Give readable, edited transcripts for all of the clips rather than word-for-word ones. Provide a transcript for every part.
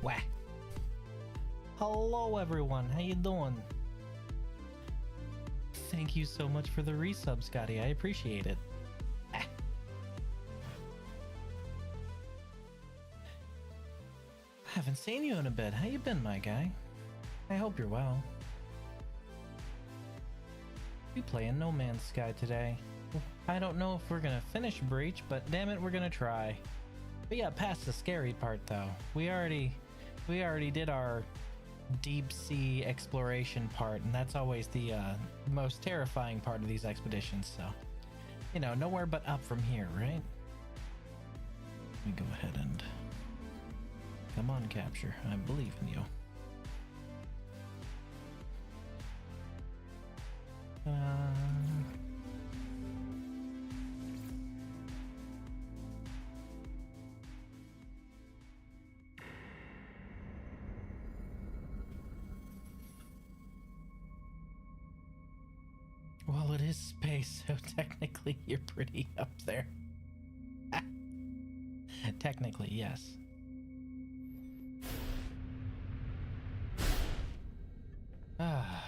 Wah. Hello everyone, how you doing? Thank you so much for the resub, Scotty. I appreciate it. Ah. Haven't seen you in a bit. How you been, my guy? I hope you're well. We playing No Man's Sky today. I don't know if we're gonna finish Breach, but damn it, we're gonna try. We got past the scary part though. We already did our deep sea exploration part, and that's always the most terrifying part of these expeditions, so you know, nowhere but up from here, right? Let me go ahead and come on, Capture. I believe in you. Well, it is space, so technically you're pretty up there. Technically, yes. Ah.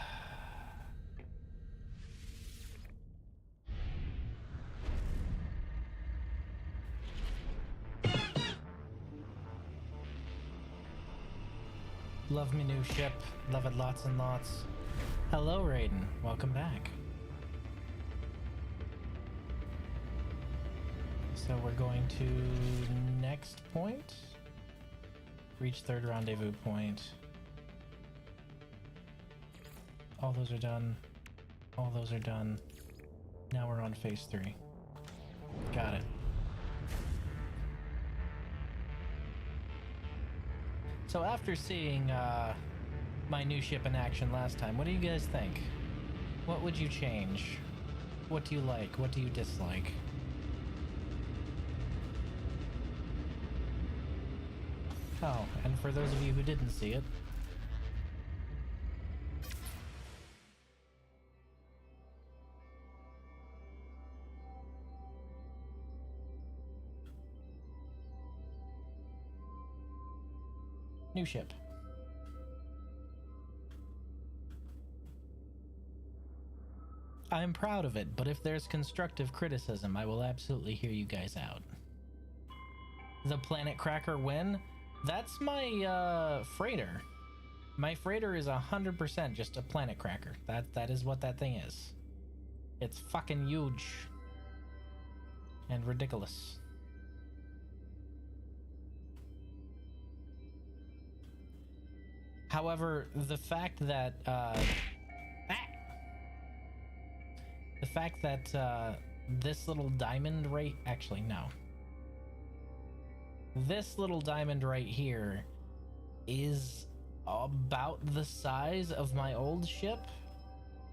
Love me new ship. Love it lots and lots. Hello, Raiden. Welcome back. So we're going to next point. Reach third rendezvous point. All those are done. All those are done. Now we're on phase 3. Got it. So after seeing my new ship in action last time, what do you guys think? What would you change? What do you like? What do you dislike? Oh, and for those of you who didn't see it, new ship. I'm proud of it, but if there's constructive criticism, I will absolutely hear you guys out. The Planet Cracker win? That's my freighter. My freighter is 100% just a Planet Cracker. That is what that thing is. It's fucking huge and ridiculous. However, the fact that this little diamond right, actually no. This little diamond right here is about the size of my old ship,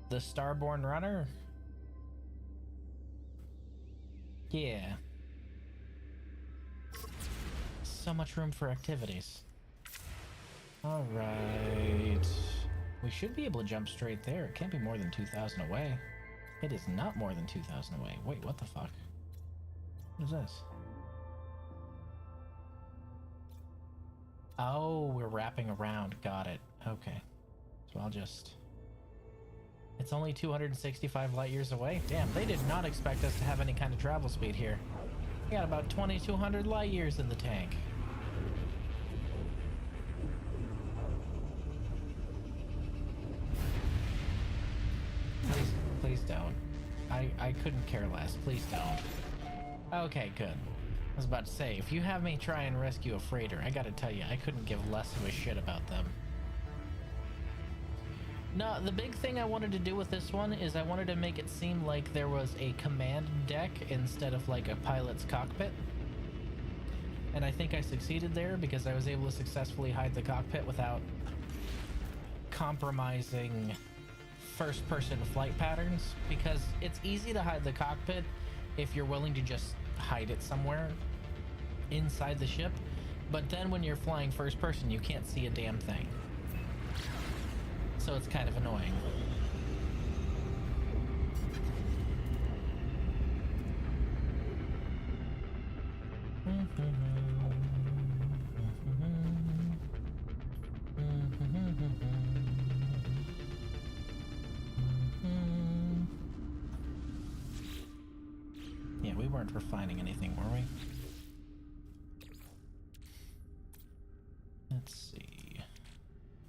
the Starborn Runner. Yeah. So much room for activities. All right. We should be able to jump straight there. It can't be more than 2,000 away. It is not more than 2,000 away. Wait, what the fuck? What is this? Oh, we're wrapping around. Got it. Okay. So I'll just... It's only 265 light years away? Damn, they did not expect us to have any kind of travel speed here. We got about 2,200 light years in the tank. Please don't. I couldn't care less. Please don't. Okay, good. I was about to say, if you have me try and rescue a freighter, I gotta tell you, I couldn't give less of a shit about them. No, the big thing I wanted to do with this one is I wanted to make it seem like there was a command deck instead of like a pilot's cockpit. And I think I succeeded there because I was able to successfully hide the cockpit without compromising first-person flight patterns, because it's easy to hide the cockpit if you're willing to just hide it somewhere inside the ship, but then when you're flying first person you can't see a damn thing, so it's kind of annoying. weren't refining anything, were we? Let's see.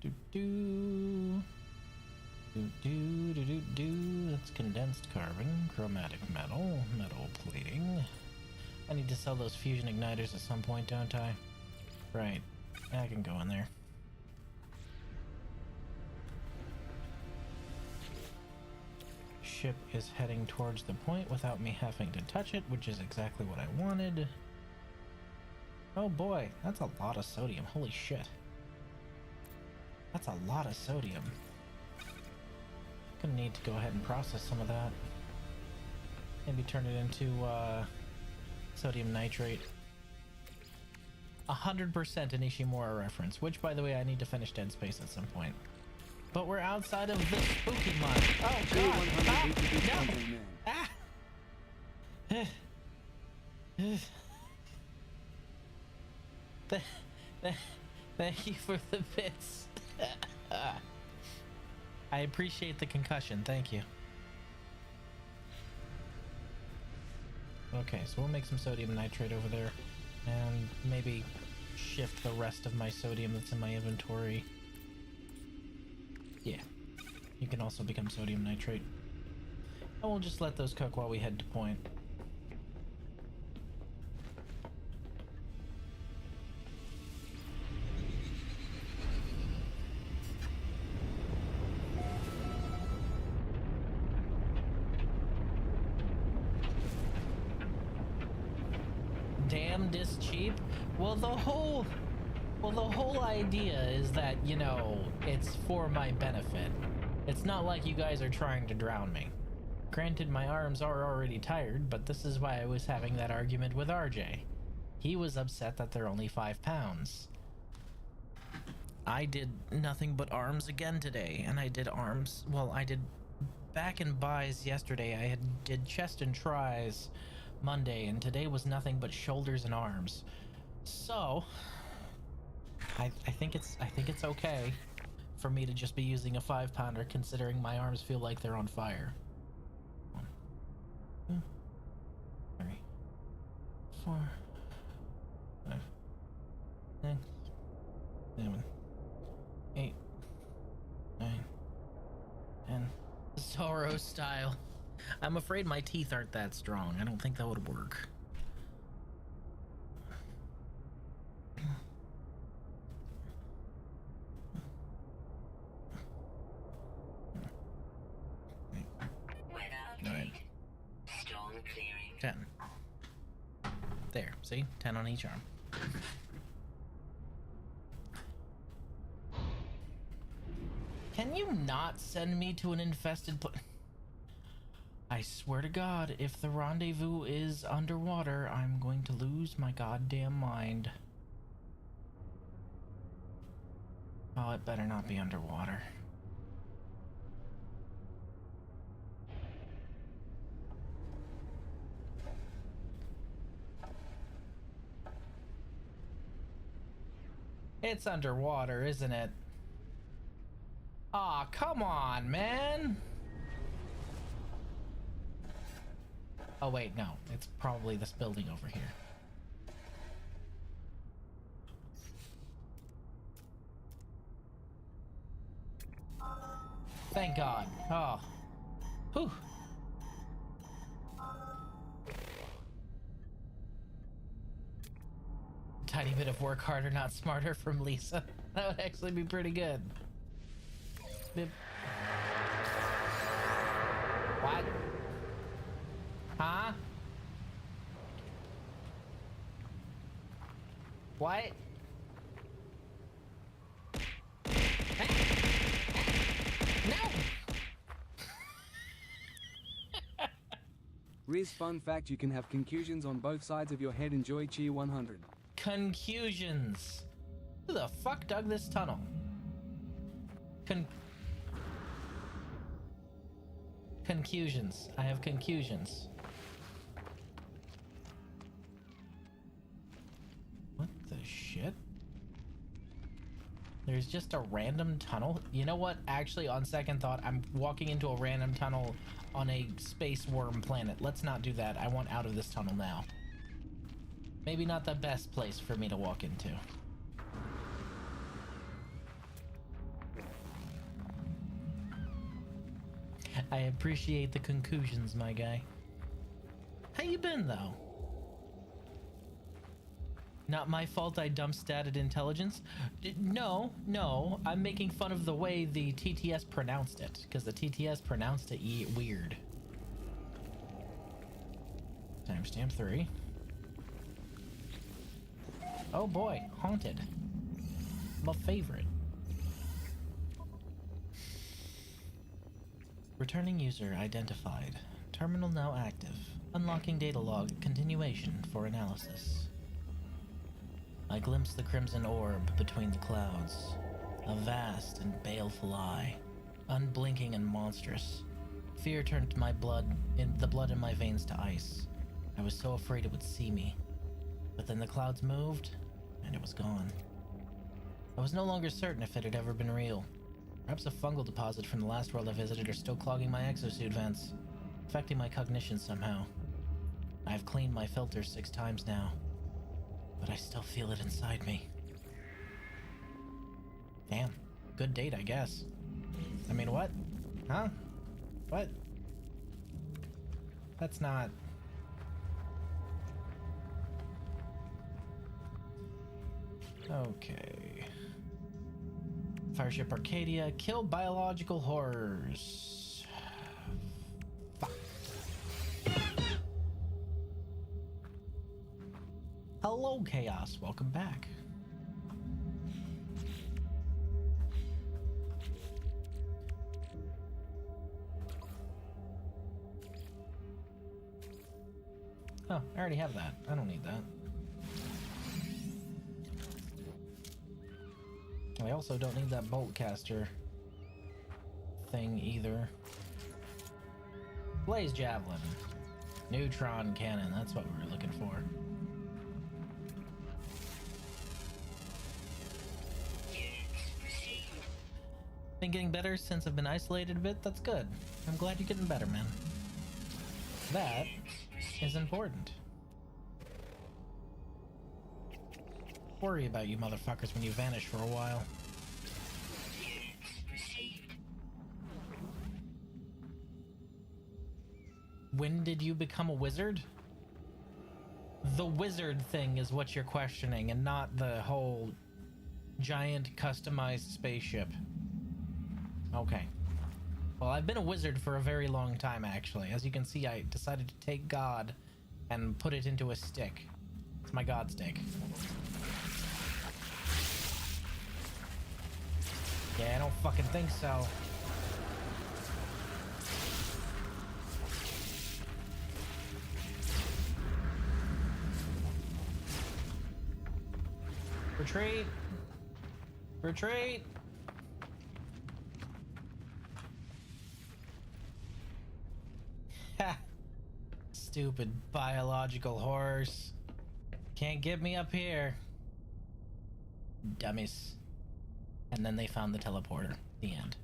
Do do. Do do do do do. That's condensed carbon, chromatic metal, metal plating. I need to sell those fusion igniters at some point, don't I? Right. I can go in there. Ship is heading towards the point without me having to touch it, which is exactly what I wanted. Oh boy, that's a lot of sodium. Holy shit. That's a lot of sodium. Gonna need to go ahead and process some of that. Maybe turn it into sodium nitrate. 100% an Ishimura reference, which by the way I need to finish Dead Space at some point. But we're outside of the spooky mine. Oh god! Ah, no! Thank you for the bits. I appreciate the concussion, thank you. Okay, so we'll make some sodium nitrate over there and maybe shift the rest of my sodium that's in my inventory. Yeah, you can also become sodium nitrate. And we'll just let those cook while we head to point. Damned is cheap. Well, the whole idea is that, you know, it's for my benefit. It's not like you guys are trying to drown me. Granted, my arms are already tired, but this is why I was having that argument with RJ. He was upset that they're only 5 pounds. I did nothing but arms again today, and I did arms. Well, I did back and buys yesterday. I did chest and tries Monday, and today was nothing but shoulders and arms. So I think it's okay for me to just be using a 5-pounder, considering my arms feel like they're on fire. 1, 2, 3, 4, 5, 6, 7, 8, 9, 10. Zorro style. I'm afraid my teeth aren't that strong. I don't think that would work. Alright. 10. There, see? 10 on each arm. Can you not send me to an infested place? I swear to God, if the rendezvous is underwater, I'm going to lose my goddamn mind. Oh, it better not be underwater. It's underwater, isn't it? Aw, come on, man! Oh wait, no. It's probably this building over here. Thank God. Oh. Whew. Tiny bit of work harder, not smarter from Lisa. That would actually be pretty good. Bip. What? Huh? What? No! Riz, fun fact, you can have concussions on both sides of your head. Enjoy Cheer 100. Concussions. Who the fuck dug this tunnel? Concussions. I have concussions. What the shit? There's just a random tunnel. You know what? Actually, on second thought, I'm walking into a random tunnel on a space worm planet. Let's not do that. I want out of this tunnel now. Maybe not the best place for me to walk into. I appreciate the conclusions, my guy. How you been, though? Not my fault I dump-statted intelligence? No, I'm making fun of the way the TTS pronounced it, because the TTS pronounced it weird. Timestamp 3. Oh boy, haunted. My favorite. Returning user identified. Terminal now active. Unlocking data log continuation for analysis. I glimpsed the crimson orb between the clouds. A vast and baleful eye, unblinking and monstrous. Fear turned the blood in my veins to ice. I was so afraid it would see me. But then the clouds moved, and it was gone. I was no longer certain if it had ever been real. Perhaps a fungal deposit from the last world I visited are still clogging my exosuit vents, affecting my cognition somehow. I have cleaned my filters 6 times now, but I still feel it inside me. Damn. Good date, I guess. I mean, what? Huh? What? That's not... Okay. Fireship Arcadia, kill biological horrors. Fuck. Hello, Chaos. Welcome back. Oh, I already have that. I don't need that. I also don't need that bolt caster thing either. Blaze Javelin. Neutron Cannon, that's what we were looking for. Been getting better since I've been isolated a bit, that's good. I'm glad you're getting better, man. That is important. Worry about you motherfuckers when you vanish for a while. When did you become a wizard? The wizard thing is what you're questioning, and not the whole giant customized spaceship. Okay. Well, I've been a wizard for a very long time, actually. As you can see, I decided to take God and put it into a stick. It's my God stick. Yeah, I don't fucking think so. Retreat! Retreat! Ha! Stupid biological horse. Can't get me up here. Dummies. And then they found the teleporter. The end.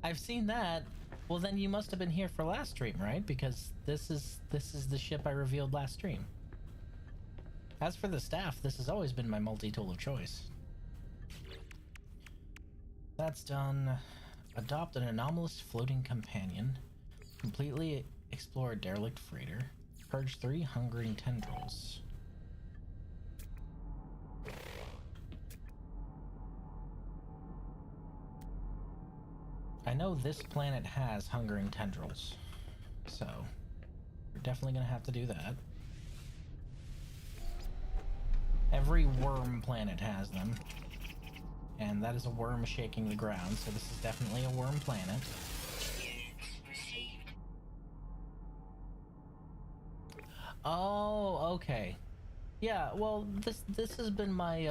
I've seen that. Well, then you must have been here for last stream, right? Because this is the ship I revealed last stream. As for the staff, this has always been my multi-tool of choice. That's done. Adopt an anomalous floating companion. Completely explore a derelict freighter. Purge 3 hungering tendrils. I know this planet has hungering tendrils, so we're definitely gonna have to do that. Every worm planet has them, and that is a worm shaking the ground, so this is definitely a worm planet. Oh, okay. Yeah, well, this has been my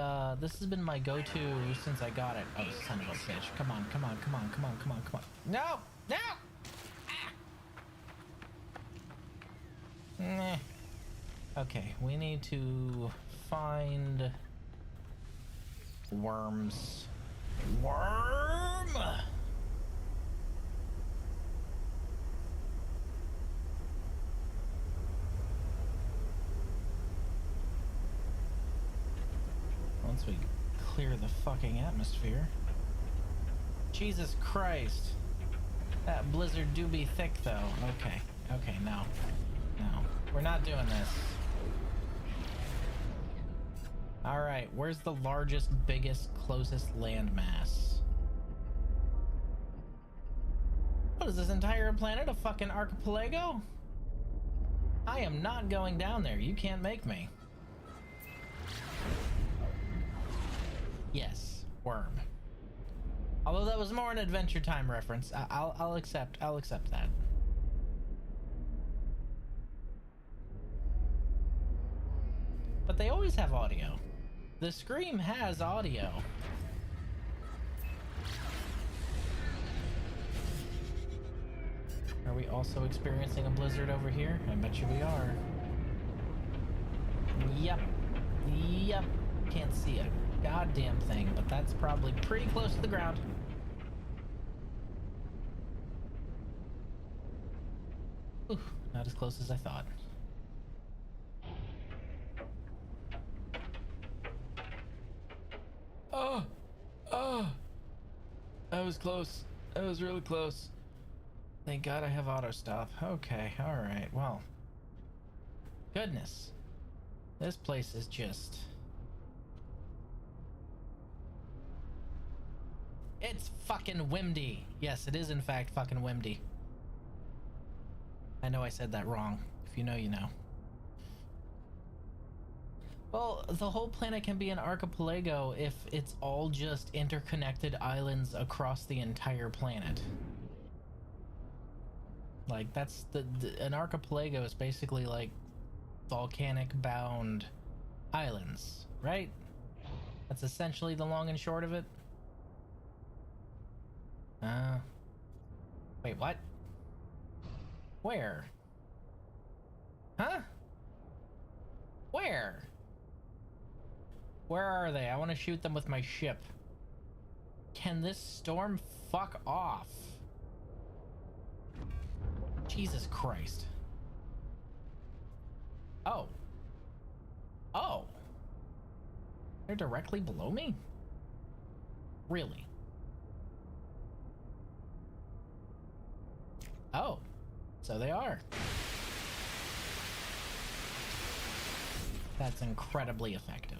go-to since I got it. Oh, son of a bitch! Come on, come on, come on, come on, come on, come on! No, no! Ah. Nah. Okay, we need to find worms. Worm! once we clear the fucking atmosphere. Jesus Christ. That blizzard do be thick though. Okay. Okay, no. No. We're not doing this. Alright, where's the largest, biggest, closest landmass? What is this entire planet? A fucking archipelago? I am not going down there. You can't make me. Yes, worm. Although that was more an Adventure Time reference. I'll accept that. But they always have audio. The Scream has audio. Are we also experiencing a blizzard over here? I bet you we are. Yep. Yep. Can't see a goddamn thing, but that's probably pretty close to the ground. Ooh, not as close as I thought. Oh! Oh! That was close. That was really close. Thank God I have auto stop. Okay, alright, well. Goodness. This place is just... It's fucking windy. Yes, it is in fact fucking windy. I know I said that wrong. If you know, you know. Well, the whole planet can be an archipelago if it's all just interconnected islands across the entire planet. Like, that's an archipelago is basically like volcanic bound islands, right? That's essentially the long and short of it. Wait, what? Where? Huh? Where? Where are they? I want to shoot them with my ship. Can this storm fuck off? Jesus Christ. Oh. Oh. They're directly below me? Really? Oh. So they are. That's incredibly effective.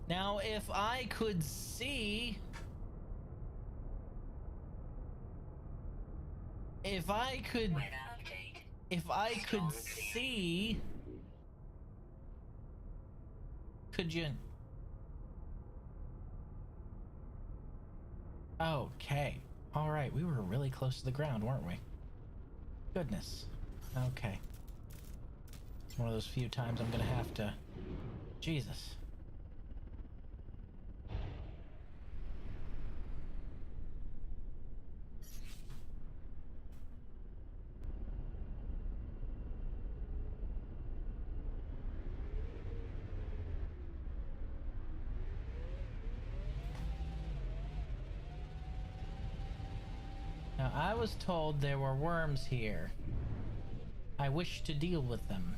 Now, if I could see... If I could see... Could you... Okay. Alright, we were really close to the ground, weren't we? Goodness. Okay. It's one of those few times I'm gonna have to... Jesus. Now, I was told there were worms here. I wish to deal with them.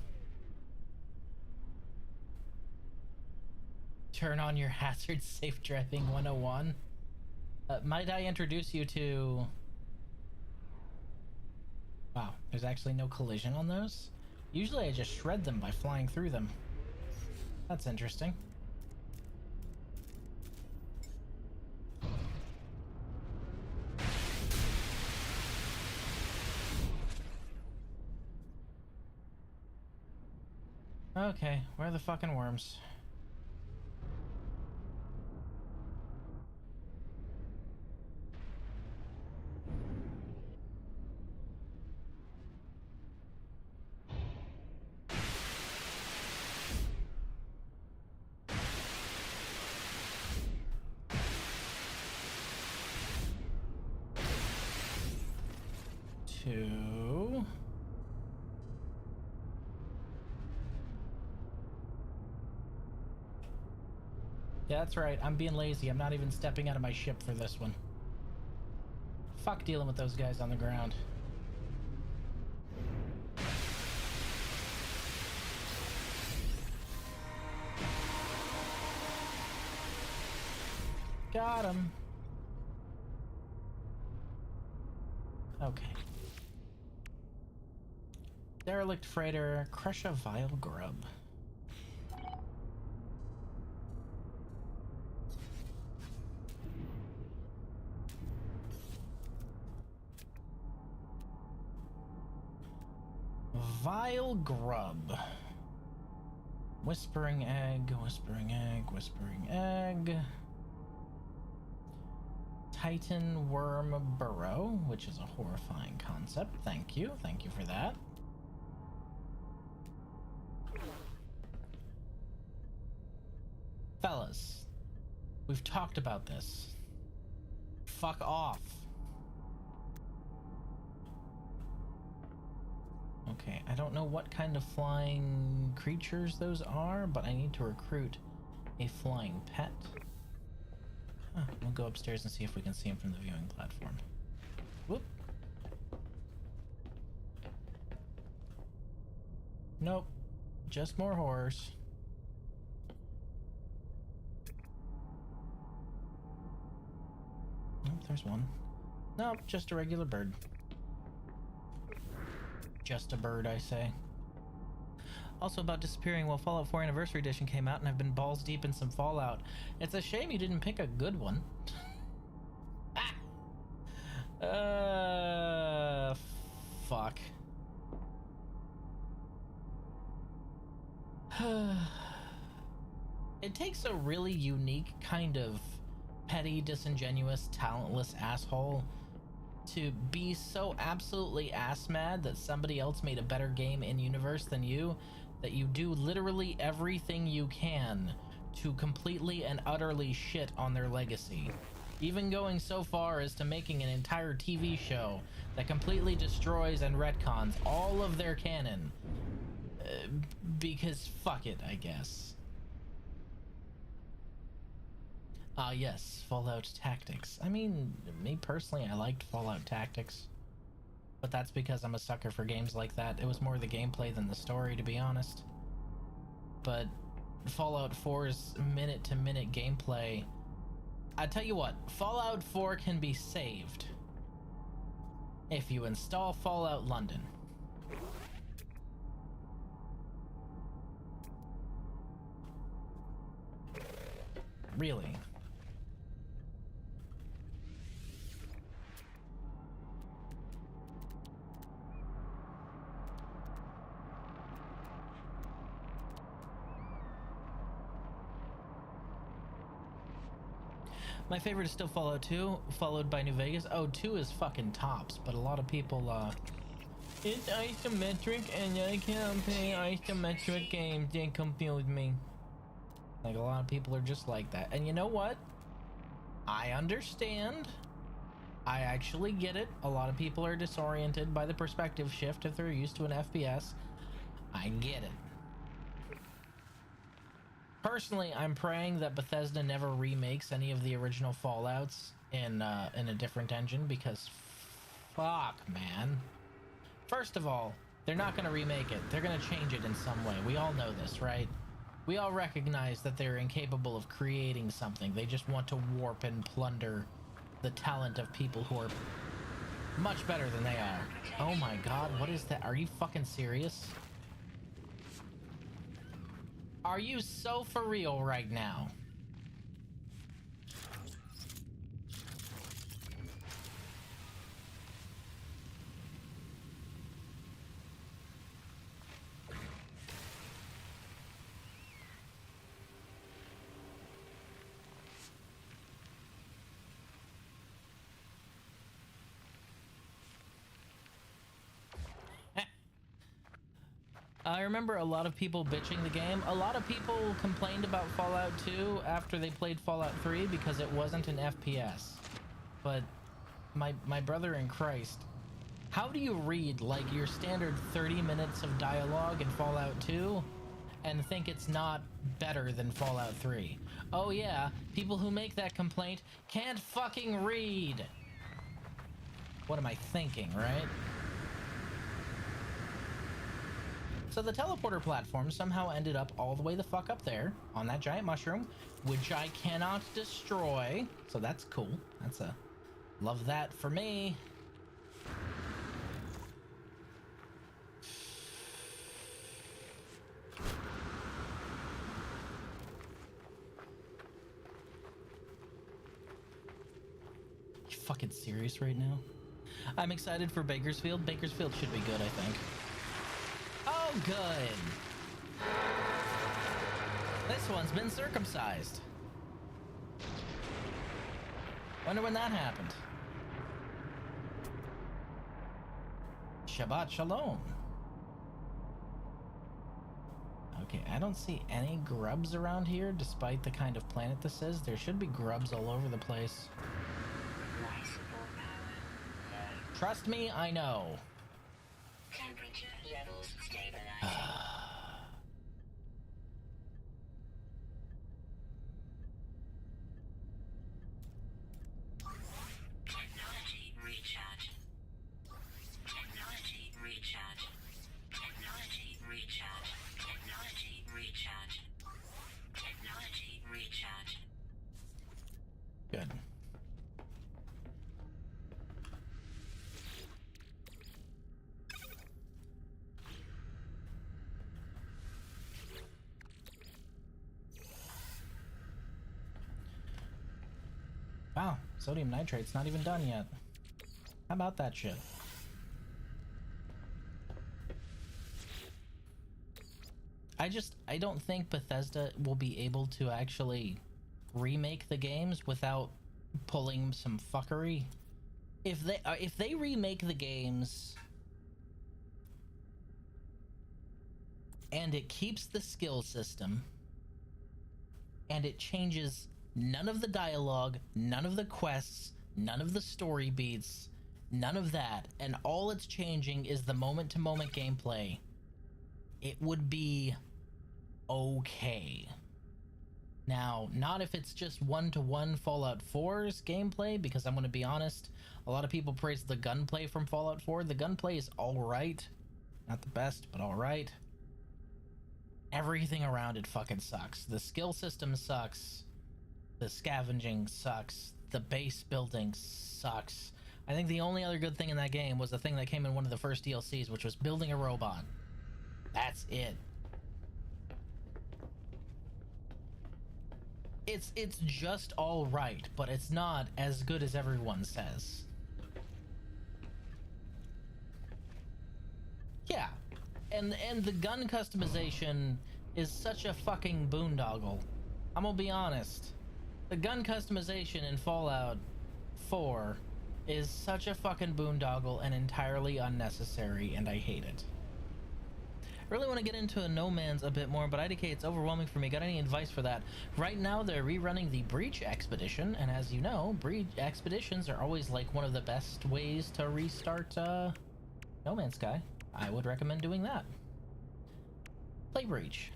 Turn on your hazard safe driving 101. Might I introduce you to... Wow, there's actually no collision on those? Usually I just shred them by flying through them. That's interesting. Okay, where are the fucking worms? Two. Yeah, that's right. I'm being lazy. I'm not even stepping out of my ship for this one. Fuck dealing with those guys on the ground. Got him. Okay. Derelict freighter, crush a vile grub. Vile grub. Whispering egg, whispering egg, whispering egg. Titan worm burrow, which is a horrifying concept. Thank you for that. Fellas, we've talked about this. Fuck off. Okay, I don't know what kind of flying creatures those are, but I need to recruit a flying pet. Huh, we'll go upstairs and see if we can see him from the viewing platform. Whoop. Nope, just more horrors. Oh, there's one. Nope, just a regular bird. Just a bird, I say. Also about disappearing, well, Fallout 4 Anniversary Edition came out and I've been balls deep in some Fallout. It's a shame you didn't pick a good one. Fuck. It takes a really unique kind of petty, disingenuous, talentless asshole to be so absolutely ass mad that somebody else made a better game in universe than you, that you do literally everything you can to completely and utterly shit on their legacy. Even going so far as to making an entire TV show that completely destroys and retcons all of their canon. Because fuck it, I guess. Yes, Fallout Tactics. I mean, me personally, I liked Fallout Tactics. But that's because I'm a sucker for games like that. It was more the gameplay than the story, to be honest. But Fallout 4's minute-to-minute gameplay... I tell you what, Fallout 4 can be saved if you install Fallout London. Really. My favorite is still Fallout 2, followed by New Vegas. Oh, 2 is fucking tops, but a lot of people, it's isometric and I can't play isometric games, they confuse me. Like, a lot of people are just like that. And you know what? I understand. I actually get it. A lot of people are disoriented by the perspective shift if they're used to an FPS. I get it. Personally, I'm praying that Bethesda never remakes any of the original Fallouts in a different engine, because fuck, man. First of all, they're not going to remake it. They're going to change it in some way. We all know this, right? We all recognize that they're incapable of creating something. They just want to warp and plunder the talent of people who are much better than they are. Oh my god, what is that? Are you fucking serious? Are you so for real right now? I remember a lot of people bitching the game. A lot of people complained about Fallout 2 after they played Fallout 3 because it wasn't an FPS. But my brother in Christ, how do you read like your standard 30 minutes of dialogue in Fallout 2 and think it's not better than Fallout 3? Oh yeah, people who make that complaint can't fucking read. What am I thinking, right? So the teleporter platform somehow ended up all the way the fuck up there on that giant mushroom, which I cannot destroy. So that's cool. That's a love that for me. You fucking serious right now? I'm excited for Bakersfield. Bakersfield should be good, I think. Oh, good. This one's been circumcised. Wonder when that happened. Shabbat Shalom. Okay, I don't see any grubs around here, despite the kind of planet this is. There should be grubs all over the place. Trust me, I know. Temperature levels stabilizing. Technology recharge. Technology recharge. Technology recharge. Technology recharge. Technology recharge. Good. Wow, sodium nitrate's not even done yet. How about that shit? I don't think Bethesda will be able to actually remake the games without pulling some fuckery. If they remake the games and it keeps the skill system and it changes none of the dialogue, none of the quests, none of the story beats, none of that, and all it's changing is the moment-to-moment gameplay, it would be okay. Now, not if it's just one-to-one Fallout 4's gameplay, because I'm going to be honest, a lot of people praise the gunplay from Fallout 4. The gunplay is alright. Not the best, but alright. Everything around it fucking sucks. The skill system sucks. The scavenging sucks. The base building sucks. I think the only other good thing in that game was the thing that came in one of the first DLCs, which was building a robot. That's it. It's just all right, but it's not as good as everyone says. Yeah. And the gun customization is such a fucking boondoggle. I'm gonna be honest. The gun customization in Fallout 4 is such a fucking boondoggle and entirely unnecessary, and I hate it. I really want to get into a No Man's a bit more, but IDK, it's overwhelming for me. Got any advice for that? Right now, they're rerunning the Breach Expedition, and as you know, Breach Expeditions are always like one of the best ways to restart No Man's Sky. I would recommend doing that. Play Breach.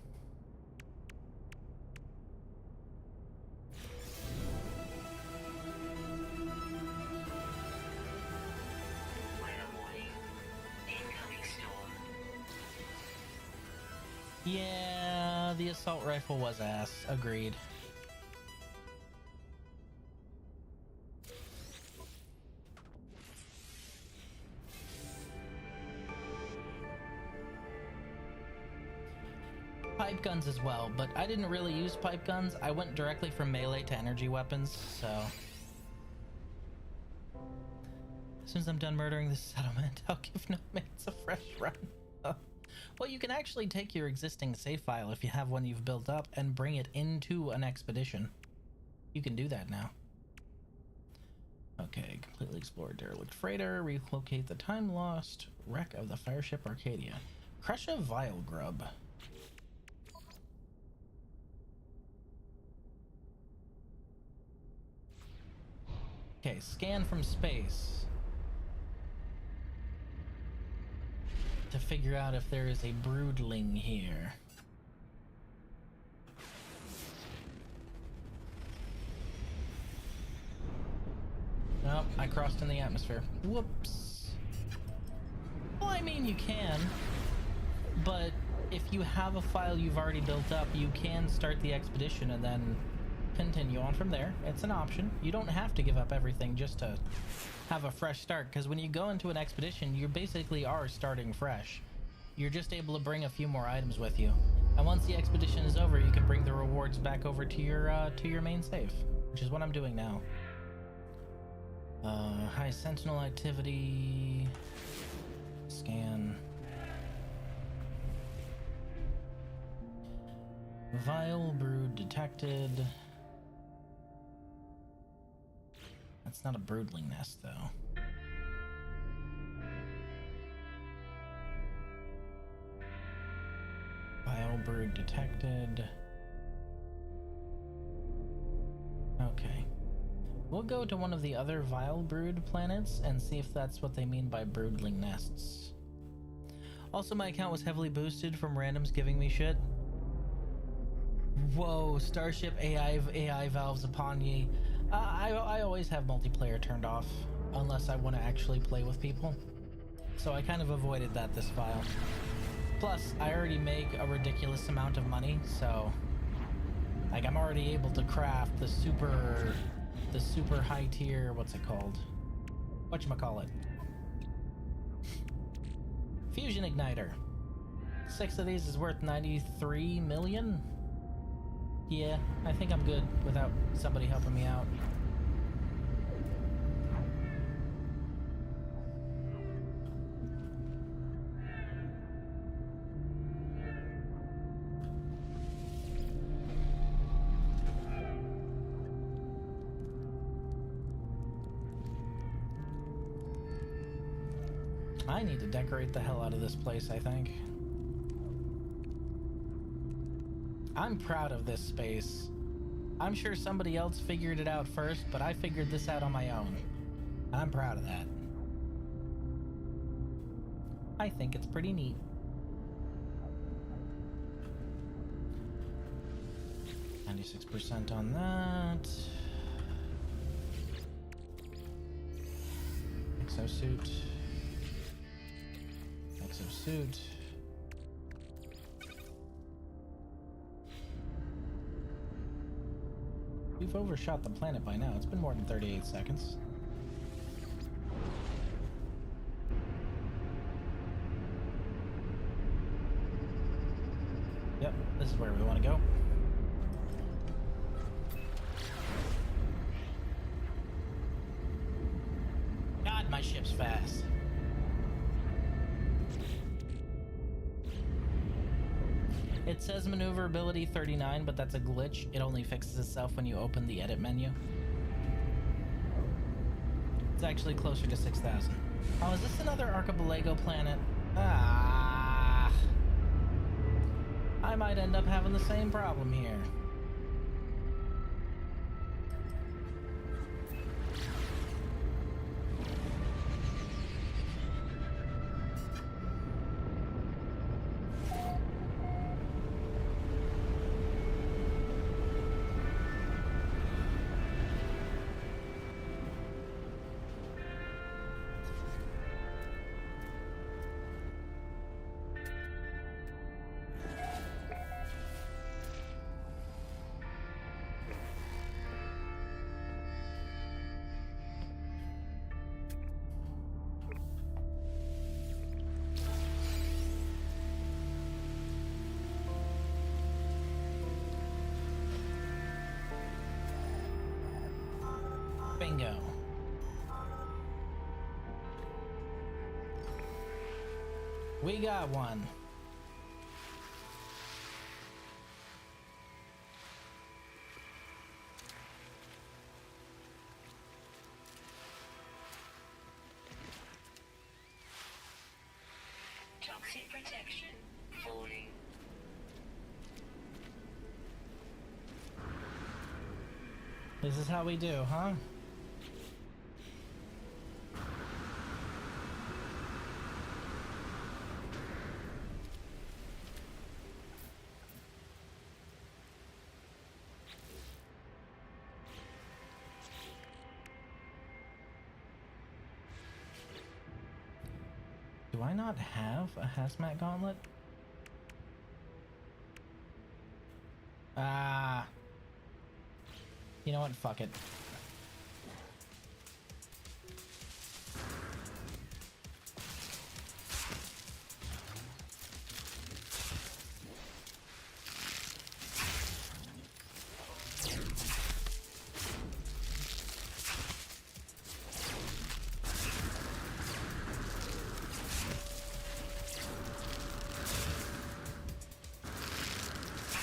Yeah, the assault rifle was ass. Agreed. Pipe guns as well, but I didn't really use pipe guns. I went directly from melee to energy weapons, so... As soon as I'm done murdering this settlement, I'll give No Man's a fresh run. Well, you can actually take your existing save file if you have one you've built up and bring it into an expedition. You can do that now. Okay, completely explore derelict freighter, relocate the time lost wreck of the fireship Arcadia. Crush a vile grub. Okay, scan from space. To figure out if there is a broodling here. Nope, I crossed in the atmosphere. Whoops. Well, I mean, you can, but if you have a file you've already built up, you can start the expedition and then continue on from there. It's an option. You don't have to give up everything just to have a fresh start, because when you go into an expedition, you basically are starting fresh. You're just able to bring a few more items with you. And once the expedition is over, you can bring the rewards back over to your main save, which is what I'm doing now. High sentinel activity. Scan. Vile brood detected. That's not a broodling nest, though. Vile brood detected. Okay. We'll go to one of the other vile brood planets and see if that's what they mean by broodling nests. Also, my account was heavily boosted from randoms giving me shit. Whoa, Starship AI valves upon ye. I always have multiplayer turned off unless I want to actually play with people. So I kind of avoided that this file. Plus, I already make a ridiculous amount of money, so like I'm already able to craft the super high tier, what's it called? Whatchamacallit? Fusion igniter. 6 of these is worth 93 million? Yeah, I think I'm good without somebody helping me out. I need to decorate the hell out of this place, I think. I'm proud of this space. I'm sure somebody else figured it out first, but I figured this out on my own. I'm proud of that. I think it's pretty neat. %, on that. Exosuit. Exosuit. We've overshot the planet by now. It's been more than 38 seconds. Yep, this is where we want to go. God, my ship's fast. It says maneuverability 39, but that's a glitch. It only fixes itself when you open the edit menu. It's actually closer to 6,000. Oh, is this another Archipelago planet? Ah. I might end up having the same problem here. Bingo. We got one. Toxic protection. Falling. This is how we do, huh? Do I not have a hazmat gauntlet? Ah. You know what? Fuck it.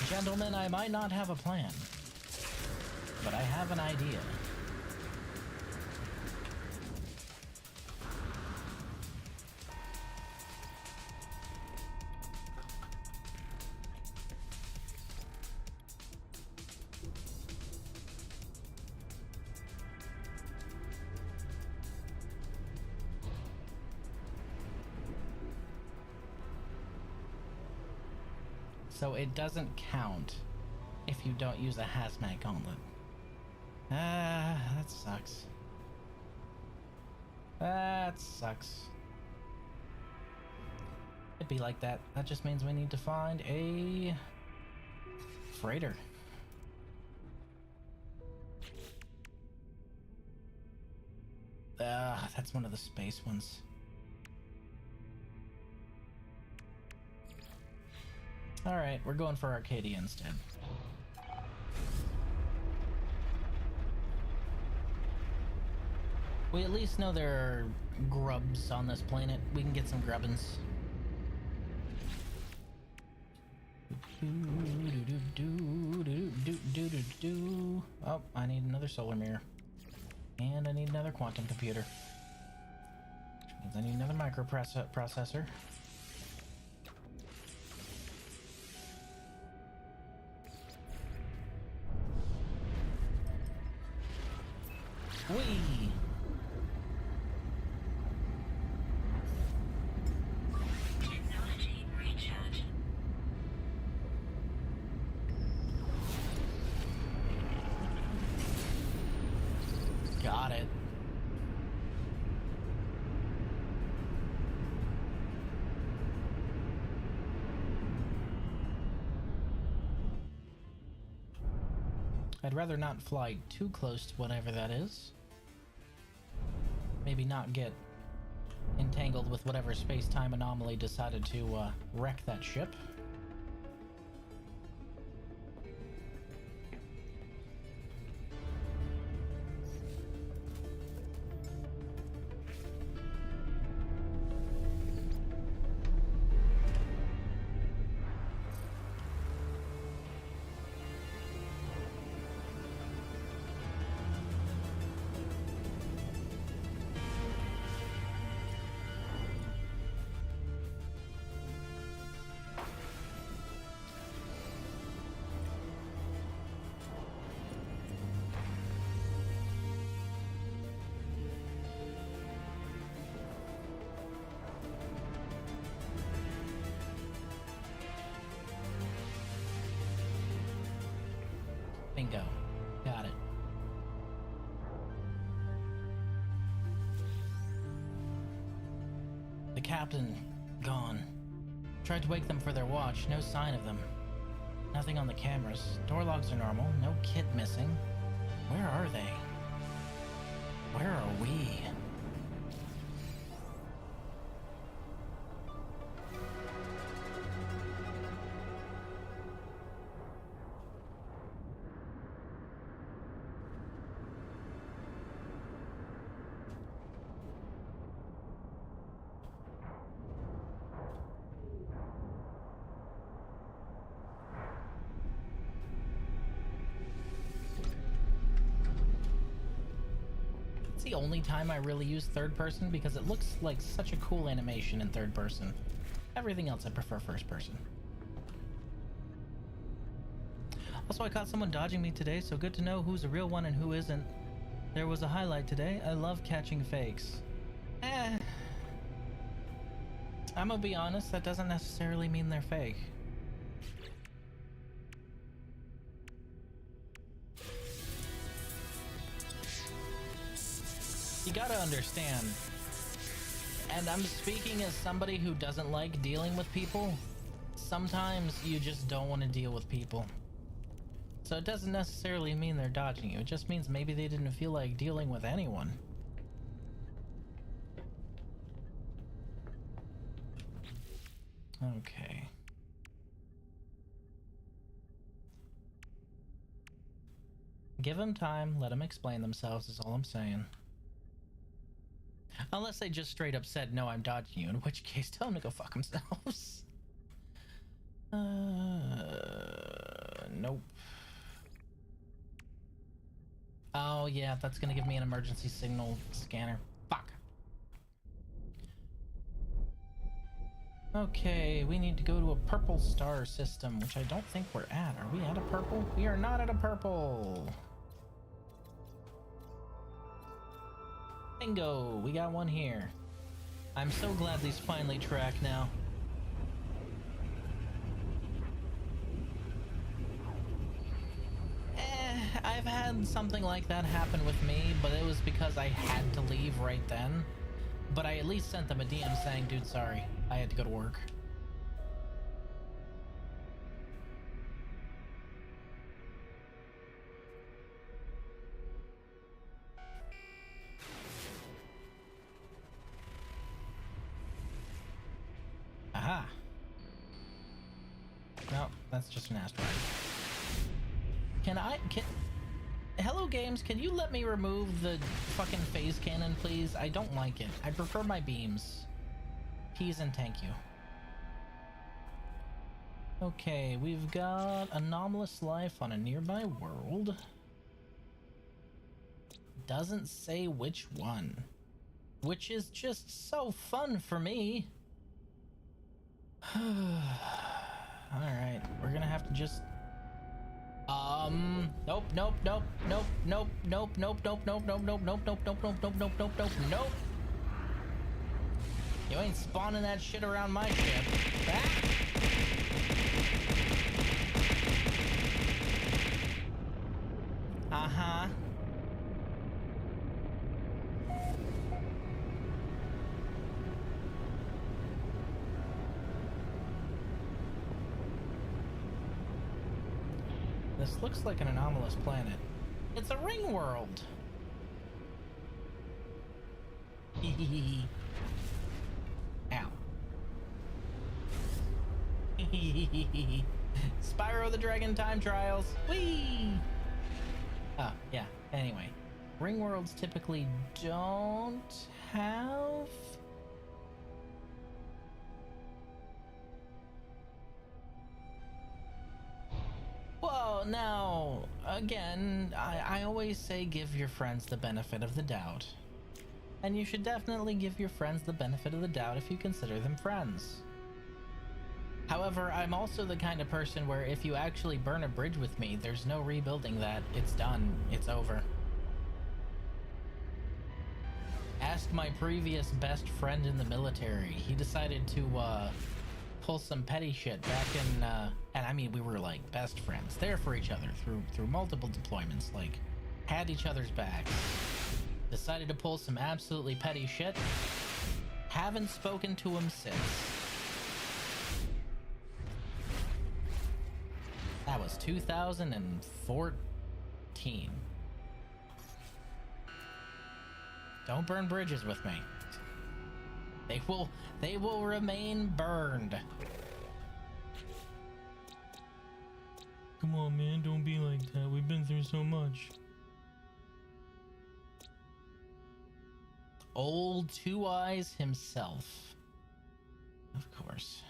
Gentlemen, I might not have a plan, but I have an idea. So it doesn't count if you don't use a hazmat gauntlet. Ah, that sucks. That sucks. It'd be like that. That just means we need to find a freighter. That's one of the space ones. Alright, we're going for Arcadia instead. We at least know there are grubs on this planet. We can get some grubbins. Oh, I need another solar mirror. And I need another quantum computer. Which means I need another microprocessor. Whee! Technology recharge. Got it. I'd rather not fly too close to whatever that is. Maybe not get entangled with whatever space-time anomaly decided to wreck that ship. Bingo. Got it. The captain, gone. Tried to wake them for their watch, no sign of them. Nothing on the cameras. Door logs are normal, no kit missing. Where are they? Where are we? It's the only time I really use third person because it looks like such a cool animation in third person. Everything else I prefer first person. Also, I caught someone dodging me today, so good to know who's a real one and who isn't. There was a highlight today. I love catching fakes. I'm gonna be honest, that doesn't necessarily mean they're fake. You gotta understand, and I'm speaking as somebody who doesn't like dealing with people, sometimes you just don't want to deal with people. So it doesn't necessarily mean they're dodging you. It just means maybe they didn't feel like dealing with anyone. Okay. Give them time, let them explain themselves is all I'm saying. Unless they just straight up said, no, I'm dodging you, in which case tell them to go fuck themselves. Nope. Oh yeah, that's gonna give me an emergency signal scanner. Fuck. Okay, we need to go to a purple star system, which I don't think we're at. Are we at a purple? We are not at a purple. Bingo, we got one here. I'm so glad these finally track now. I've had something like that happen with me, but it was because I had to leave right then. But I at least sent them a DM saying, dude, sorry, I had to go to work. Aha. No, that's just an asteroid. Hello games, can you let me remove the fucking phase cannon, please? I don't like it. I prefer my beams. Please and thank you. Okay, we've got anomalous life on a nearby world. Doesn't say which one. Which is just so fun for me. Alright, we're gonna have to just... Nope, nope, nope, nope, nope, nope, nope, nope, nope, nope, nope, nope, nope, nope, nope, nope, nope, nope, nope, nope. You ain't spawning that shit around my ship. Uh-huh. This looks like an anomalous planet. It's a ring world. Ow. Spyro the Dragon time trials. Whee! Oh, yeah. Anyway. Ring worlds typically don't have... Well, now, again, I always say give your friends the benefit of the doubt. And you should definitely give your friends the benefit of the doubt if you consider them friends. However, I'm also the kind of person where if you actually burn a bridge with me, there's no rebuilding that. It's done. It's over. Ask my previous best friend in the military. He decided to, pull some petty shit back in, and I mean, we were like best friends, there for each other through multiple deployments, like had each other's backs. Decided to pull some absolutely petty shit. Haven't spoken to him since. That was 2014. Don't burn bridges with me. They will remain burned. Come on, man, don't be like that. We've been through so much. Old Two Eyes himself. Of course.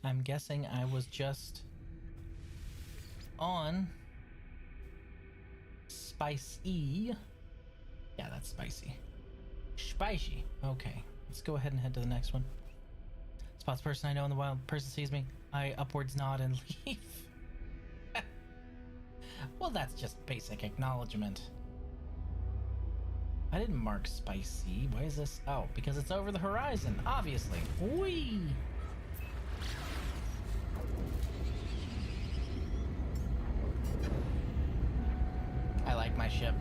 I'm guessing I was just on spicy. Yeah, that's spicy. Spicy. Okay, let's go ahead and head to the next one. Spots person I know in the wild. Person sees me. I upwards nod and leave. Well, that's just basic acknowledgement. I didn't mark spicy. Why is this? Oh, because it's over the horizon, obviously. Whee! I like my ship.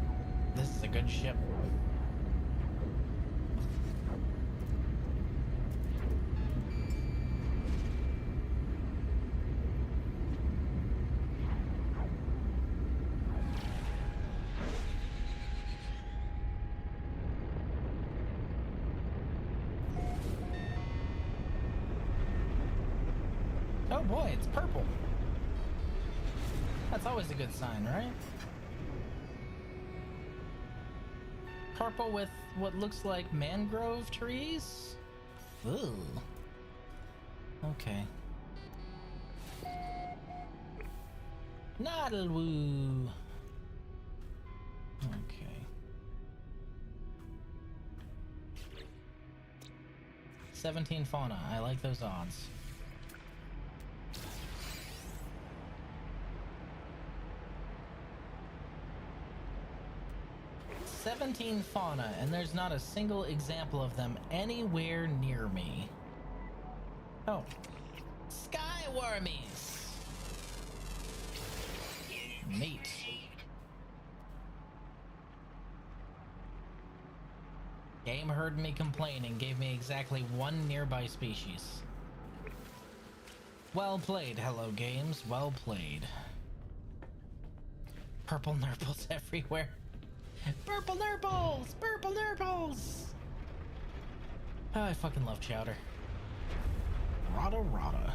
This is a good ship. Oh boy, it's purple. That's always a good sign, right? Purple with what looks like mangrove trees? Ooh. Okay. Noddlewoo. Okay. 17 fauna. I like those odds. "17 fauna, and there's not a single example of them anywhere near me." Oh. Sky wormies! Neat. Game heard me complain and gave me exactly one nearby species. Well played, Hello Games. Well played. Purple nurples everywhere. Purple nurples! Purple nurples! Oh, I fucking love chowder. Rada rada.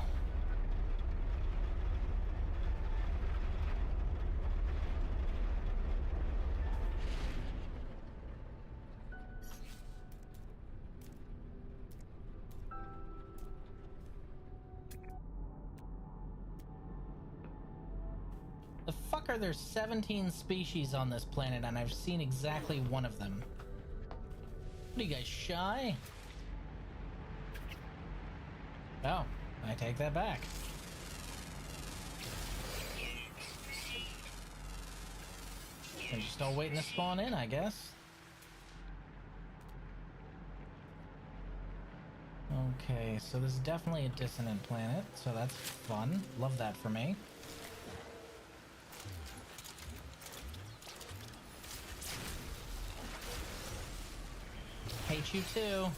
The fuck are there 17 species on this planet and I've seen exactly one of them? What are you guys, shy? Oh, I take that back. They're just all waiting to spawn in, I guess. Okay, so this is definitely a dissonant planet, so that's fun. Love that for me. Hate you too.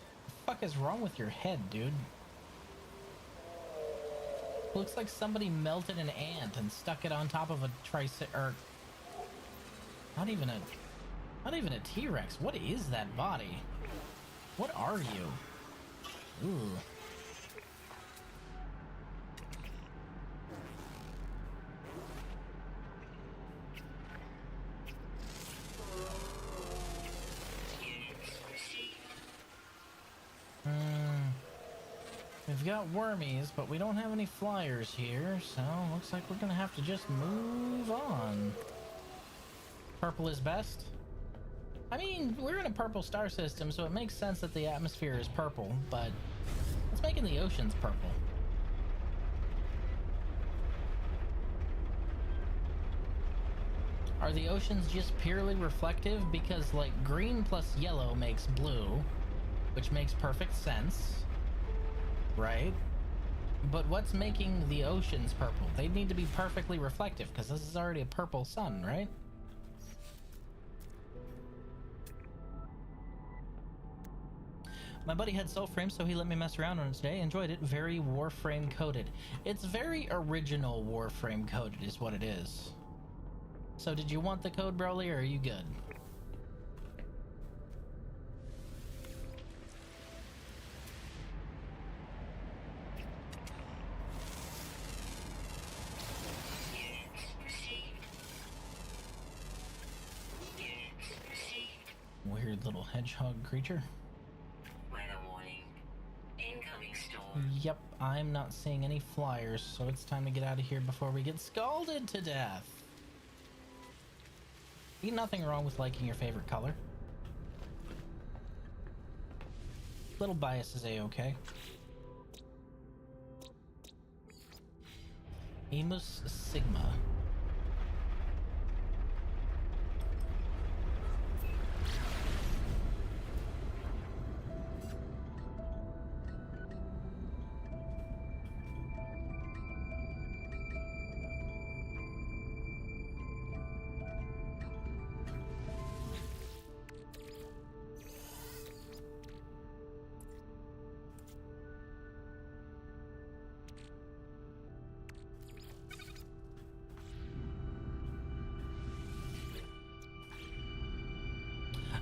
What the fuck is wrong with your head, dude? Looks like somebody melted an ant and stuck it on top of a or not even a T-Rex. What is that body? What are you? Ooh. We've got wormies, but we don't have any flyers here, so looks like we're gonna have to just move on. Purple is best? I mean, we're in a purple star system, so it makes sense that the atmosphere is purple, but what's making the oceans purple? Are the oceans just purely reflective? Because, like, green plus yellow makes blue, which makes perfect sense, right? But what's making the oceans purple? They need to be perfectly reflective, because this is already a purple sun, right? My buddy had Soulframe, so he let me mess around on it today. Enjoyed it. Very Warframe coded. It's very original Warframe coded is what it is. So did you want the code, Broly, or are you good? Weird little hedgehog creature. Yep, I'm not seeing any flyers, so it's time to get out of here before we get scalded to death. Ain't nothing wrong with liking your favorite color. Little bias is a-okay. Emus Sigma.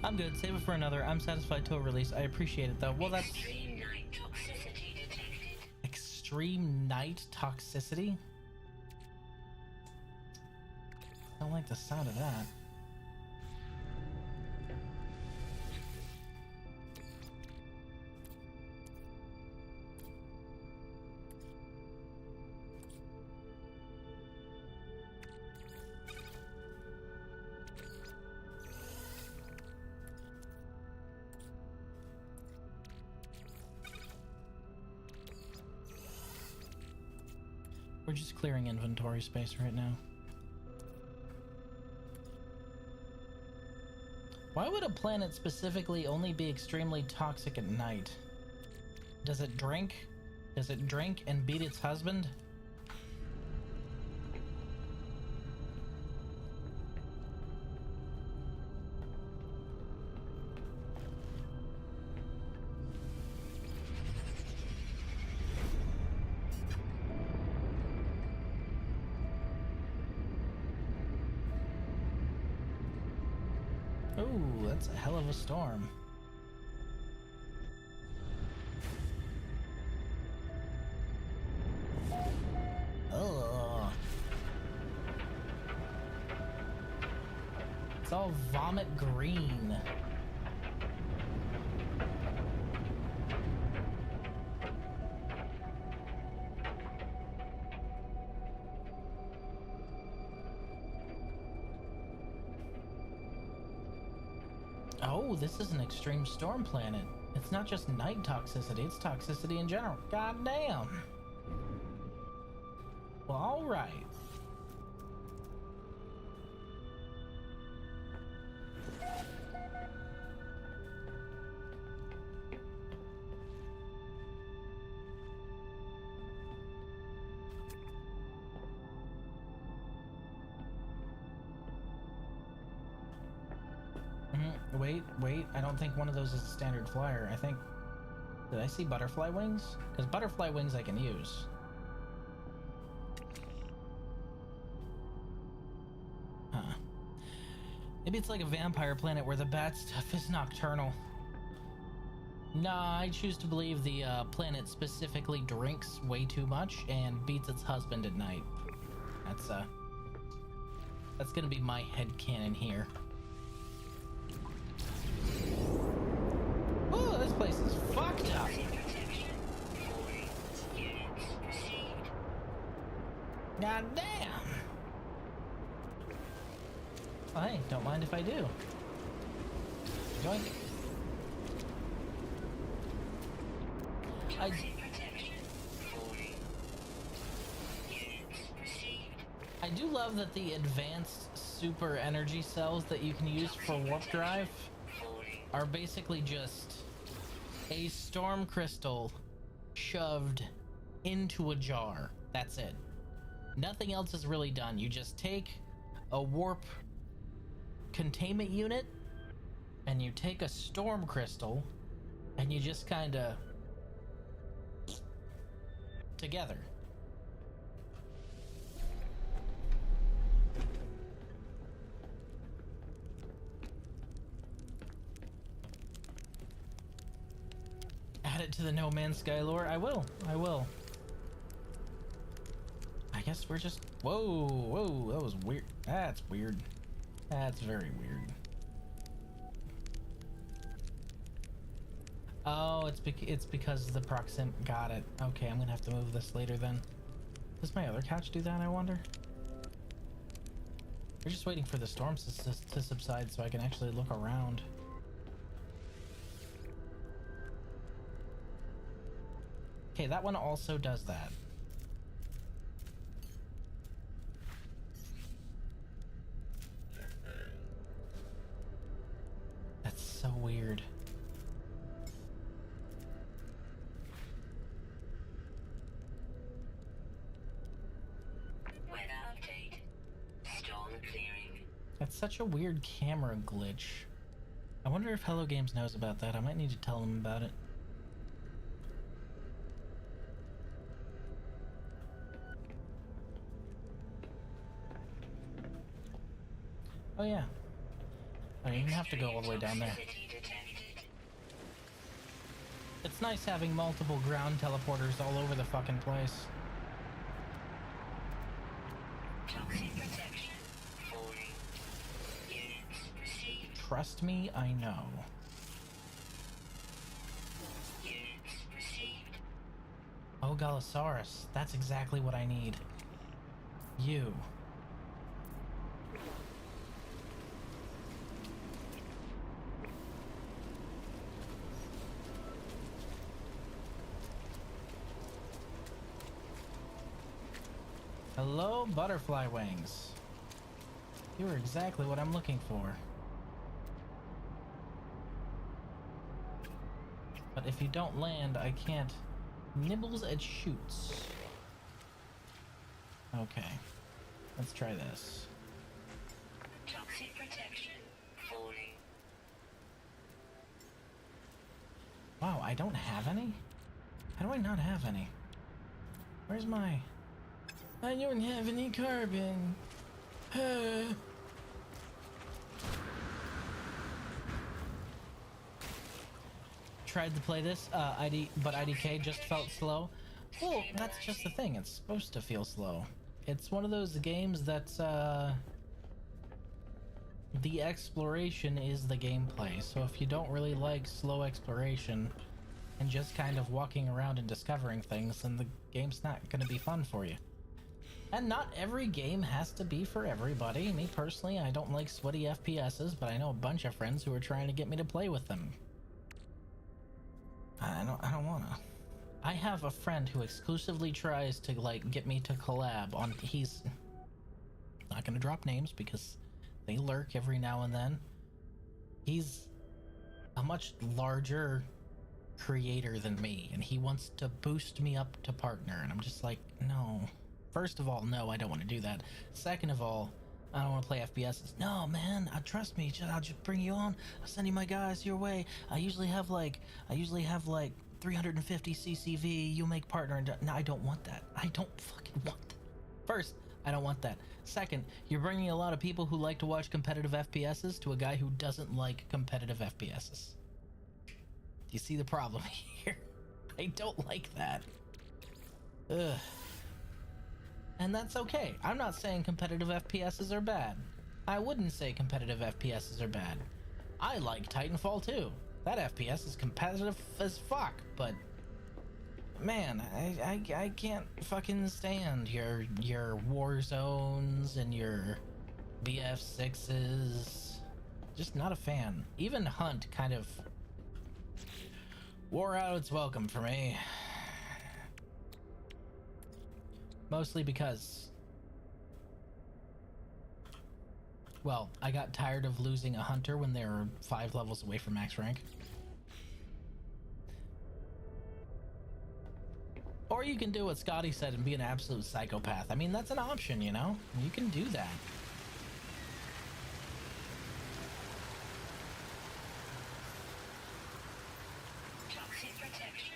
I'm good. Save it for another. I'm satisfied till release. I appreciate it though. Well, that's Extreme night toxicity detected. extreme night toxicity. I don't like the sound of that. We're just clearing inventory space right now. Why would a planet specifically only be extremely toxic at night? Does it drink? Does it drink and beat its husband? Ooh, that's a hell of a storm. Ugh. It's all vomit green. Oh, this is an extreme storm planet. It's not just night toxicity, it's toxicity in general. God damn. Well, alright. Wait, I don't think one of those is a standard flyer. I think... Did I see butterfly wings? Because butterfly wings I can use. Huh. Maybe it's like a vampire planet where the bat stuff is nocturnal. Nah, I choose to believe the planet specifically drinks way too much and beats its husband at night. That's gonna be my headcanon here. Oh, this place is fucked up. God damn. Oh, hey, don't mind if I do. Joink. I do love that the advanced super energy cells that you can use for warp drive are basically just a storm crystal shoved into a jar. That's it. Nothing else is really done. You just take a warp containment unit and you take a storm crystal and you just kind of together. Add it to the No Man's Sky lore. I will. I guess we're just... Whoa, that was weird. That's weird. That's very weird. Oh, it's because of the proxim... Got it. Okay, I'm gonna have to move this later then. Does my other couch do that, I wonder? We're just waiting for the storms to subside so I can actually look around. Okay, that one also does that. That's so weird. Weather update. Storm clearing. That's such a weird camera glitch. I wonder if Hello Games knows about that. I might need to tell them about it. Oh yeah. I don't even have to go all the way down there. Toxicity detected. It's nice having multiple ground teleporters all over the fucking place. Toxic protection. Falling. Units received. Trust me, I know. Units received. Oh, Galasaurus. That's exactly what I need. You. Hello, butterfly wings. You are exactly what I'm looking for. But if you don't land, I can't. Nibbles at shoots. Okay. Let's try this. Toxic protection. Falling. Wow, I don't have any? How do I not have any? Where's my... I don't have any carbon. Tried to play this, but IDK just felt slow. Well, that's just the thing. It's supposed to feel slow. It's one of those games that's, the exploration is the gameplay. So if you don't really like slow exploration and just kind of walking around and discovering things, then the game's not going to be fun for you. And not every game has to be for everybody. Me personally, I don't like sweaty FPSs, but I know a bunch of friends who are trying to get me to play with them. I don't wanna. I have a friend who exclusively tries to like get me to collab on. He's not gonna drop names because they lurk every now and then. He's a much larger creator than me, and he wants to boost me up to partner, and I'm just like, no. First of all, no, I don't want to do that. Second of all, I don't want to play FPSs. No, man, trust me. I'll just bring you on. I'll send you my guys your way. I usually have like 350 CCV. You make partner. And no, I don't want that. I don't fucking want that. First, I don't want that. Second, you're bringing a lot of people who like to watch competitive FPSs to a guy who doesn't like competitive FPSs. Do you see the problem here? I don't like that. Ugh. And that's okay. I'm not saying competitive FPSs are bad. I wouldn't say competitive FPSs are bad. I like Titanfall 2. That FPS is competitive as fuck, but man, I can't fucking stand your war zones and your BF6s. Just not a fan. Even Hunt kind of wore out its welcome for me. Mostly because, well, I got tired of losing a hunter when they were 5 levels away from max rank. Or you can do what Scotty said and be an absolute psychopath. I mean, that's an option, you know? You can do that. Toxic protection.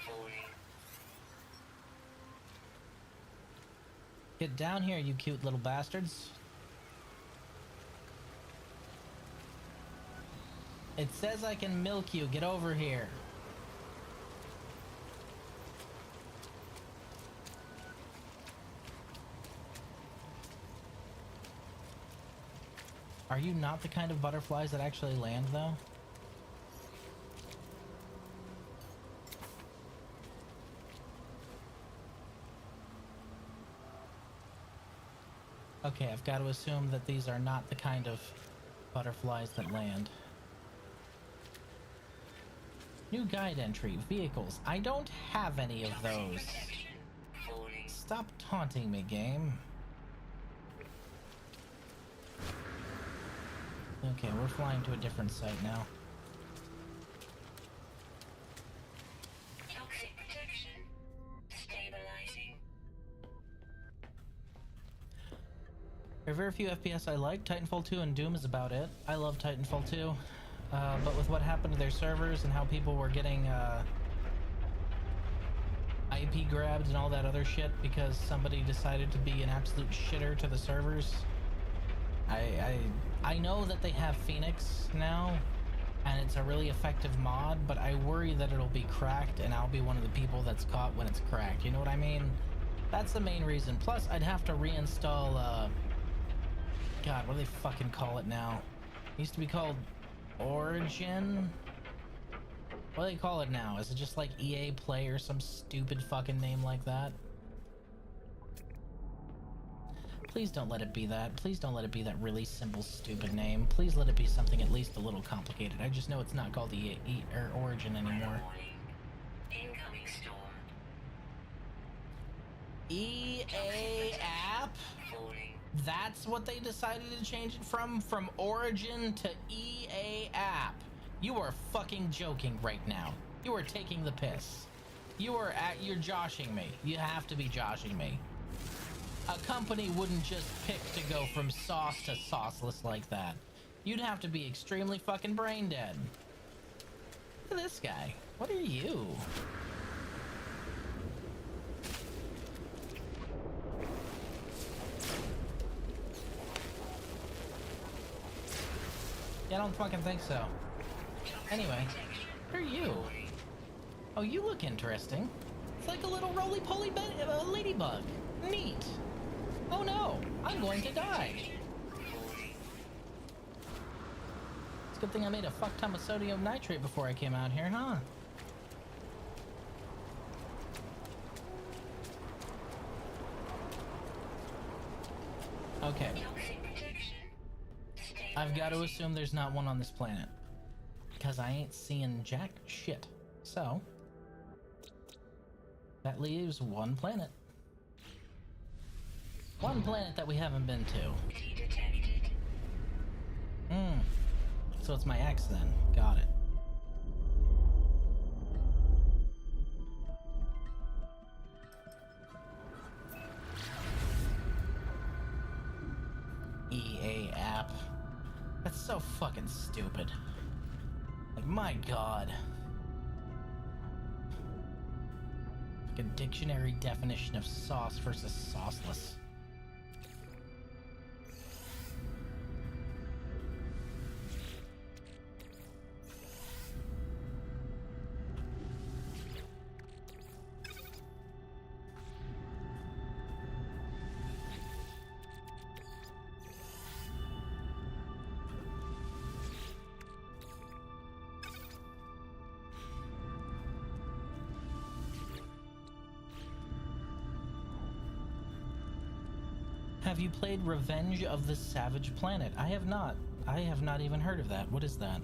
Falling. Get down here, you cute little bastards. It says I can milk you. Get over here. Are you not the kind of butterflies that actually land, though? Okay, I've got to assume that these are not the kind of butterflies that land. New guide entry, vehicles. I don't have any of Toxic those. protection. Falling. Stop taunting me, game. Okay, we're flying to a different site now. Toxic protection. Stabilizing. There are very few FPS I like. Titanfall 2 and Doom is about it. I love Titanfall 2. But with what happened to their servers and how people were getting IP grabbed and all that other shit because somebody decided to be an absolute shitter to the servers, I know that they have Phoenix now, and it's a really effective mod, but I worry that it'll be cracked and I'll be one of the people that's caught when it's cracked. You know what I mean? That's the main reason. Plus, I'd have to reinstall, God, what do they fucking call it now? It used to be called Origin? What do they call it now? Is it just like EA Play or some stupid fucking name like that? Please don't let it be that. Please don't let it be that really simple, stupid name. Please let it be something at least a little complicated. I just know it's not called EA or Origin anymore. Warning. Incoming storm. EA app? Falling. That's what they decided to change it from Origin to EA app. You are fucking joking right now. You are taking the piss. You're joshing me. You have to be joshing me. A company wouldn't just pick to go from sauce to sauceless like that. You'd have to be extremely fucking brain dead. Look at this guy. What are you? Yeah, I don't fucking think so. Anyway, who are you? Oh, you look interesting. It's like a little roly-poly ladybug. Neat. Oh no, I'm going to die. It's a good thing I made a fuck ton of sodium nitrate before I came out here, huh? Okay. I've got to assume there's not one on this planet. Because I ain't seeing jack shit. So, that leaves one planet. One planet that we haven't been to. So it's my ex then. Got it. EA app. That's so fucking stupid. Like, my god. Like a dictionary definition of sauce versus sauceless. Have you played Revenge of the Savage Planet? I have not. I have not even heard of that. What is that?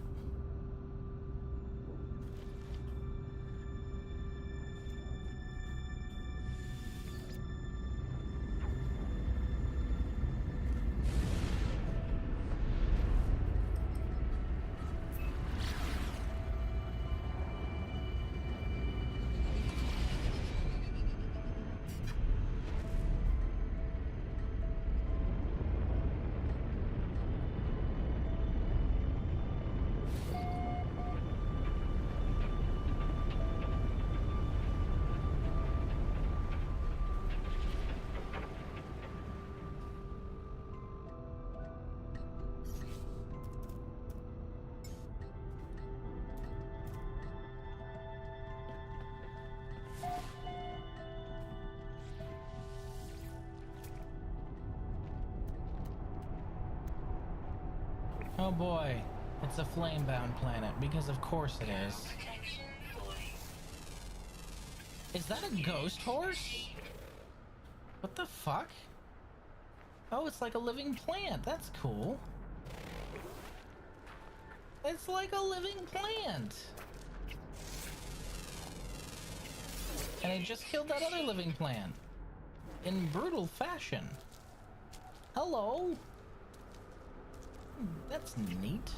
Oh boy, it's a flame-bound planet, because of course it is. Is that a ghost horse? What the fuck? Oh, it's like a living plant. That's cool. It's like a living plant. And I just killed that other living plant in brutal fashion. Hello. That's neat.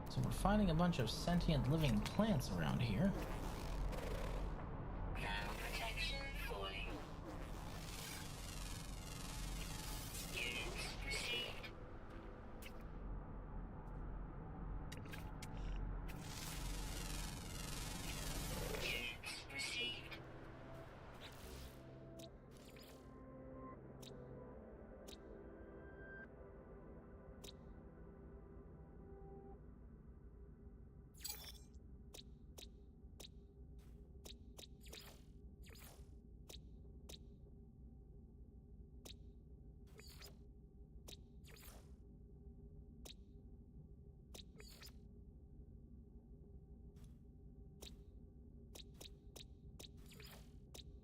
So we're finding a bunch of sentient living plants around here. Now protection falling. Units received. Units received.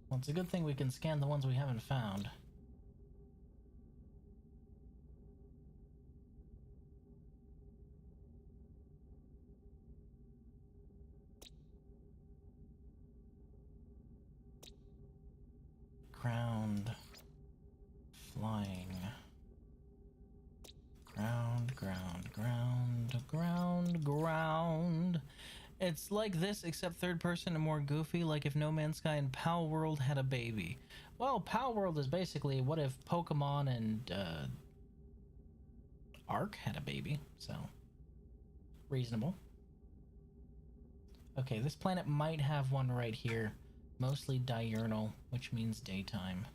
Well, it's a good thing we can scan the ones we haven't found. Ground. Flying. Ground. It's like this, except third person and more goofy, like if No Man's Sky and Pal World had a baby. Well, Pal World is basically what if Pokemon and Ark had a baby, so reasonable. Okay, this planet might have one right here, mostly diurnal, which means daytime.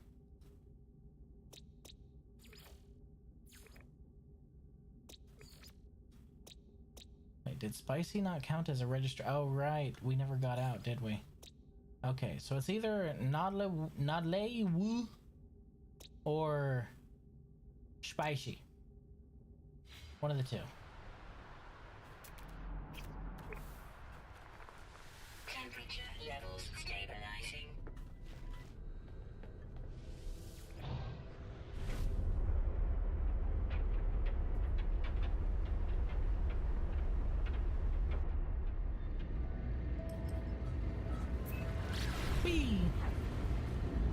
Wait, did Spicy not count as a register? Oh, right. We never got out, did we? Okay, so it's either Nodlewu or Spicy. One of the two. Temperature levels stabilizing. Whee!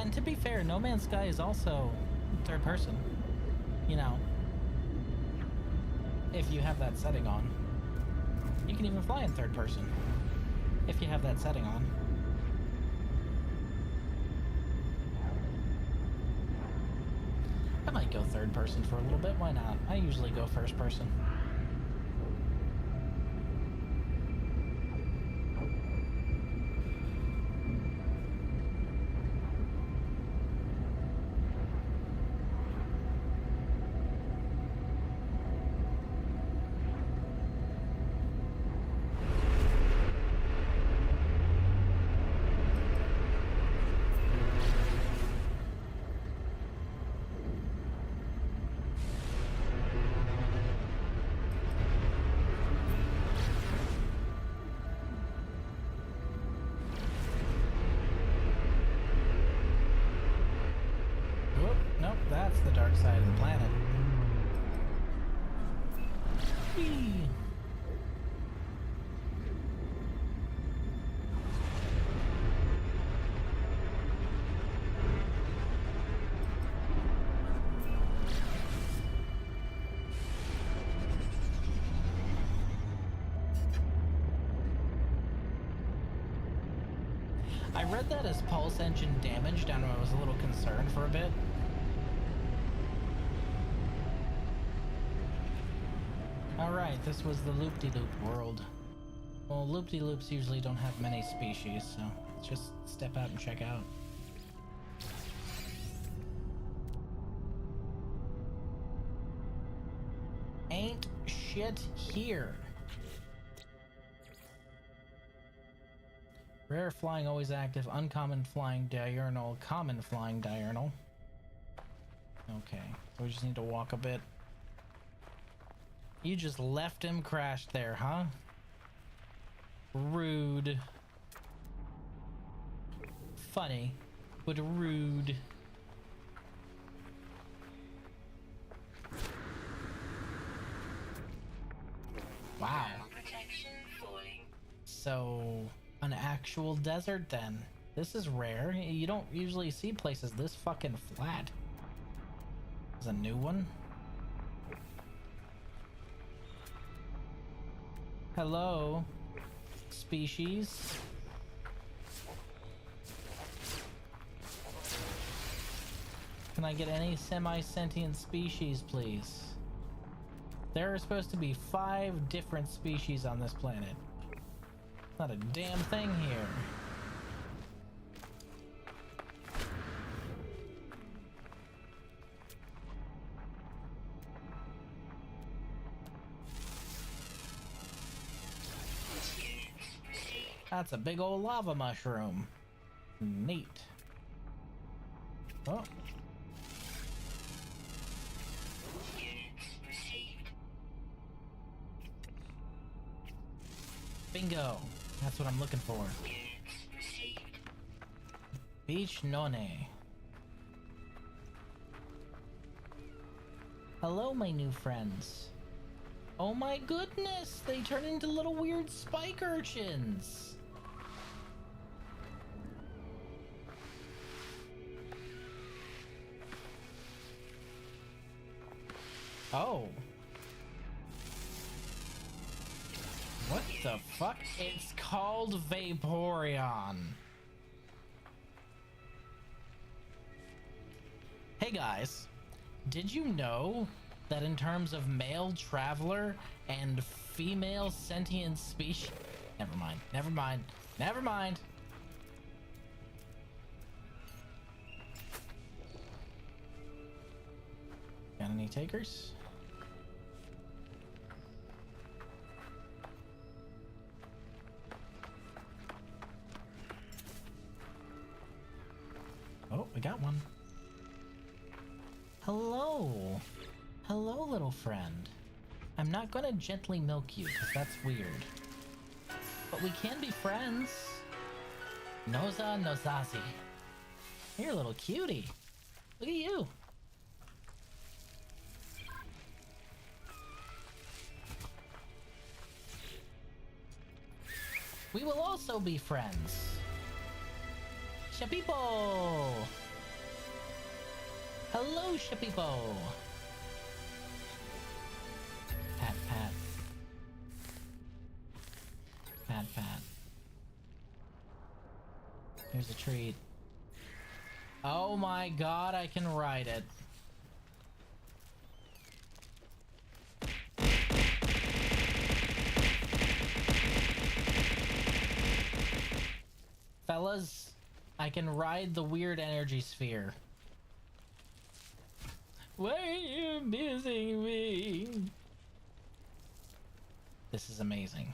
And to be fair, No Man's Sky is also third person. You know, if you have that setting on. You can even fly in third person if you have that setting on. I might go third person for a little bit. Why not? I usually go first person. That's the dark side of the planet. Whee! I read that as pulse engine damaged, and I was a little concerned for a bit. Alright, this was the loop-de-loop world. Well, loop-de-loops usually don't have many species, so let's just step out and check out. Ain't shit here. Rare flying always active, uncommon flying diurnal, common flying diurnal. Okay, so we just need to walk a bit. You just left him crashed there, huh? Rude. Funny, What a rude. Wow. Protection falling. So, an actual desert then. This is rare. You don't usually see places this fucking flat. There's a new one. Hello, species. Can I get any semi-sentient species, please? There are supposed to be 5 different species on this planet. Not a damn thing here. That's a big old lava mushroom. Neat. Oh. Bingo. That's what I'm looking for. Beach None. Hello, my new friends. Oh my goodness, they turn into little weird spike urchins. Oh. What the fuck? It's called Vaporeon. Hey guys, did you know that in terms of male traveler and female sentient species... Never mind, never mind, never mind. Got any takers? Oh, we got one. Hello. Hello, little friend. I'm not gonna gently milk you, because that's weird. But we can be friends. Noza Nozazi. You're a little cutie. Look at you. We will also be friends. Shapipo! Hello, Shapipo! Pat, pat. Pat, pat. Here's a treat. Oh my god, I can ride it. Fellas, I can ride the weird energy sphere. Why are you missing me? This is amazing.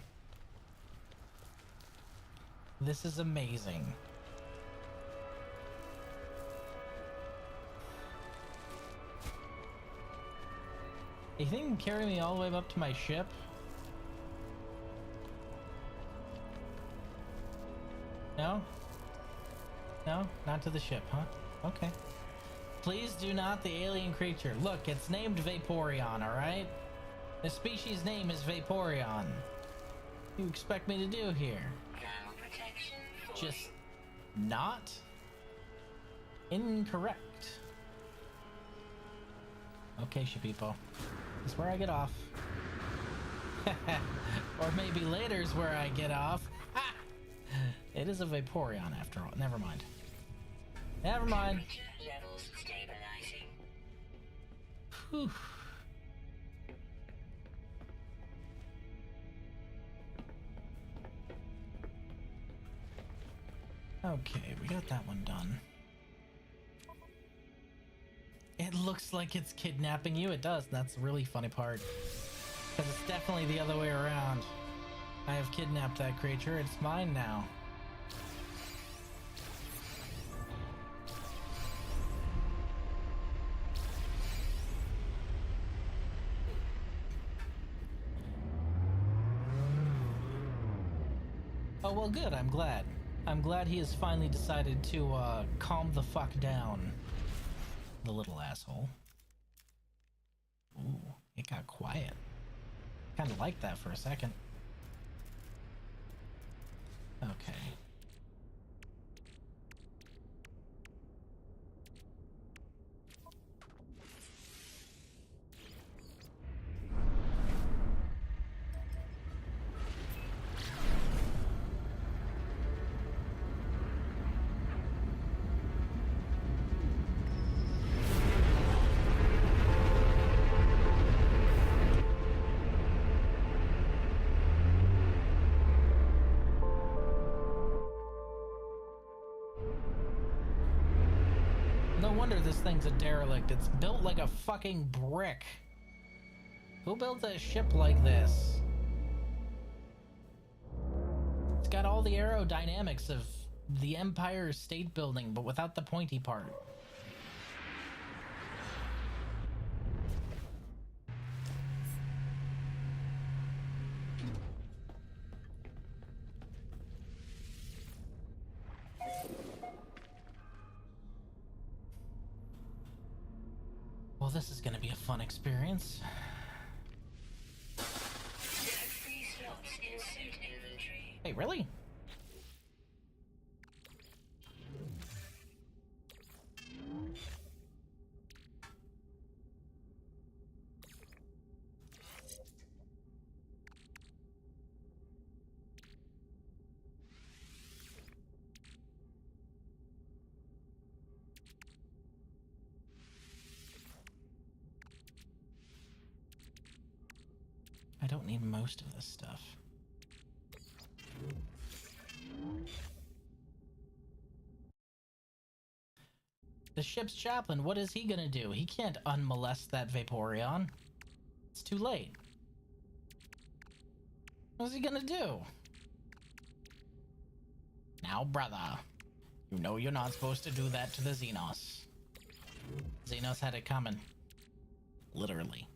This is amazing. You think you can carry me all the way up to my ship? No? No? Not to the ship, huh? Okay. Please do not the alien creature. Look, it's named Vaporeon, alright? The species name is Vaporeon. What do you expect me to do here? Just not? Incorrect. Okay, Shapipo. That's where I get off. Or maybe later's where I get off. Ha! It is a Vaporeon after all. Never mind. Never mind. Levels stabilizing. Whew. Okay, we got that one done. It looks like it's kidnapping you. It does. That's the really funny part. Because it's definitely the other way around. I have kidnapped that creature. It's mine now. Oh, well, good. I'm glad. I'm glad he has finally decided to calm the fuck down. The little asshole. Ooh, it got quiet. Kind of like that for a second. Okay. No wonder this thing's a derelict. It's built like a fucking brick. Who builds a ship like this? It's got all the aerodynamics of the Empire State Building, but without the pointy part. Well, this is gonna be a fun experience. There are 3 slots in suit inventory. Hey, really? I don't need most of this stuff. The ship's chaplain, what is he gonna do? He can't unmolest that Vaporeon. It's too late. What's he gonna do? Now, brother, you know you're not supposed to do that to the Xenos. Xenos had it coming. Literally.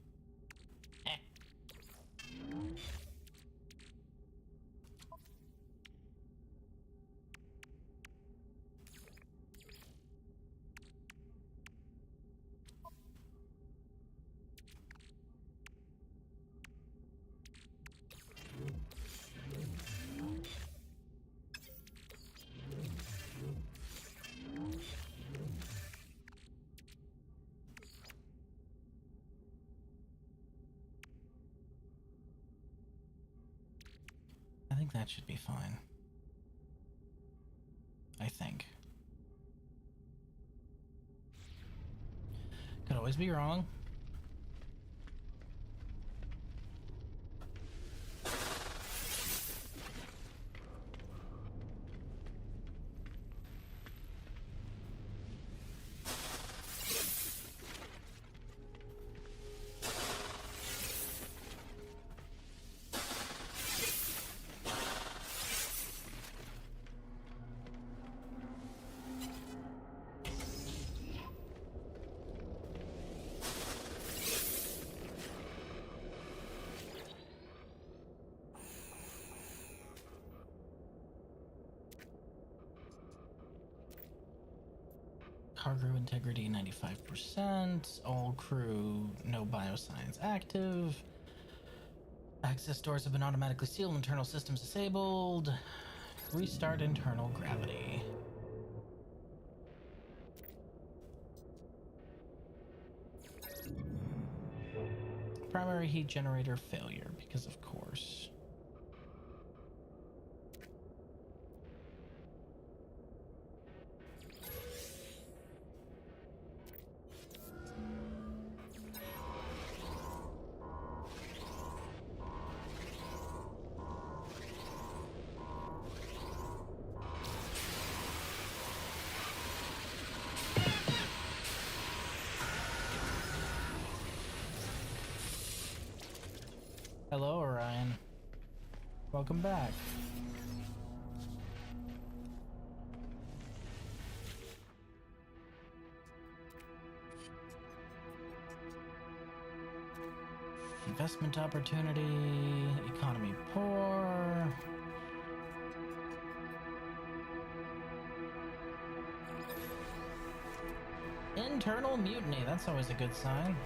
I think that should be fine. I think. Could always be wrong. Cargo integrity 95%. All crew no biosigns active. Access doors have been automatically sealed. Internal systems disabled. Restart internal gravity. Primary heat generator failure, because of course. Hello, Orion. Welcome back. Investment opportunity, economy poor. internal mutiny. That's always a good sign.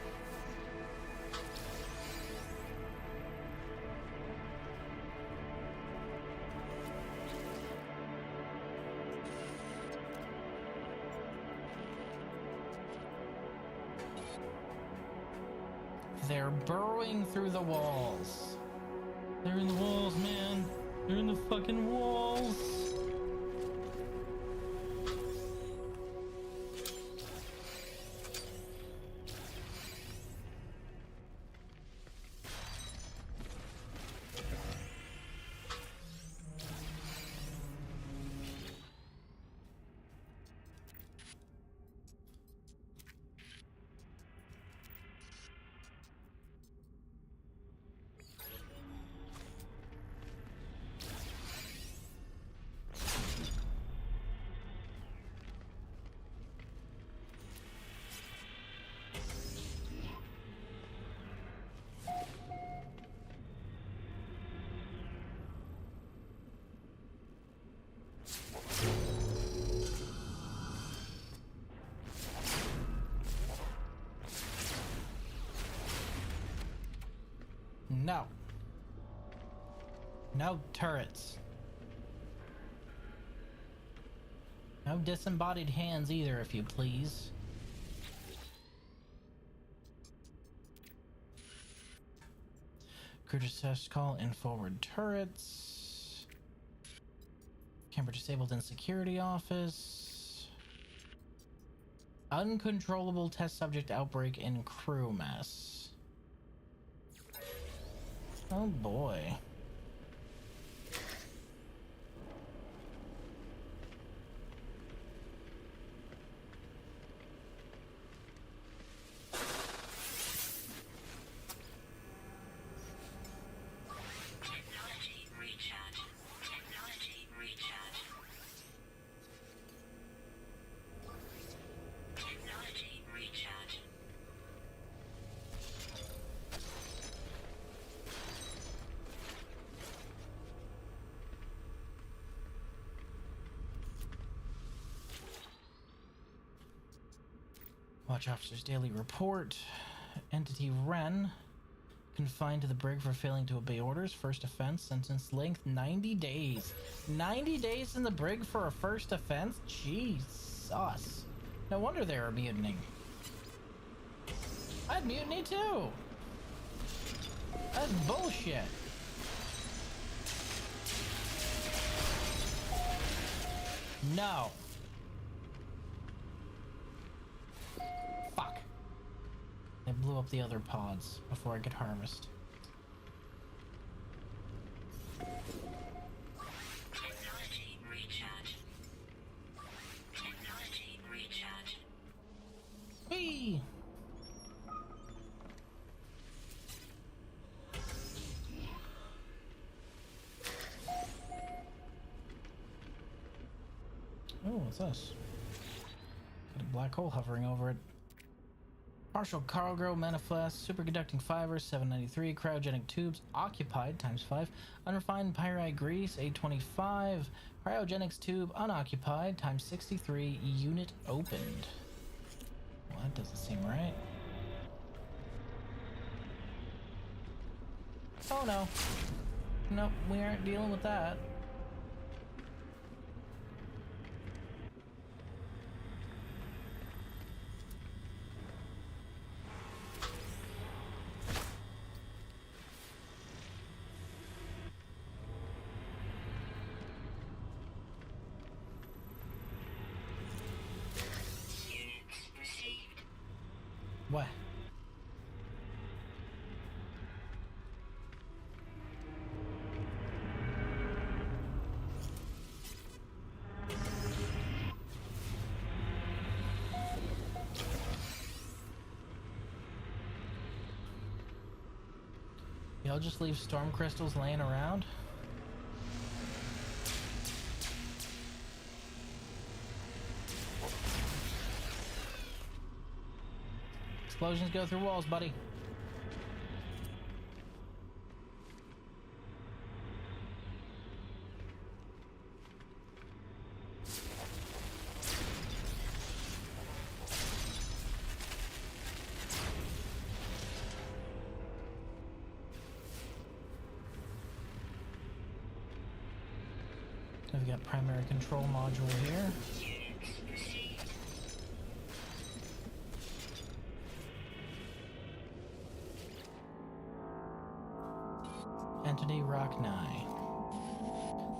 They're burrowing through the walls. They're in the walls, man. They're in the fucking walls. No. No turrets. No disembodied hands either, if you please. Crew test call in forward turrets. Camera disabled in security office. Uncontrollable test subject outbreak in crew mess. Oh boy. Technology recharge. Technology recharge. Technology recharge. Watch Officer's Daily Report. Entity Ren. Confined to the brig for failing to obey orders. First offense. Sentence length 90 days. 90 days in the brig for a first offense? Jesus. No wonder they were mutinying. I'd mutiny too. That's bullshit. No. Fuck. They blew up the other pods before I could harvest. Technology recharge. Technology recharge. Whee! Oh, what's this? Got a black hole hovering over it. Partial cargo manifest, superconducting fibers, 793, cryogenic tubes, occupied, times 5, unrefined pyrite grease, 825, cryogenics tube, unoccupied, times 63, unit opened. Well, that doesn't seem right. Oh no. Nope, we aren't dealing with that. Units received. What? Y'all just leave storm crystals laying around? Explosions go through walls, buddy. We've got primary control module here. Units received. Entity Rocknai.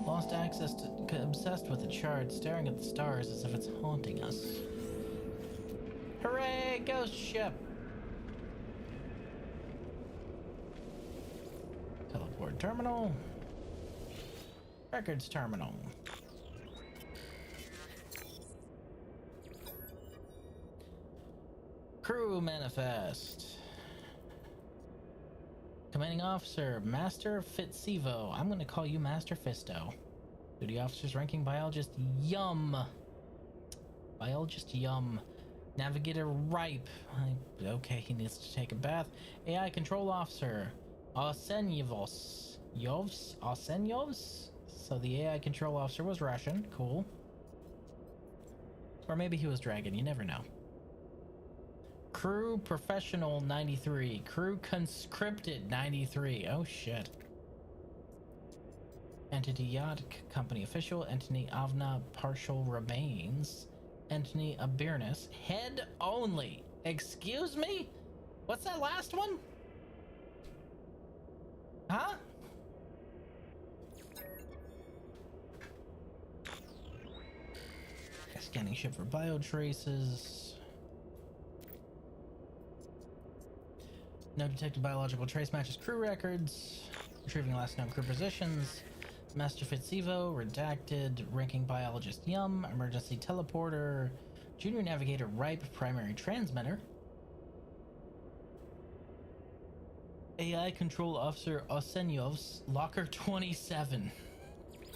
Lost access to... obsessed with the chart, staring at the stars as if it's haunting us. Hooray! Ghost ship! Teleport terminal. Records terminal. Crew manifest. Commanding officer, Master Fitzevo. I'm gonna call you Master Fisto. Duty officers, ranking biologist, Yum. Biologist, Yum. Navigator, Ripe. Okay, he needs to take a bath. AI control officer, Arsenyevos. Arsenyevs? So the AI control officer was Russian. Cool. Or maybe he was Dragon. You never know. Crew professional 93. Crew conscripted 93. Oh shit. Entity yacht company official. Entity Avna partial remains. Entity Abirnus head only. Excuse me? What's that last one? Huh? Scanning ship for biotraces. No detected biological trace matches crew records. Retrieving last known crew positions. Master Fitzevo, redacted. Ranking biologist Yum. Emergency teleporter. Junior navigator Ripe, primary transmitter. AI control officer Osenyovs, locker 27.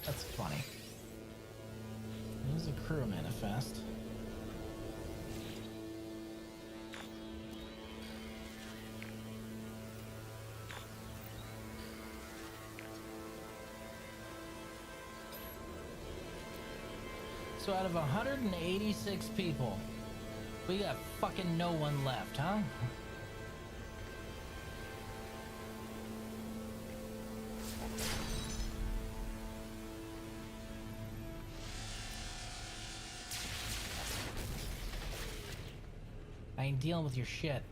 That's funny. Here's a crew manifest. So out of 186 people, we got fucking no one left, huh? I ain't dealing with your shit.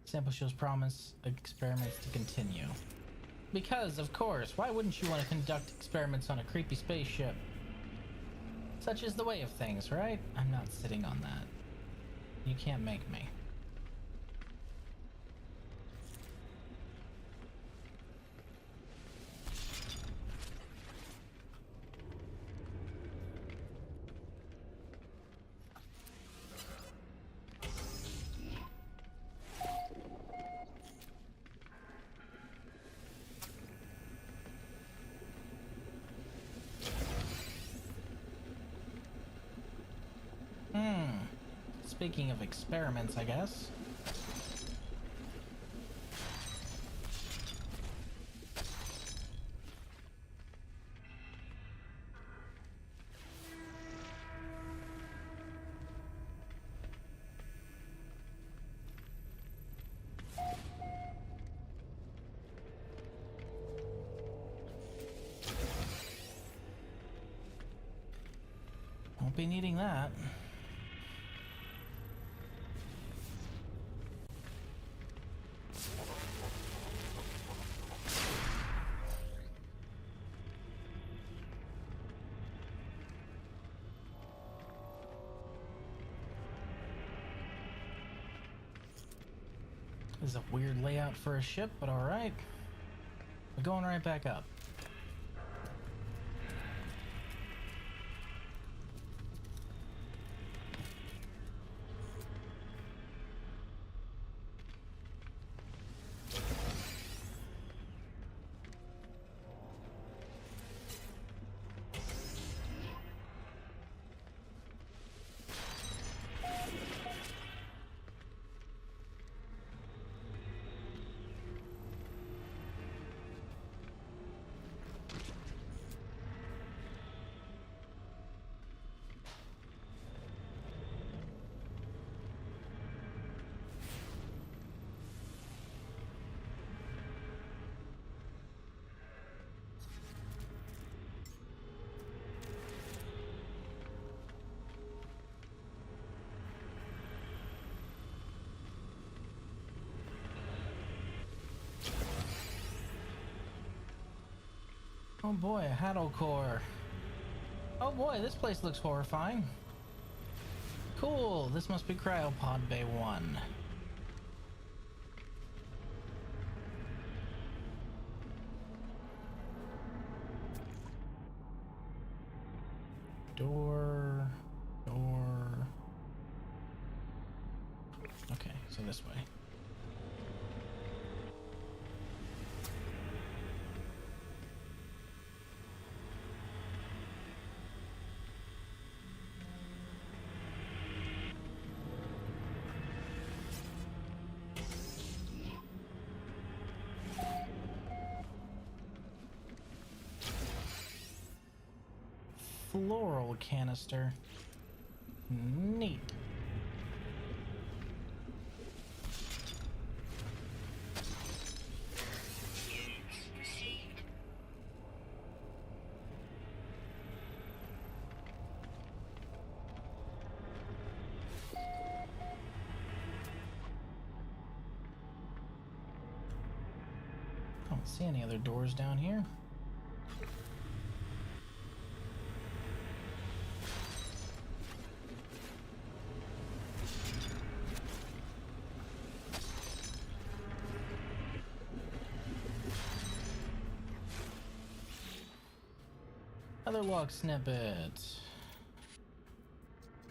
Sample shows promise experiments to continue. Because, of course, why wouldn't you want to conduct experiments on a creepy spaceship? Such is the way of things, right? I'm not sitting on that. You can't make me. Speaking of experiments, I guess. Won't be needing that. This is a weird layout for a ship, but alright. We're going right back up. Oh boy, a Haddle Core. Oh boy, this place looks horrifying. Cool, this must be Cryopod Bay 1. Door. Okay, so this way. Floral canister. Neat. I don't see any other doors down here. Other log snippet.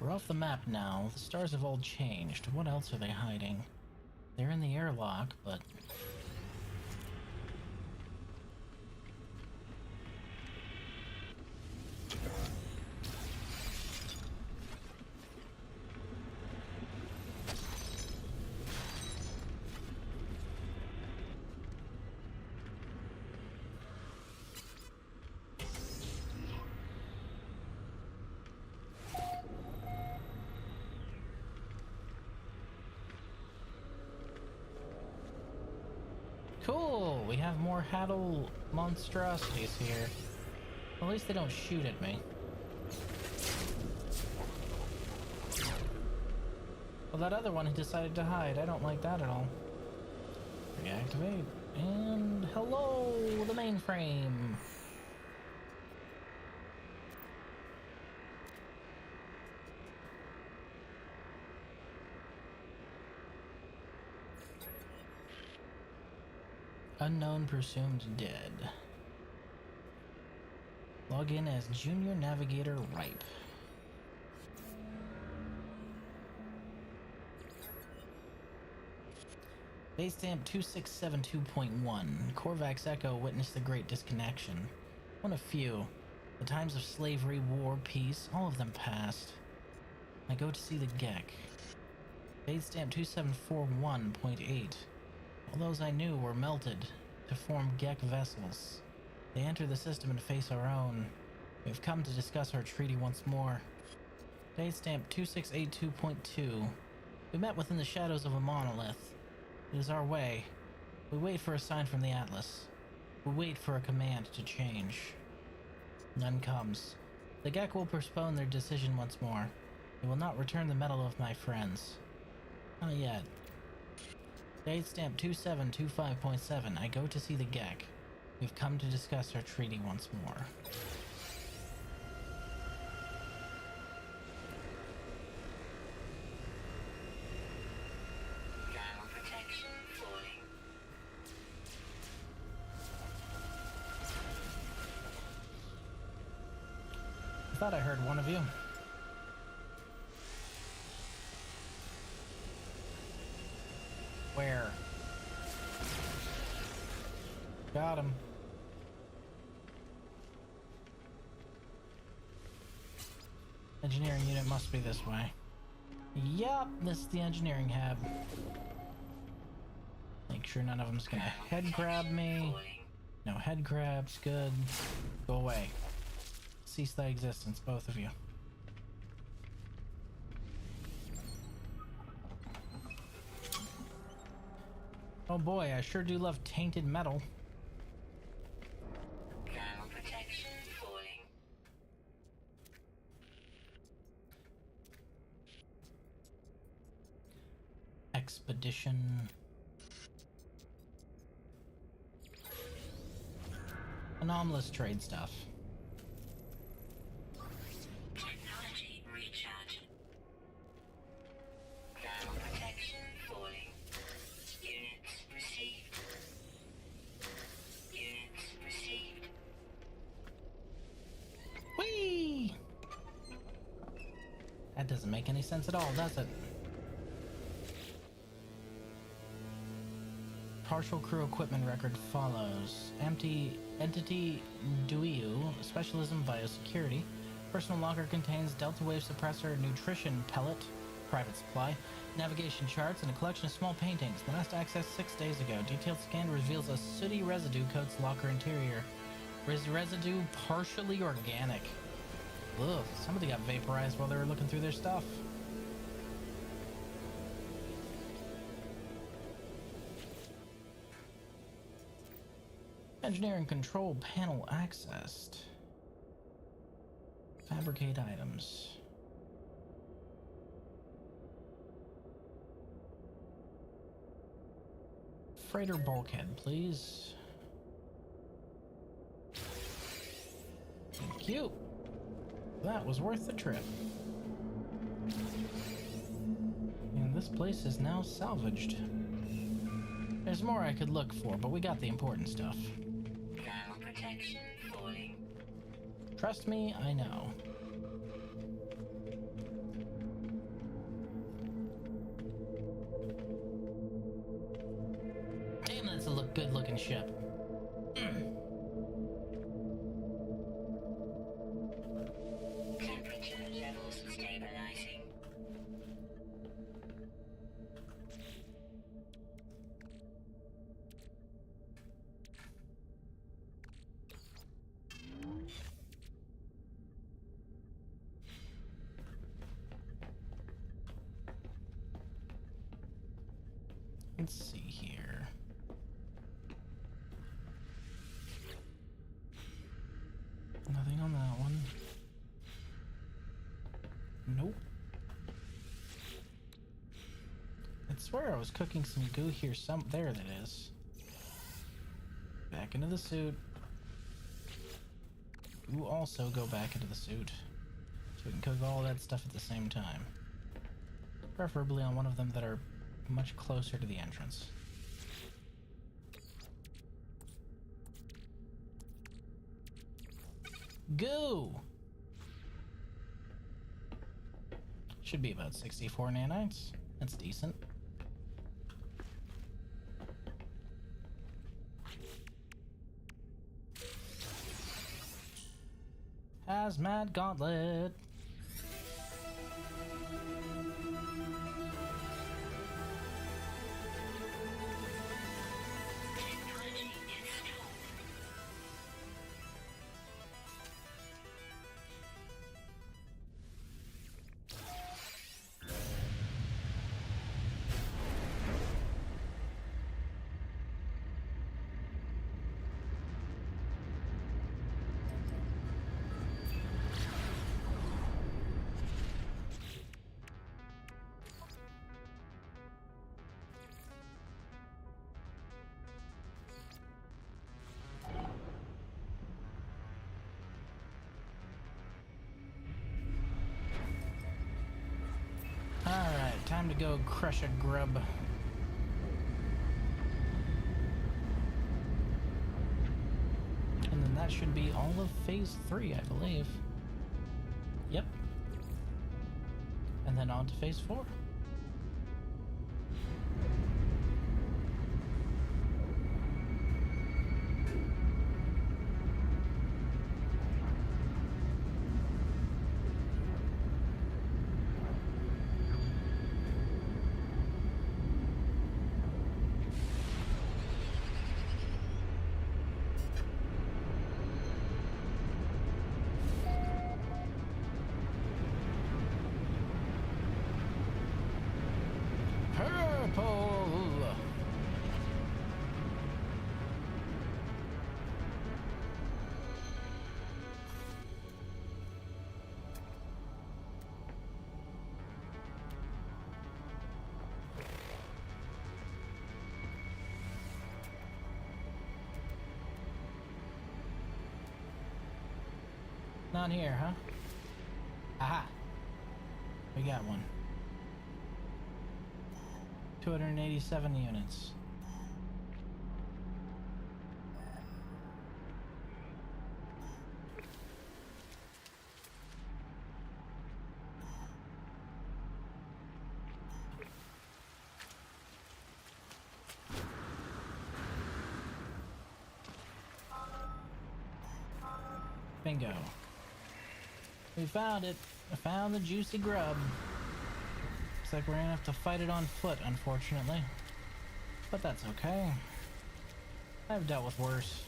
We're off the map now. The stars have all changed. What else are they hiding? They're in the airlock, but... Cool! We have more Haddle monstrosities here. At least they don't shoot at me. Well, that other one decided to hide. I don't like that at all. Reactivate. And hello, the mainframe! Unknown presumed dead. Log in as Junior Navigator Ripe. Basestamp 2672.1. Korvax Echo witnessed the Great Disconnection. One of few. The times of slavery, war, peace, all of them passed. I go to see the Gek. Basestamp 2741.8. All those I knew were melted to form Gek vessels. They enter the system and face our own. We have come to discuss our treaty once more. Date stamp 2682.2. We met within the shadows of a monolith. It is our way. We wait for a sign from the Atlas. We wait for a command to change. None comes. The Gek will postpone their decision once more. They will not return the metal of my friends. Not yet. Date stamp 2725.7. I go to see the Gek. We've come to discuss our treaty once more. Ground protection falling. I thought I heard one of you. Where? Got him. Engineering unit must be this way. Yup, this is the engineering hab. Make sure none of them's gonna head grab me. No head grabs, good. Go away. Cease thy existence, both of you. Oh boy, I sure do love tainted metal. Ground protection falling. Expedition. anomalous trade stuff. Technology recharge. Thermal protection falling. Units received. Units received. Whee! That doesn't make any sense at all, does it? Partial crew equipment record follows. Entity Duiu, specialism biosecurity. Personal locker contains delta wave suppressor, nutrition pellet, private supply, navigation charts, and a collection of small paintings. Last accessed 6 days ago. Detailed scan reveals a sooty residue coats locker interior. Residue partially organic. Ugh, somebody got vaporized while they were looking through their stuff. Engineering control panel accessed. Fabricate items. Freighter bulkhead, please. Thank you. That was worth the trip. And this place is now salvaged. There's more I could look for, but we got the important stuff. Thermal protection falling. Trust me, I know. Damn, that's a good looking ship. Temperature levels stabilizing. Let's see here. Nothing on that one. Nope. I swear I was cooking some goo here. There that is. Back into the suit. You also go back into the suit. So we can cook all that stuff at the same time. Preferably on one of them that are much closer to the entrance. Goo! Should be about 64 nanites. That's decent. Hazmat gauntlet. Technology installed. Alright, time to go crush a grub. And then that should be all of phase 3, I believe. Yep. And then on to phase 4. Not here, huh? Aha! We got one. 287 units. Bingo. We found it. I found the juicy grub. Looks like we're gonna have to fight it on foot, unfortunately. But that's okay. I've dealt with worse.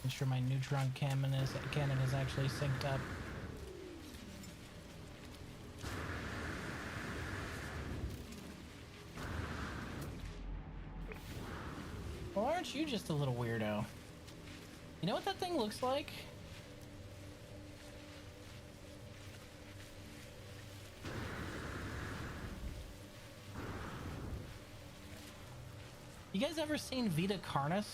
I'm sure my neutron cannon is actually synced up. Well, aren't you just a little weirdo? You know what that thing looks like? You guys ever seen Vita Carnis?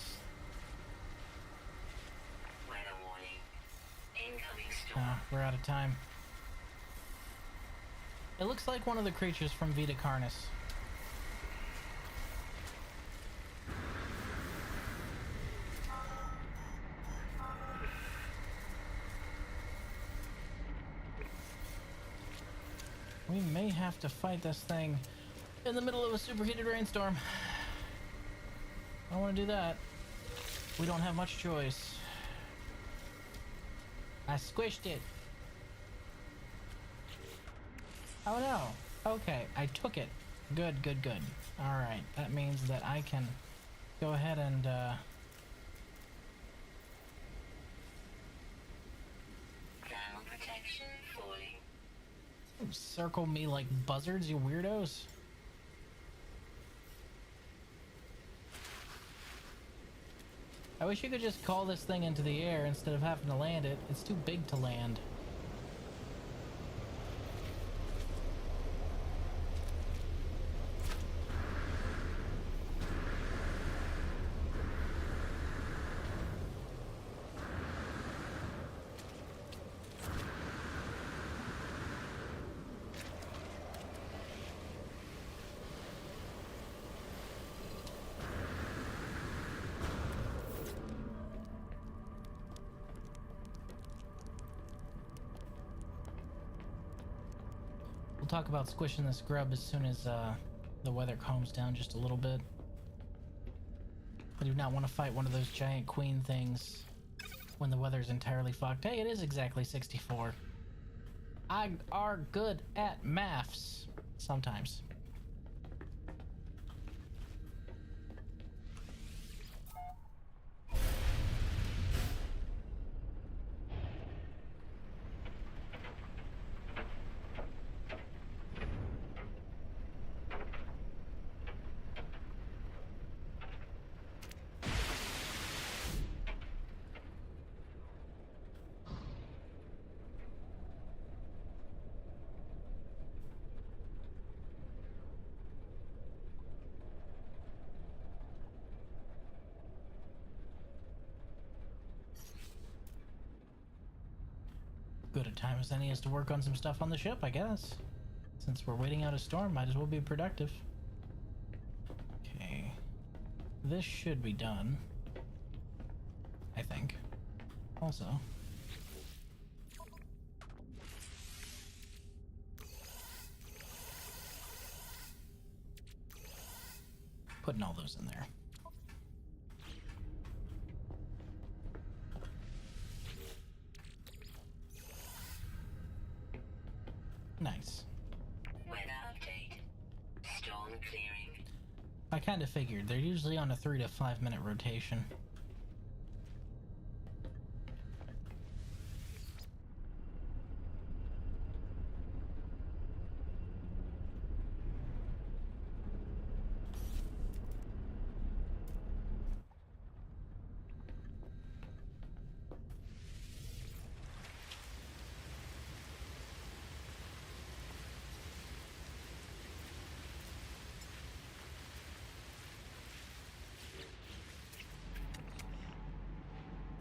Weather warning. Incoming storm. Oh, we're out of time. It looks like one of the creatures from Vita Carnis. We may have to fight this thing in the middle of a superheated rainstorm. I don't want to do that. We don't have much choice. I squished it. Oh no. Okay, I took it. Good, good, good. Alright, that means that I can go ahead and Ground protection falling. circle me like buzzards, you weirdos. I wish you could just call this thing into the air instead of having to land it. It's too big to land. We'll talk about squishing this grub as soon as the weather calms down just a little bit. I do not want to fight one of those giant queen things when the weather's entirely fucked. Hey, it is exactly 64. I are good at maths. Sometimes. Good a time as any is to work on some stuff on the ship, I guess. Since we're waiting out a storm, might as well be productive. Okay. This should be done. I think. Also. Putting all those in there. Nice. Weather update. Storm clearing. I kind of figured. They're usually on a 3 to 5 minute rotation.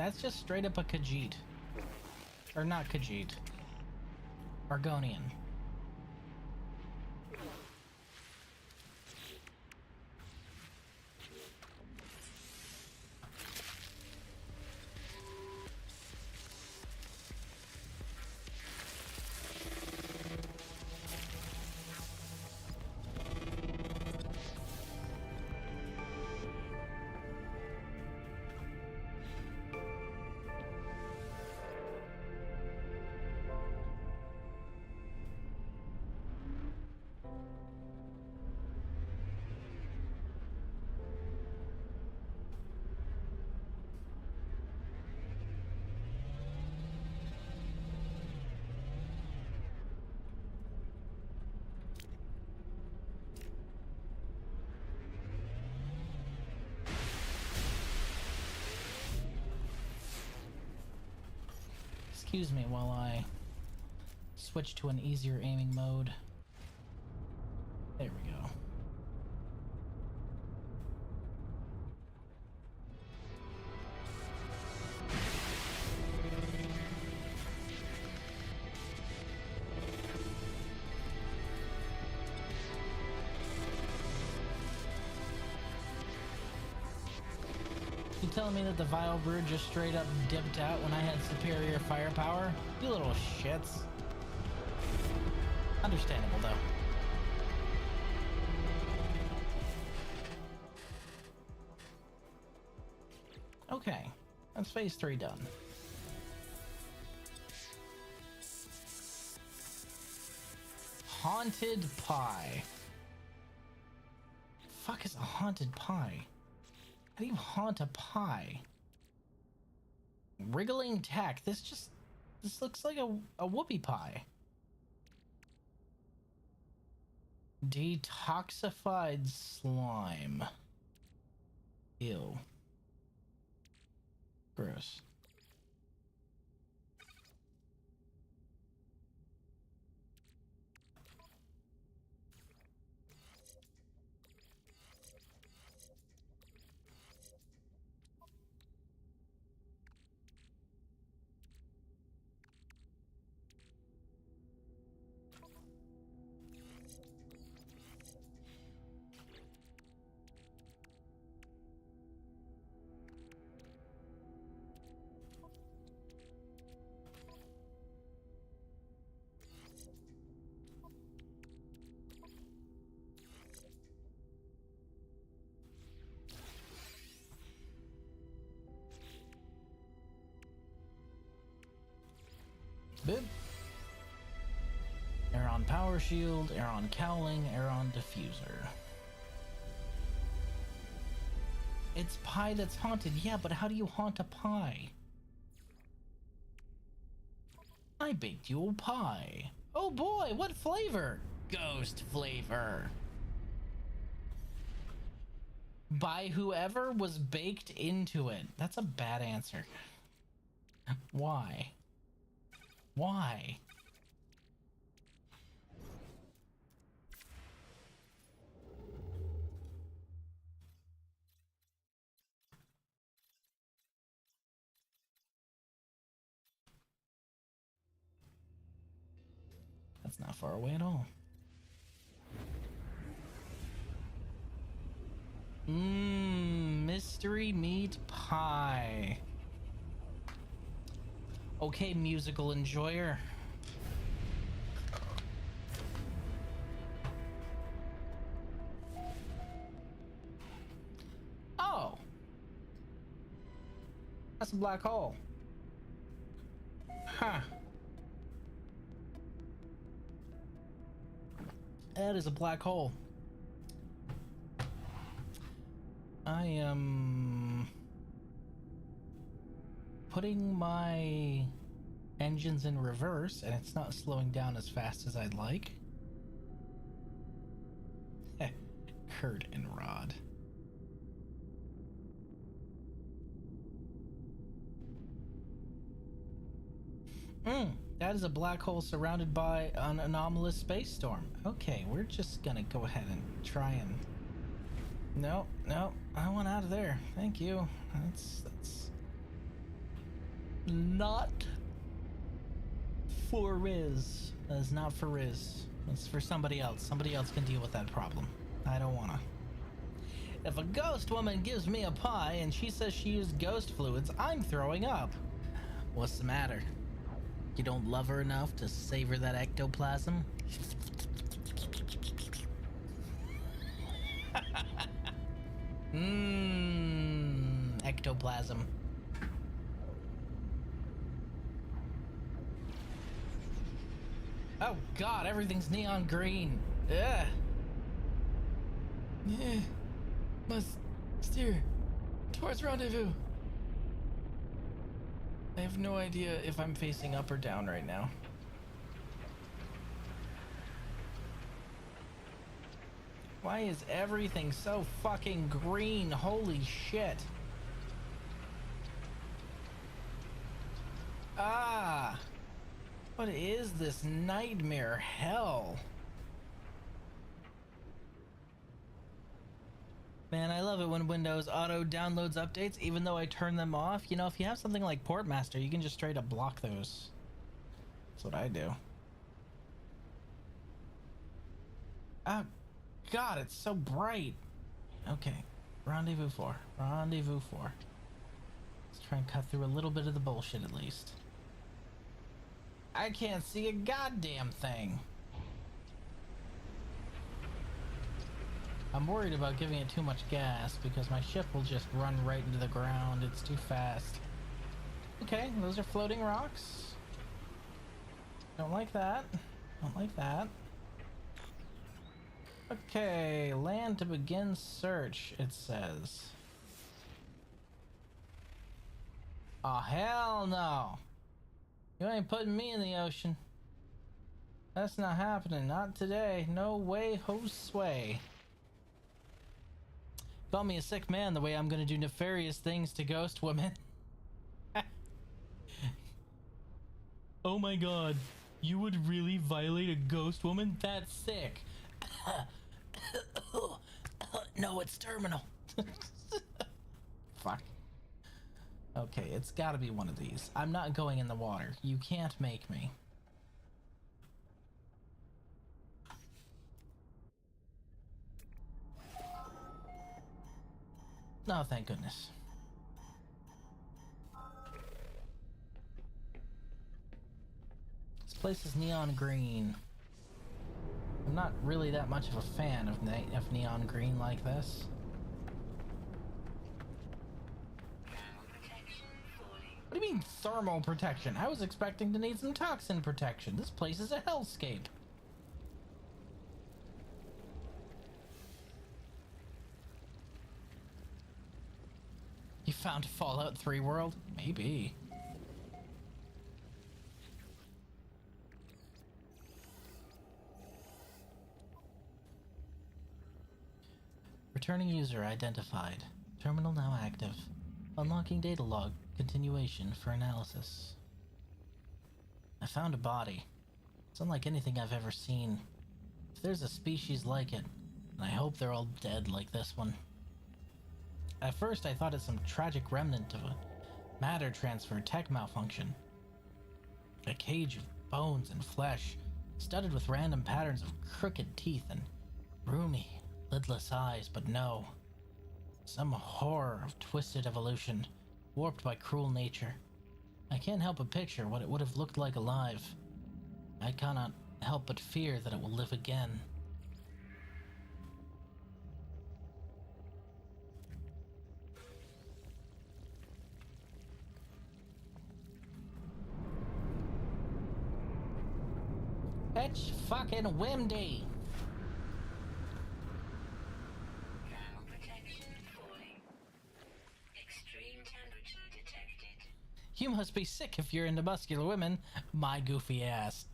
That's just straight up a Khajiit. Or not Khajiit. Argonian. Excuse me while I switch to an easier aiming mode. There we go. You telling me that the Vile Brood just straight up dipped out when I had superior firepower? You little shits. Understandable though. Okay, that's phase 3 done. Haunted pie. Fuck is a haunted pie? How do you haunt a pie? Wriggling tack. This looks like a whoopie pie. Detoxified slime. Ew. Gross. Boop. Aeron power shield, Aeron cowling, Aeron diffuser. It's pie that's haunted. Yeah, but how do you haunt a pie? I baked you a pie. Oh boy, what flavor? Ghost flavor. By whoever was baked into it. That's a bad answer. Why? Why? That's not far away at all. Mystery meat pie. Okay, musical enjoyer. Oh. That's a black hole. Huh. That is a black hole. I am putting my engines in reverse and it's not slowing down as fast as I'd like. Curtain rod. That is a black hole surrounded by an anomalous space storm. Okay, we're just gonna go ahead and try and... No, I want out of there. Thank you. That's... Not for Riz. That is not for Riz. It's for somebody else. Somebody else can deal with that problem. I don't wanna. If a ghost woman gives me a pie and she says she used ghost fluids, I'm throwing up. What's the matter? You don't love her enough to savor that ectoplasm? Ectoplasm. Oh god, everything's neon green. Ugh. Yeah. Must steer towards rendezvous. I have no idea if I'm facing up or down right now. Why is everything so fucking green? Holy shit. Ah! What is this nightmare hell? Man, I love it when Windows auto downloads updates, even though I turn them off. You know, if you have something like Portmaster, you can just straight up block those. That's what I do. Oh, God, it's so bright. Okay, Rendezvous 4. Rendezvous 4. Let's try and cut through a little bit of the bullshit at least. I can't see a goddamn thing. I'm worried about giving it too much gas because my ship will just run right into the ground. It's too fast. Okay, those are floating rocks. Don't like that. Don't like that. Okay, land to begin search, it says. Oh, hell no. You ain't putting me in the ocean. That's not happening. Not today. No way, Josue. Call me a sick man the way I'm gonna do nefarious things to ghost women. Oh my god. You would really violate a ghost woman? That's sick. No, it's terminal. Fuck. Okay, it's gotta be one of these. I'm not going in the water. You can't make me. No, thank goodness. This place is neon green. I'm not really that much of a fan of neon green like this. What do you mean thermal protection? I was expecting to need some toxin protection. This place is a hellscape. You found Fallout 3 world? Maybe. Returning user identified. Terminal now active. Unlocking data log. Continuation for analysis. I found a body. It's unlike anything I've ever seen. If there's a species like it, and I hope they're all dead like this one. At first I thought it's some tragic remnant of a matter transfer tech malfunction. A cage of bones and flesh, studded with random patterns of crooked teeth and roomy, lidless eyes, but no. Some horror of twisted evolution, warped by cruel nature. I can't help but picture what it would have looked like alive. I cannot help but fear that it will live again. It's fucking windy. Thermal protection falling. Extreme temperature detected. You must be sick if you're into muscular women, my goofy ass.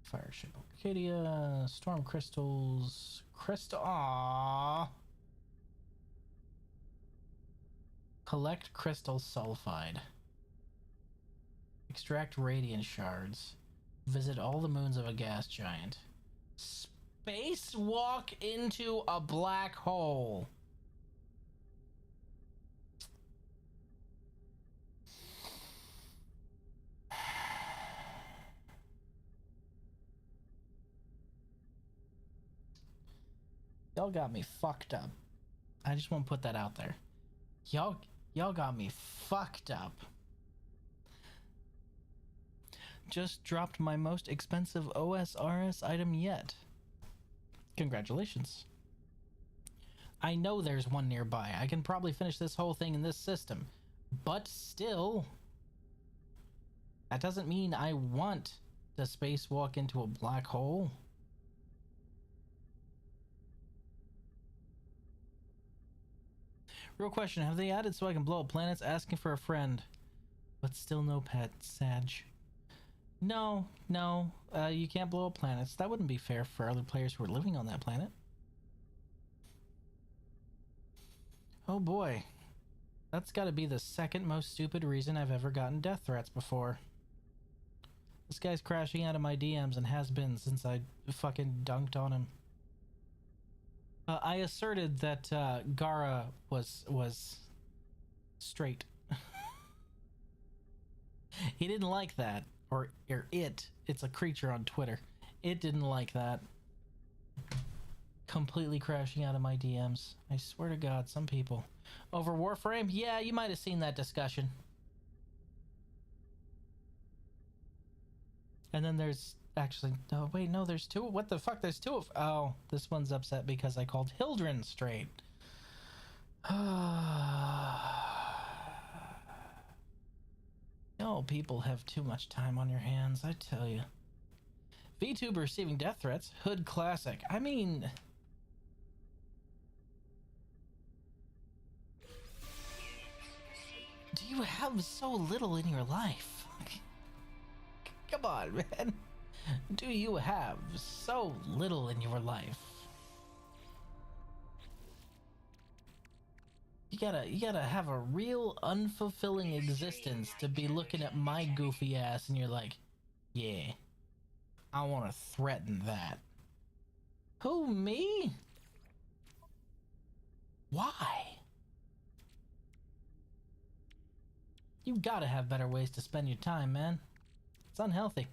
Fireship Arcadia, Storm Crystals, Aww. Collect Crystal Sulfide. Extract Radiant Shards. Visit all the moons of a gas giant. Spacewalk into a black hole. Y'all got me fucked up. I just want to put that out there. Y'all got me fucked up. Just dropped my most expensive OSRS item yet. Congratulations. I know there's one nearby. I can probably finish this whole thing in this system. But still, that doesn't mean I want to spacewalk into a black hole. Real question, have they added so I can blow up planets? Asking for a friend. But still no pet, Sag. No, you can't blow up planets. That wouldn't be fair for other players who are living on that planet. Oh boy. That's gotta be the second most stupid reason I've ever gotten death threats before. This guy's crashing out of my DMs and has been since I fucking dunked on him. I asserted that Gara was straight. He didn't like that. Or it's a creature on Twitter. It didn't like that. Completely crashing out of my DMs. I swear to God, some people. Over Warframe? Yeah, you might have seen that discussion. And then there's actually, no, wait, no, there's two. What the fuck? There's two of, oh, this one's upset because I called Hildren straight. No, people have too much time on your hands, I tell you. VTuber receiving death threats. Hood Classic. I mean, do you have so little in your life? Come on, man. Do you have so little in your life? You gotta have a real unfulfilling existence to be looking at my goofy ass and you're like, yeah, I want to threaten that. Who, me? Why? You gotta have better ways to spend your time, man. It's unhealthy.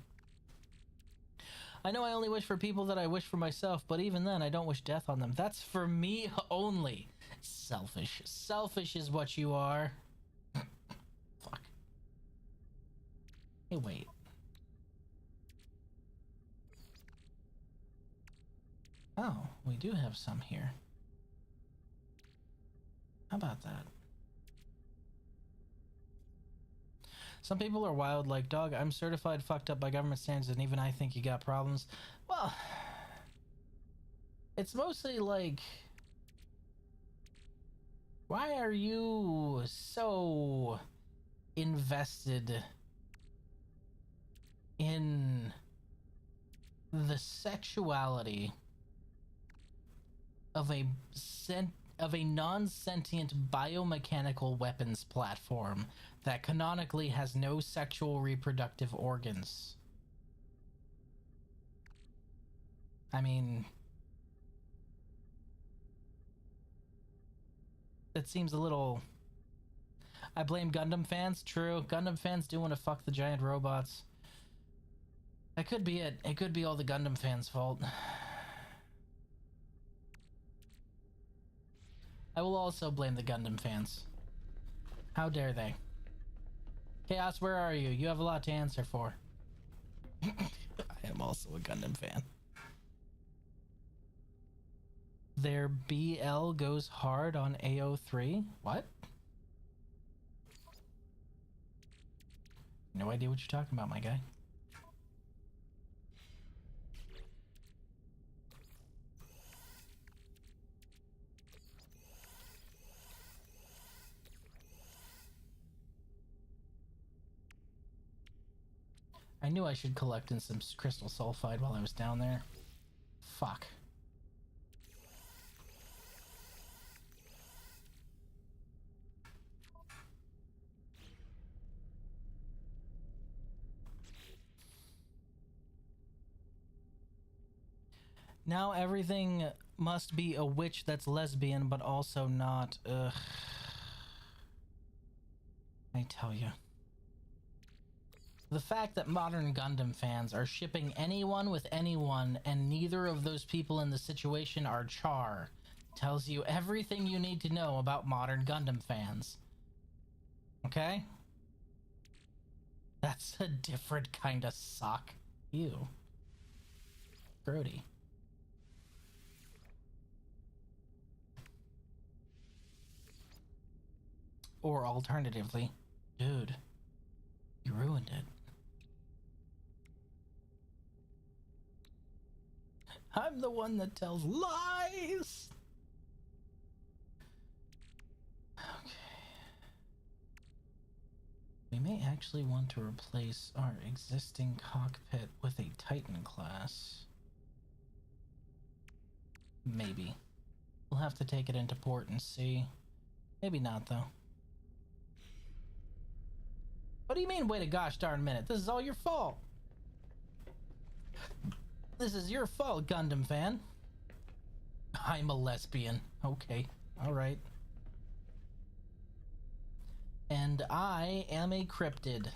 I know I only wish for people that I wish for myself, but even then I don't wish death on them. That's for me only. Selfish. Selfish is what you are. Fuck. Hey, wait. Oh, we do have some here. How about that? Some people are wild like, dog, I'm certified fucked up by government standards and even I think you got problems. Well, it's mostly like, why are you so invested in the sexuality of a non-sentient biomechanical weapons platform that canonically has no sexual reproductive organs? I mean, it seems a little... I blame Gundam fans. True, Gundam fans do want to fuck the giant robots. That could be it. It could be all the Gundam fans' fault. I will also blame the Gundam fans. How dare they? Chaos, where are you? You have a lot to answer for. I am also a Gundam fan. Their BL goes hard on AO3? What? No idea what you're talking about, my guy. I knew I should collect in some crystal sulfide while I was down there. Fuck. Now everything must be a witch that's lesbian, but also not. Ugh. I tell you. The fact that modern Gundam fans are shipping anyone with anyone and neither of those people in the situation are Char tells you everything you need to know about modern Gundam fans. Okay? That's a different kind of suck. Ew. Grody. Or alternatively, dude, you ruined it. I'm the one that tells lies! Okay. We may actually want to replace our existing cockpit with a Titan class. Maybe. We'll have to take it into port and see. Maybe not, though. What do you mean, wait a gosh darn minute? This is all your fault. This is your fault, Gundam fan. I'm a lesbian. Okay, alright. And I am a cryptid.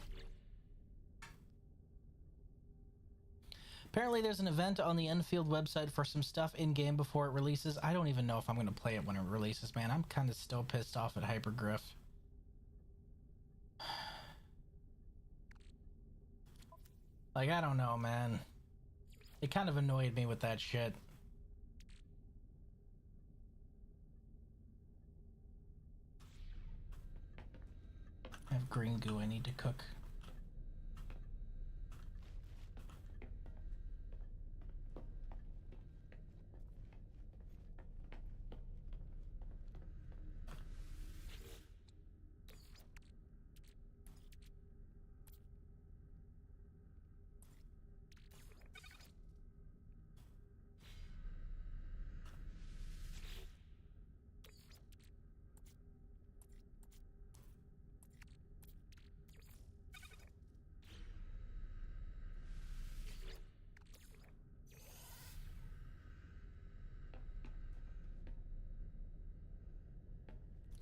Apparently there's an event on the Enfield website for some stuff in-game before it releases. I don't even know if I'm going to play it when it releases, man. I'm kind of still pissed off at Hypergriff. Like, I don't know, man. It kind of annoyed me with that shit. I have green goo I need to cook.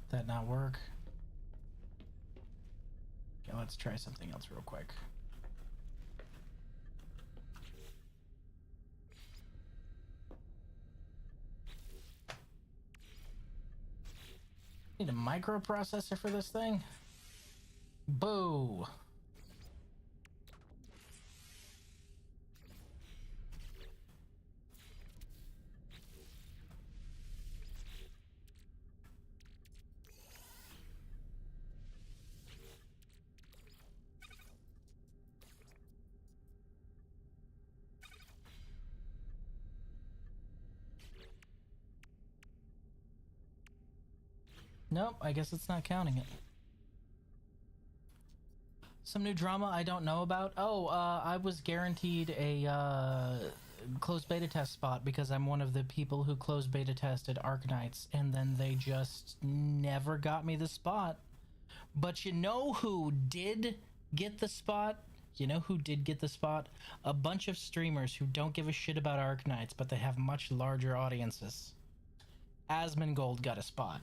That not work? Okay, let's try something else real quick. Need a microprocessor for this thing? Boo! Nope, I guess it's not counting it. Some new drama I don't know about. Oh, I was guaranteed a closed beta test spot because I'm one of the people who closed beta tested Arknights, and then they just never got me the spot. But you know who did get the spot? You know who did get the spot? A bunch of streamers who don't give a shit about Arknights, but they have much larger audiences. Asmongold got a spot.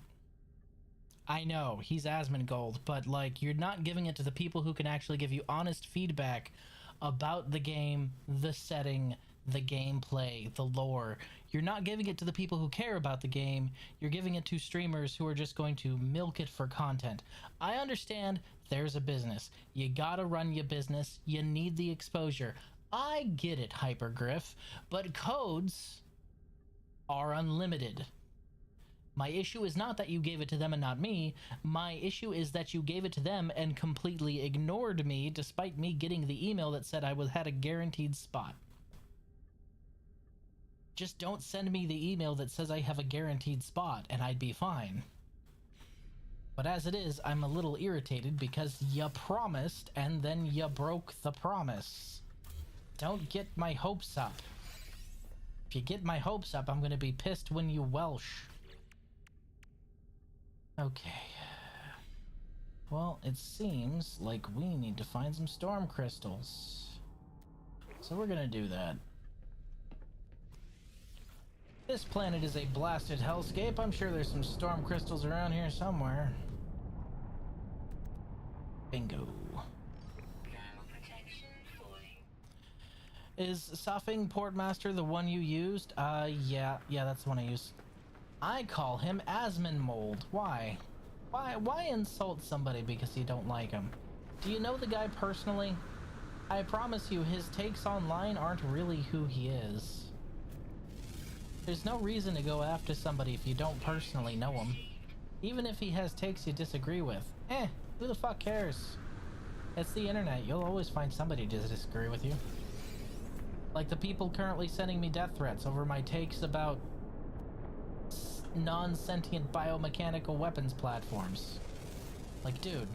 I know, he's Asmongold, but like, you're not giving it to the people who can actually give you honest feedback about the game, the setting, the gameplay, the lore. You're not giving it to the people who care about the game. You're giving it to streamers who are just going to milk it for content. I understand there's a business. You gotta run your business. You need the exposure. I get it, Hypergriff, but codes are unlimited. My issue is not that you gave it to them and not me. My issue is that you gave it to them and completely ignored me despite me getting the email that said I had a guaranteed spot. Just don't send me the email that says I have a guaranteed spot and I'd be fine. But as it is, I'm a little irritated because you promised and then you broke the promise. Don't get my hopes up. If you get my hopes up, I'm gonna be pissed when you Welsh. Okay. Well, it seems like we need to find some storm crystals. So we're gonna do that. This planet is a blasted hellscape. I'm sure there's some storm crystals around here somewhere. Bingo. Thermal protection falling. Is Safing Portmaster the one you used? Yeah, that's the one I used. I call him Asmin Mold. Why? Why insult somebody because you don't like him? Do you know the guy personally? I promise you his takes online aren't really who he is. There's no reason to go after somebody if you don't personally know him. Even if he has takes you disagree with. Who the fuck cares? It's the internet. You'll always find somebody to disagree with you. Like the people currently sending me death threats over my takes about non-sentient biomechanical weapons platforms. Like, dude.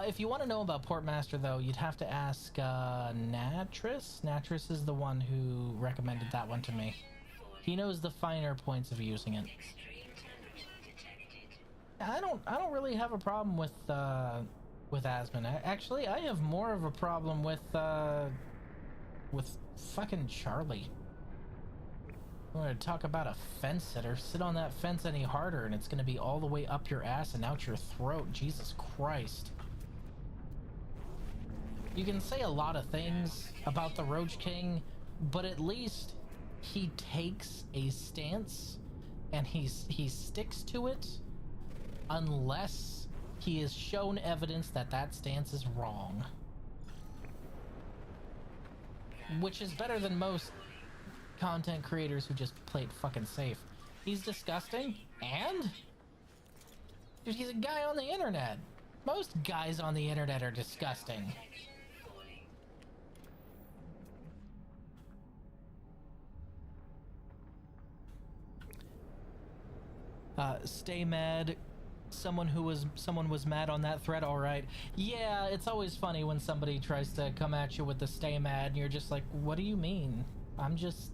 If you want to know about Portmaster, though, you'd have to ask Natris. Natris is the one who recommended that one to me. He knows the finer points of using it. Extreme temperature detected. I don't really have a problem with Asmin. Actually, I have more of a problem with fucking Charlie. I want to talk about a fence sitter. Sit on that fence any harder and it's going to be all the way up your ass and out your throat. Jesus Christ. You can say a lot of things about the Roach King, but at least he takes a stance and he sticks to it unless he has shown evidence that that stance is wrong. Which is better than most content creators who just play it fucking safe. He's disgusting, and? Dude, he's a guy on the internet. Most guys on the internet are disgusting. Stay mad. Someone was mad on that thread, alright. Yeah, it's always funny when somebody tries to come at you with the stay mad and you're just like, what do you mean? I'm just...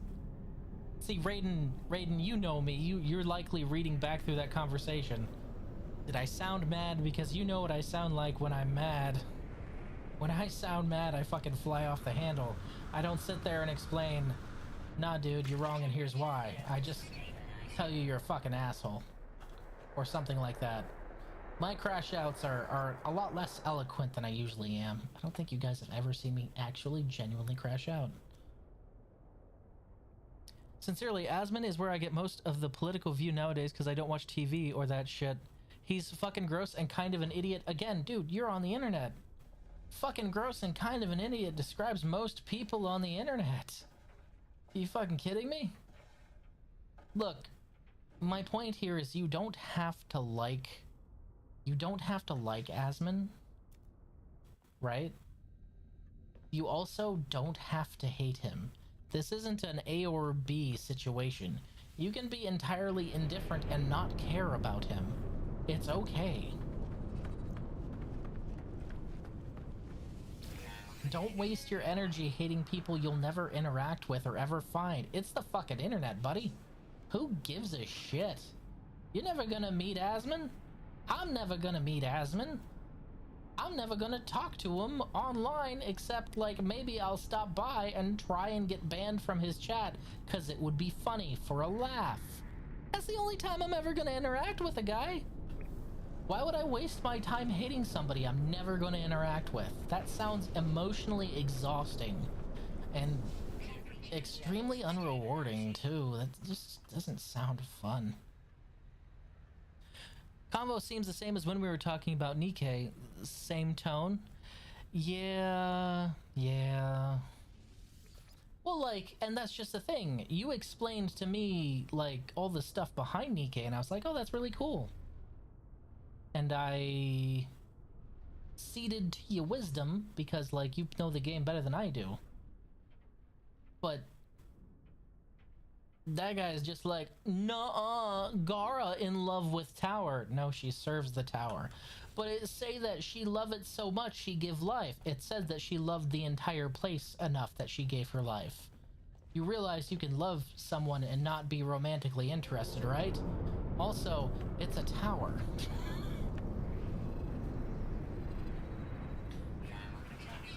See, Raiden, you know me. You're likely reading back through that conversation. Did I sound mad? Because you know what I sound like when I'm mad. When I sound mad, I fucking fly off the handle. I don't sit there and explain, nah, dude, you're wrong and here's why. I just tell you you're a fucking asshole. Or something like that. My crash outs are a lot less eloquent than I usually am. I don't think you guys have ever seen me actually genuinely crash out. Sincerely, Asmin is where I get most of the political view nowadays because I don't watch TV or that shit. He's fucking gross and kind of an idiot. Again, dude, you're on the internet. Fucking gross and kind of an idiot describes most people on the internet. Are you fucking kidding me? Look, my point here is you don't have to like Asmin, right? You also don't have to hate him. This isn't an A or B situation. You can be entirely indifferent and not care about him. It's okay. Don't waste your energy hating people you'll never interact with or ever find. It's the fucking internet, buddy. Who gives a shit? You're never gonna meet Asmin. I'm never gonna meet Asmin. I'm never gonna talk to him online except like maybe I'll stop by and try and get banned from his chat because it would be funny for a laugh. That's the only time I'm ever gonna interact with a guy. Why would I waste my time hating somebody I'm never gonna interact with? That sounds emotionally exhausting and extremely unrewarding too. That just doesn't sound fun. Convo seems the same as when we were talking about Nikkei. Same tone. Yeah. Well, like, and that's just the thing. You explained to me, like, all the stuff behind Nikkei, and I was like, oh, that's really cool. And I ceded to your wisdom because, like, you know the game better than I do. But That guy is just like, nuh-uh, Gara in love with tower. No, she serves the tower. But it say that she love it so much she give life. It says that she loved the entire place enough that she gave her life. You realize you can love someone and not be romantically interested, right? Also, it's a tower.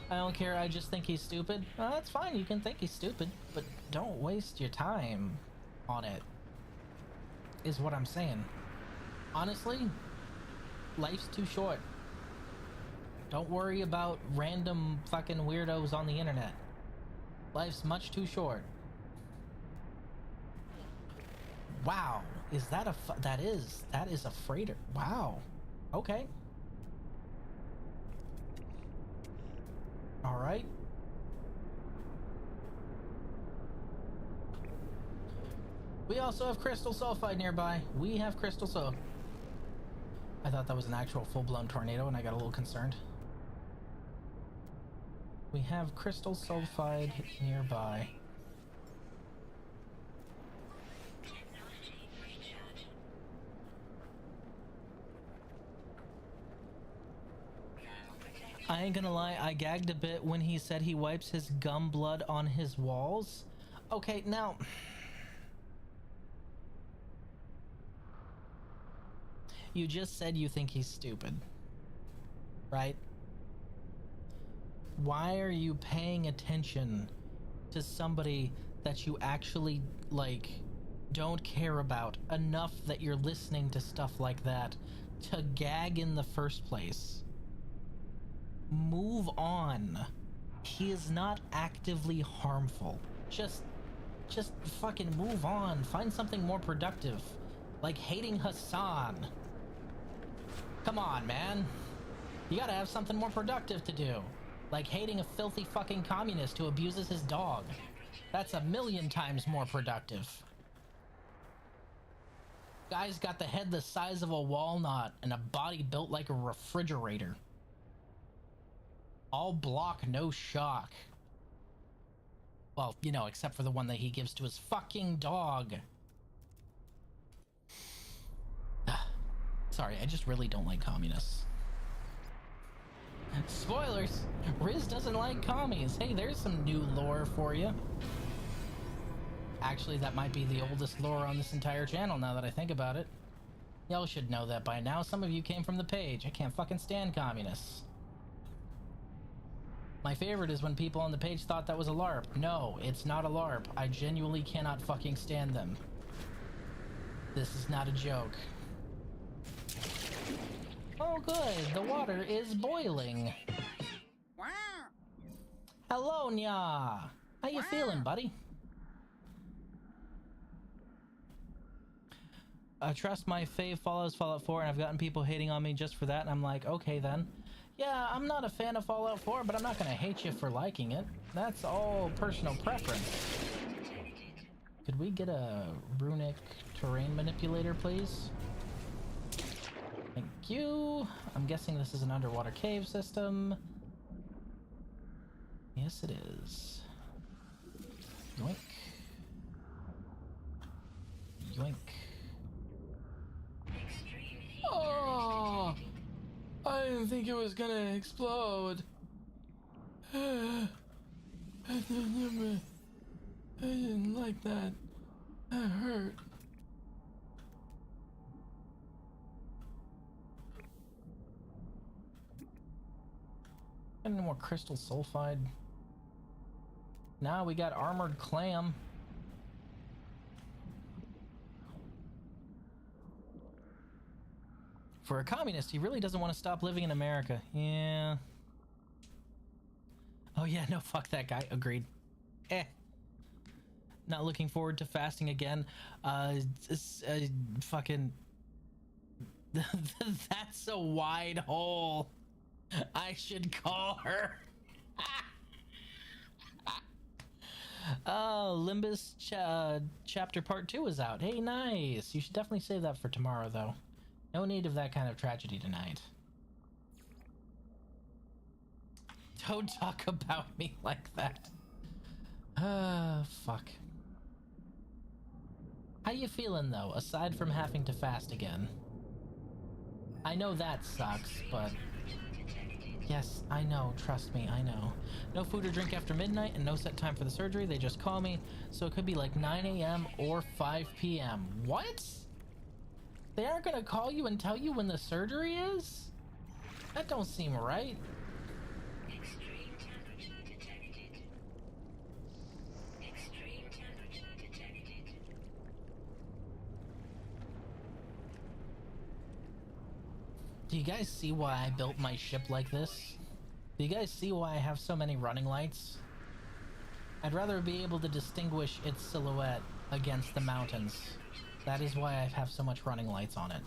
I don't care, I just think he's stupid. That's fine, you can think he's stupid, but don't waste your time on it, is what I'm saying. Honestly, life's too short. Don't worry about random fucking weirdos on the internet. Life's much too short. Wow, is that a that is a freighter. Wow. Okay. All right. We also have crystal sulfide nearby. We have crystal sulfide. I thought that was an actual full-blown tornado and I got a little concerned. We have crystal sulfide nearby. I ain't gonna lie, I gagged a bit when he said he wipes his gum blood on his walls. Okay, now... You just said you think he's stupid, right? Why are you paying attention to somebody that you actually, like, don't care about enough that you're listening to stuff like that to gag in the first place? Move on. He is not actively harmful. Just fucking move on. Find something more productive. Like hating Hassan. Come on, man. You gotta have something more productive to do. Like hating a filthy fucking communist who abuses his dog. That's 1,000,000 times more productive. Guy's got the head the size of a walnut and a body built like a refrigerator. All block, no shock. Well, you know, except for the one that he gives to his fucking dog. Sorry, I just really don't like communists. Spoilers! Riz doesn't like commies. Hey, there's some new lore for you. Actually, that might be the oldest lore on this entire channel now that I think about it. Y'all should know that by now. Some of you came from the page. I can't fucking stand communists. My favorite is when people on the page thought that was a LARP. No, it's not a LARP. I genuinely cannot fucking stand them. This is not a joke. Oh good, the water is boiling. Hello, Nya. How you feeling, buddy? I trust my fave follows Fallout 4 and I've gotten people hating on me just for that and I'm like, okay then. Yeah, I'm not a fan of Fallout 4, but I'm not gonna hate you for liking it. That's all personal preference. Could we get a runic terrain manipulator, please? Thank you. I'm guessing this is an underwater cave system. Yes, it is. Yoink. Yoink. Oh! I didn't think it was gonna explode. I didn't like that. That hurt. Any more crystal sulfide? Now we got armored clam. For a communist, he really doesn't want to stop living in America. Yeah. Oh yeah, no, fuck that guy. Agreed. Not looking forward to fasting again. Fucking... That's a wide hole. I should call her. Oh, Limbus chapter part 2 is out. Hey, nice. You should definitely save that for tomorrow, though. No need of that kind of tragedy tonight. Don't talk about me like that. Fuck. How you feeling though, aside from having to fast again? I know that sucks, but... Yes, I know, trust me, I know. No food or drink after midnight and no set time for the surgery, they just call me, so it could be like 9 a.m. or 5 p.m. What? They aren't gonna call you and tell you when the surgery is? That don't seem right. Extreme temperature detected. Extreme temperature detected. Do you guys see why I built my ship like this? Do you guys see why I have so many running lights? I'd rather be able to distinguish its silhouette against the mountains. That is why I have so much running lights on it.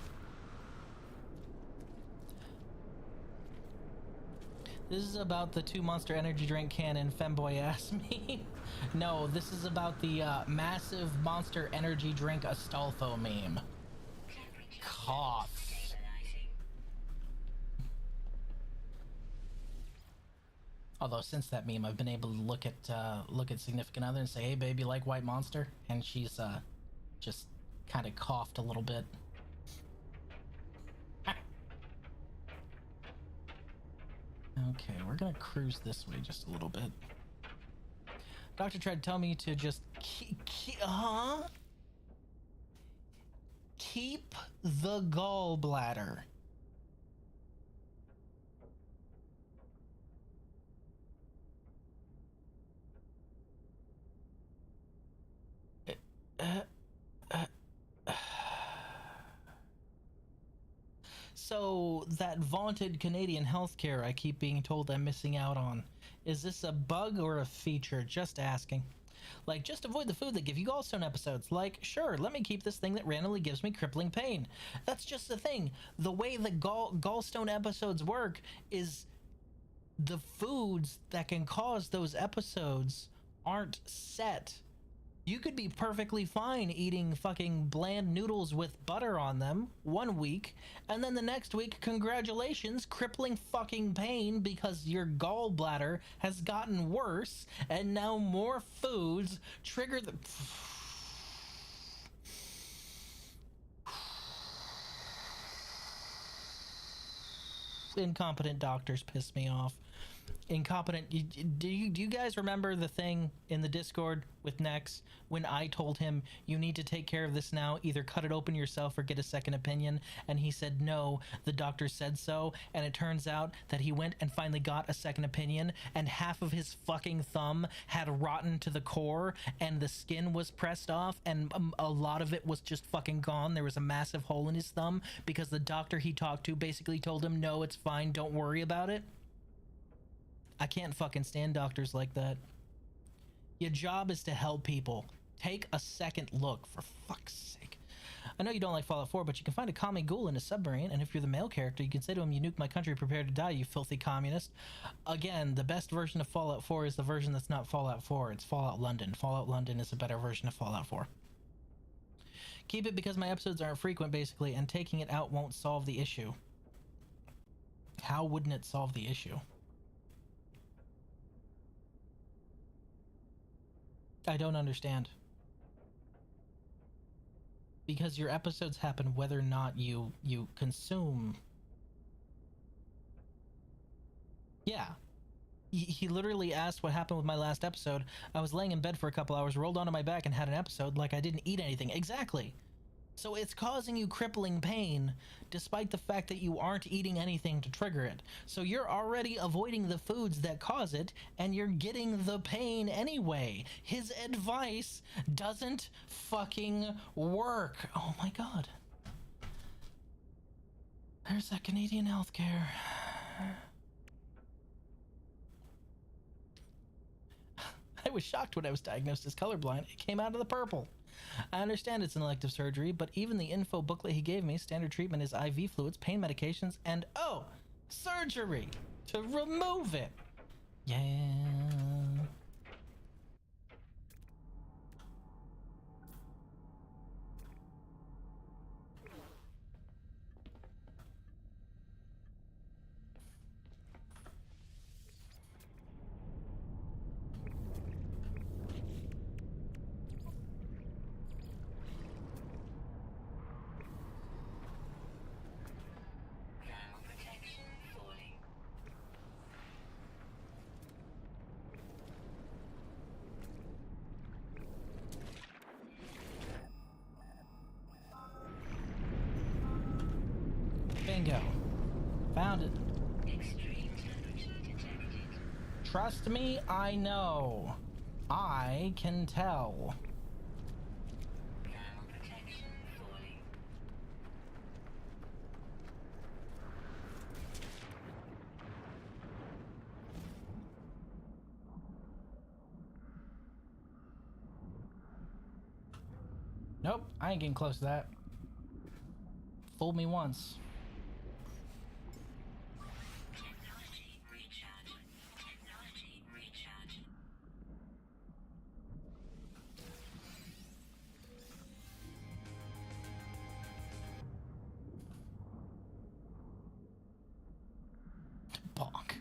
This is about the 2 Monster Energy drink cannon femboy asked me. No, this is about the massive Monster Energy drink Astolfo meme. Cough. Stabilizing. Although since that meme, I've been able to look at significant other and say, "Hey, baby, like White Monster?" And she's just kind of coughed a little bit. Okay, we're gonna cruise this way just a little bit. Doctor tried to tell me to just keep the gallbladder. So that vaunted Canadian healthcare I keep being told I'm missing out on, is this a bug or a feature? Just asking. Like, just avoid the food that give you gallstone episodes. Like, sure, let me keep this thing that randomly gives me crippling pain. That's just the thing. The way the gallstone episodes work is the foods that can cause those episodes aren't set. You could be perfectly fine eating fucking bland noodles with butter on them 1 week, and then the next week, congratulations, crippling fucking pain because your gallbladder has gotten worse, and now more foods trigger the... Incompetent doctors piss me off. Incompetent. Do you guys remember the thing in the Discord with Nex when I told him you need to take care of this now, either cut it open yourself or get a second opinion, and he said no, the doctor said so, and it turns out that he went and finally got a second opinion, and half of his fucking thumb had rotten to the core and the skin was pressed off, and a lot of it was just fucking gone. There was a massive hole in his thumb because the doctor he talked to basically told him no, it's fine, don't worry about it. I can't fucking stand doctors like that. Your job is to help people. Take a second look, for fuck's sake. I know you don't like Fallout 4, but you can find a commie ghoul in a submarine, and if you're the male character, you can say to him, "You nuked my country, prepare to die, you filthy communist." Again, the best version of Fallout 4 is the version that's not Fallout 4. It's Fallout London. Fallout London is a better version of Fallout 4. Keep it because my episodes aren't frequent, basically, and taking it out won't solve the issue. How wouldn't it solve the issue? I don't understand. Because your episodes happen whether or not you consume. Yeah. He literally asked what happened with my last episode. I was laying in bed for a couple hours, rolled onto my back, and had an episode like I didn't eat anything. Exactly. So it's causing you crippling pain despite the fact that you aren't eating anything to trigger it. So you're already avoiding the foods that cause it, and you're getting the pain anyway. His advice doesn't fucking work. Oh my god. There's that Canadian healthcare. I was shocked when I was diagnosed as colorblind. It came out of the purple. I understand it's an elective surgery, but even the info booklet he gave me, standard treatment is IV fluids, pain medications, and oh, surgery to remove it. Yeah. Bingo. Found it. Extreme temperature detected. Trust me, I know. I can tell. Thermal protection falling. Nope, I ain't getting close to that. Fooled me once. Technology recharge. Technology recharge. Bonk.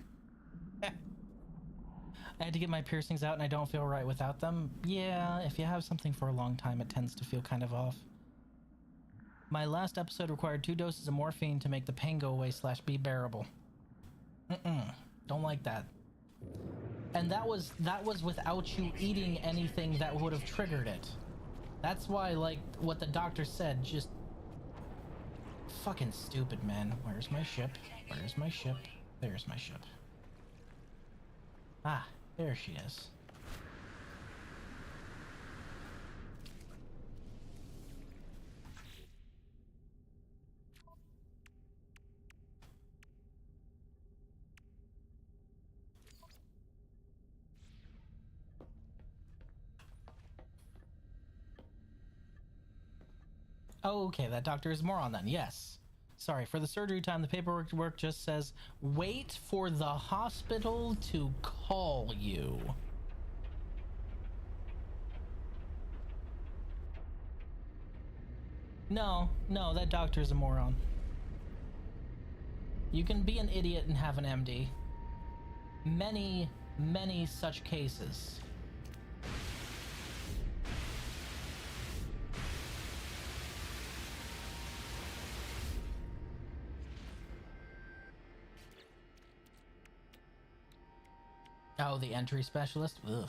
I had to get my piercings out and I don't feel right without them. Yeah, if you have something for a long time, it tends to feel kind of off. My last episode required 2 doses of morphine to make the pain go away / be bearable. Don't like that. And that was without you eating anything that would have triggered it. That's why, like, what the doctor said, just fucking stupid, man. Where's my ship? Where's my ship? There's my ship. Ah, there she is. Oh, okay, that doctor is a moron then, yes. Sorry, for the surgery time, the paperwork just says, wait for the hospital to call you. No, that doctor is a moron. You can be an idiot and have an MD. Many such cases. Oh, the entry specialist? Ugh.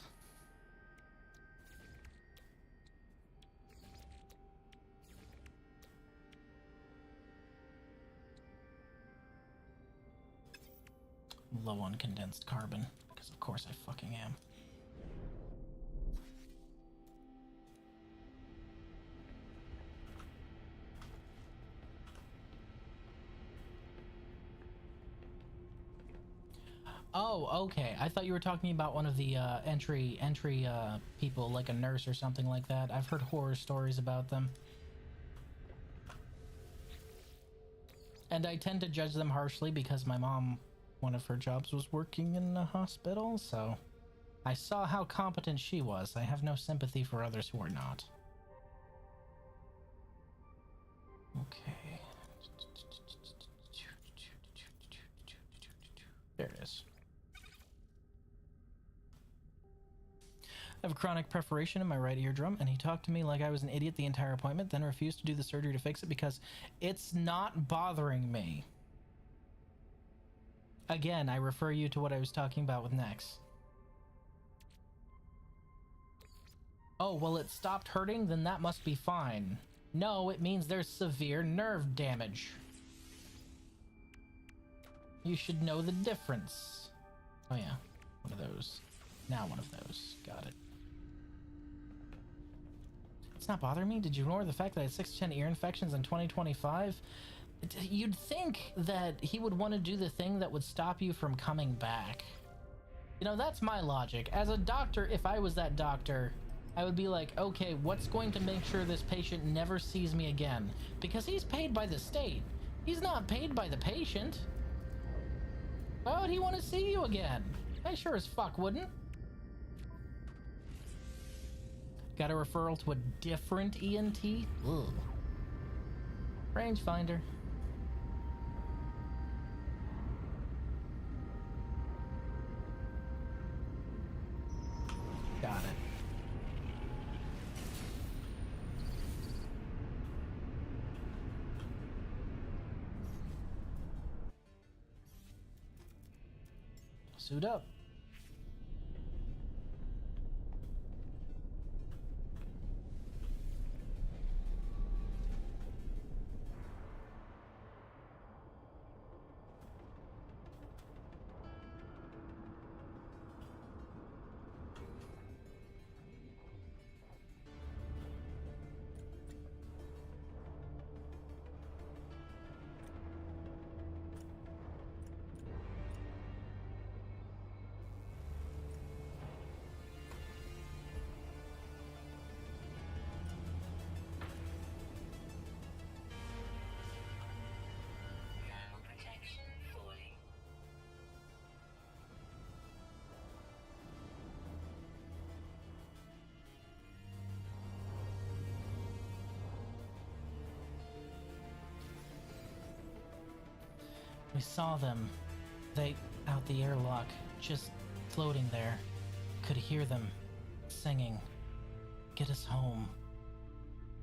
Low on condensed carbon, because of course I fucking am. Oh, okay. I thought you were talking about one of the entry people, like a nurse or something like that. I've heard horror stories about them. And I tend to judge them harshly because my mom, one of her jobs was working in a hospital, so I saw how competent she was. I have no sympathy for others who are not. Okay. There it is. I have a chronic perforation in my right eardrum, and he talked to me like I was an idiot the entire appointment, then refused to do the surgery to fix it because it's not bothering me. Again, I refer you to what I was talking about with Nex. Oh, well, it stopped hurting? Then that must be fine. No, it means there's severe nerve damage. You should know the difference. Oh yeah, one of those. Now one of those. Got it. It's not bothering me? Did you ignore the fact that I had 6 to 10 ear infections in 2025? You'd think that he would want to do the thing that would stop you from coming back. You know, that's my logic. As a doctor, if I was that doctor, I would be like, okay, what's going to make sure this patient never sees me again? Because he's paid by the state. He's not paid by the patient. Why would he want to see you again? I sure as fuck wouldn't. Got a referral to a different ENT? Ugh. Rangefinder. Got it. Suit up. We saw them. They out the airlock, just floating there. Could hear them singing. Get us home.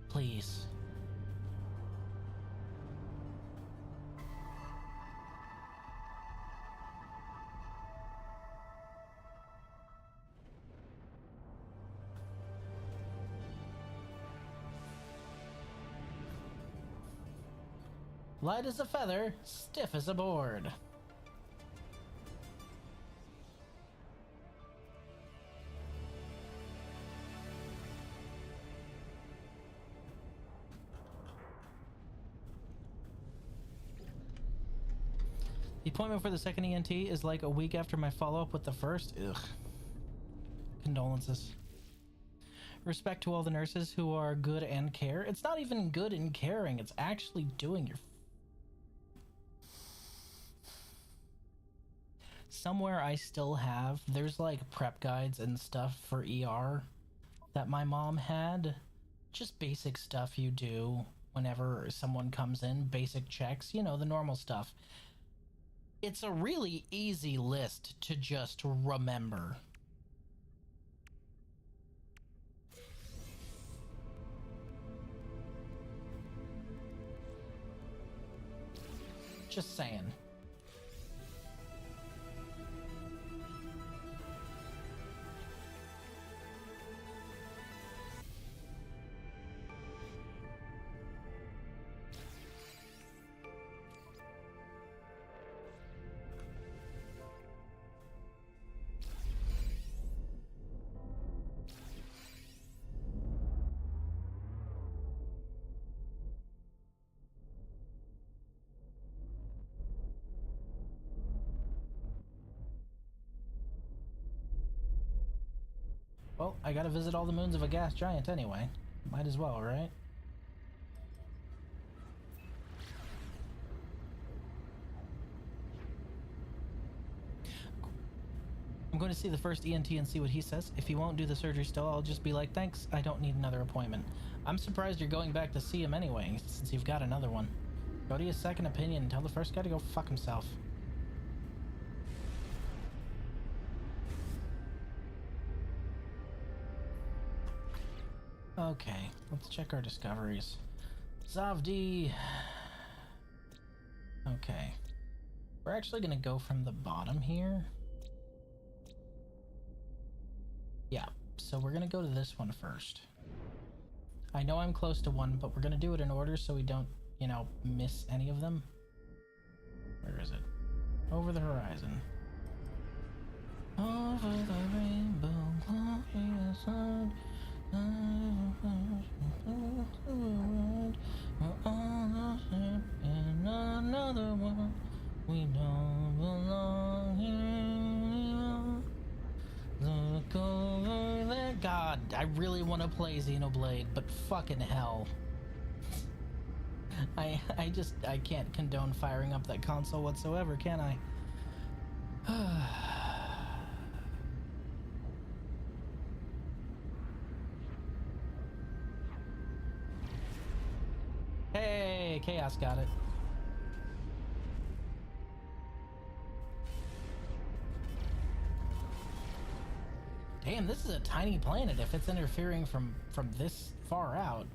Please. Light as a feather, stiff as a board. The appointment for the second ENT is like a week after my follow-up with the first. Ugh. Condolences. Respect to all the nurses who are good and care. It's not even good and caring, it's actually doing your... Somewhere I still have, there's like prep guides and stuff for ER that my mom had. Just basic stuff you do whenever someone comes in, basic checks, you know, the normal stuff. It's a really easy list to just remember. Just saying. Well, I gotta visit all the moons of a gas giant anyway. Might as well, right? I'm going to see the first ENT and see what he says. If he won't do the surgery still, I'll just be like, thanks, I don't need another appointment. I'm surprised you're going back to see him anyway, since you've got another one. Go to your second opinion and tell the first guy to go fuck himself. Okay, let's check our discoveries. Zavdi. Okay. We're actually gonna go from the bottom here. Yeah, so we're gonna go to this one first. I know I'm close to one, but we're gonna do it in order so we don't, you know, miss any of them. Where is it? Over the horizon. Over the rainbow, glorious sun. In another one, we don't belong here. Look over there. God, I really want to play Xenoblade, but fucking hell. I can't condone firing up that console whatsoever, can I? Hey, Chaos got it. Damn, this is a tiny planet if it's interfering from this far out.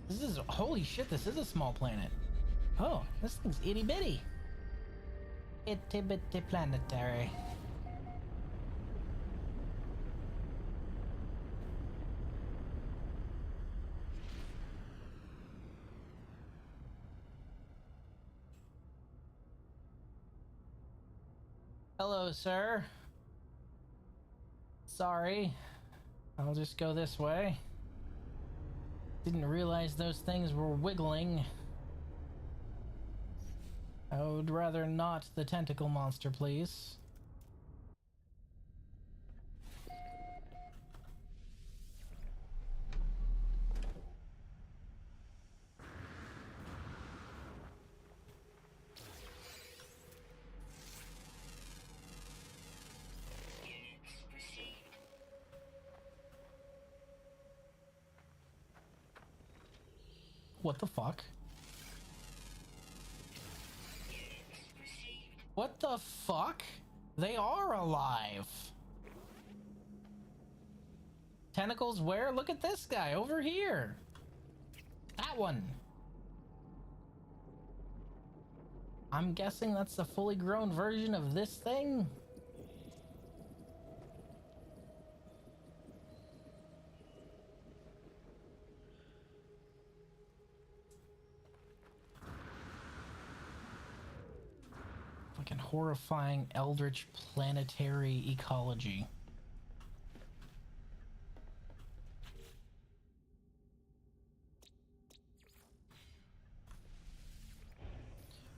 This is, holy shit, this is a small planet. Oh, this thing's itty bitty. Itty bitty planetary. Hello, sir. Sorry. I'll just go this way. Didn't realize those things were wiggling. I would rather not the tentacle monster, please. What the fuck? What the fuck? They are alive. Tentacles where? Look at this guy over here. That one. I'm guessing that's the fully grown version of this thing. Fucking horrifying eldritch planetary ecology.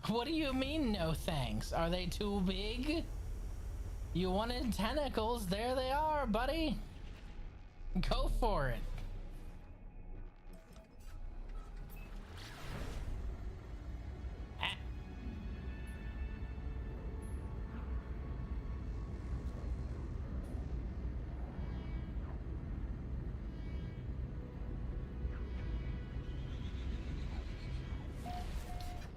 What do you mean, no thanks? Are they too big? You wanted tentacles, there they are, buddy. Go for it. Ah.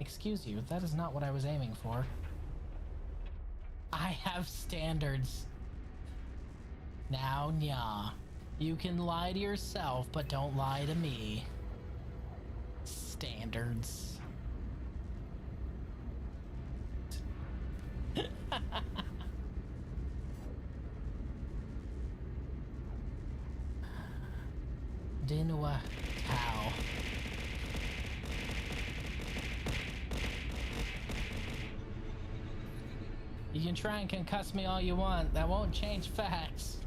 Excuse you, that is not what I was aiming for. I have standards. Now, nya. You can lie to yourself, but don't lie to me. Standards. Dinua Tao. You can try and concuss me all you want. That won't change facts.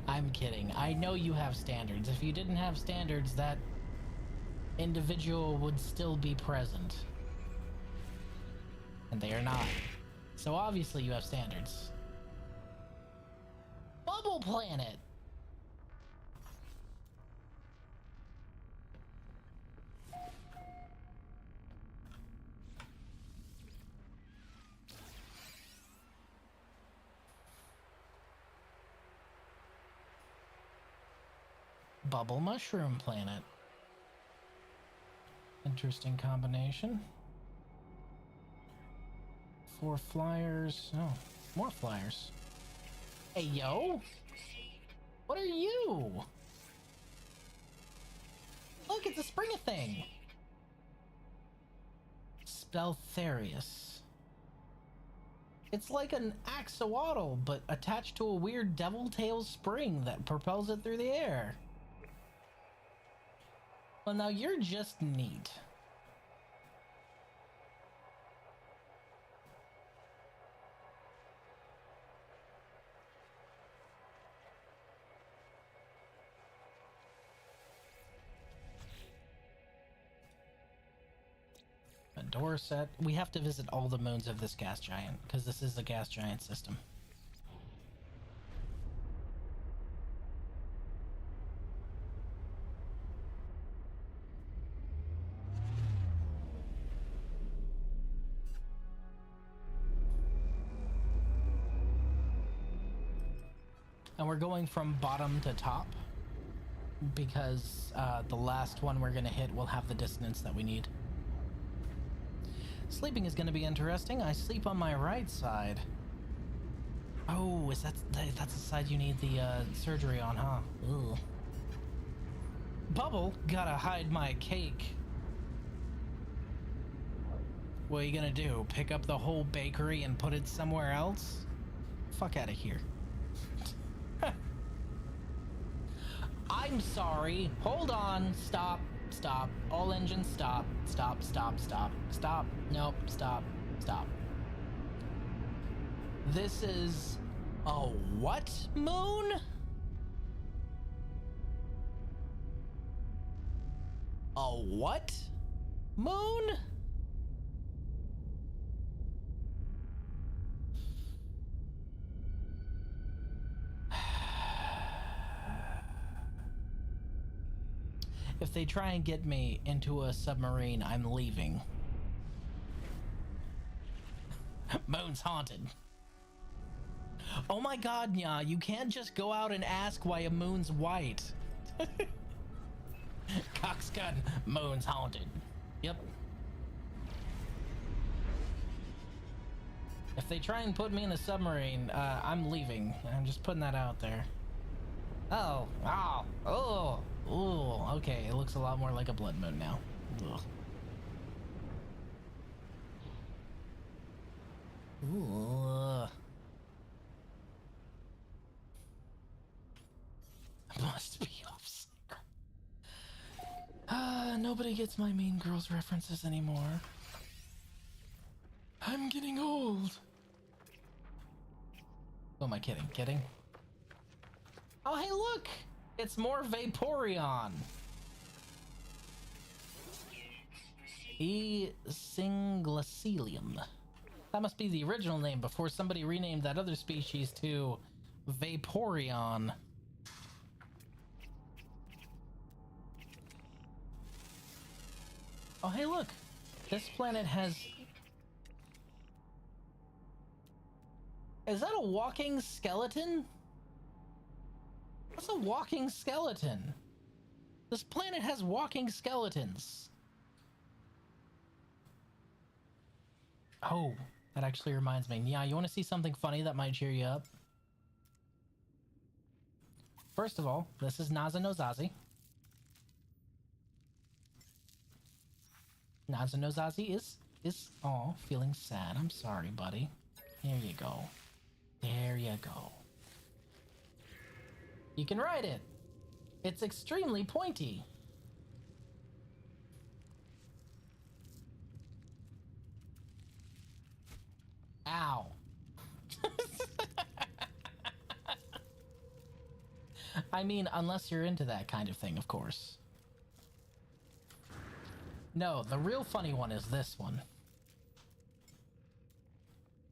I'm kidding. I know you have standards. If you didn't have standards, that individual would still be present. And they are not. So obviously you have standards. Bubble Planet! Bubble Mushroom Planet. Interesting combination. 4 flyers. Oh, more flyers. Hey, yo! What are you? Look, it's a spring thing! Speltharius. It's like an axolotl, but attached to a weird devil-tail spring that propels it through the air. Well, now you're just neat. A door set. We have to visit all the moons of this gas giant, because this is a gas giant system. And we're going from bottom to top because the last one we're going to hit will have the distance that we need. Sleeping is going to be interesting. I sleep on my right side. Oh, that's the side you need the surgery on, huh? Ugh. Bubble, gotta hide my cake. What are you gonna do? Pick up the whole bakery and put it somewhere else? Fuck out of here. I'm sorry. Hold on. Stop. Stop. All engines stop. Stop. Stop. Stop. Stop. Nope. Stop. Stop. This is a what moon? A what moon? If they try and get me into a submarine, I'm leaving. Moon's haunted. Oh my god, Nya, you can't just go out and ask why a moon's white. Coxgun, moon's haunted. Yep. If they try and put me in a submarine, I'm leaving. I'm just putting that out there. Oh, okay. It looks a lot more like a blood moon now. Ugh. Ooh. Must be off cycle. Nobody gets my Mean Girls references anymore. I'm getting old. Who am I kidding? Kidding? Oh, hey, look! It's more Vaporeon. Singlacelium. That must be the original name before somebody renamed that other species to Vaporeon. Oh, hey, look! This planet has... Is that a walking skeleton? That's a walking skeleton. This planet has walking skeletons. Oh, that actually reminds me. Yeah, you want to see something funny that might cheer you up? First of all, this is Naza no Zazi. Naza no Zazi is feeling sad. I'm sorry, buddy. There you go. There you go. You can ride it. It's extremely pointy. Ow. I mean, unless you're into that kind of thing, of course. No, the real funny one is this one.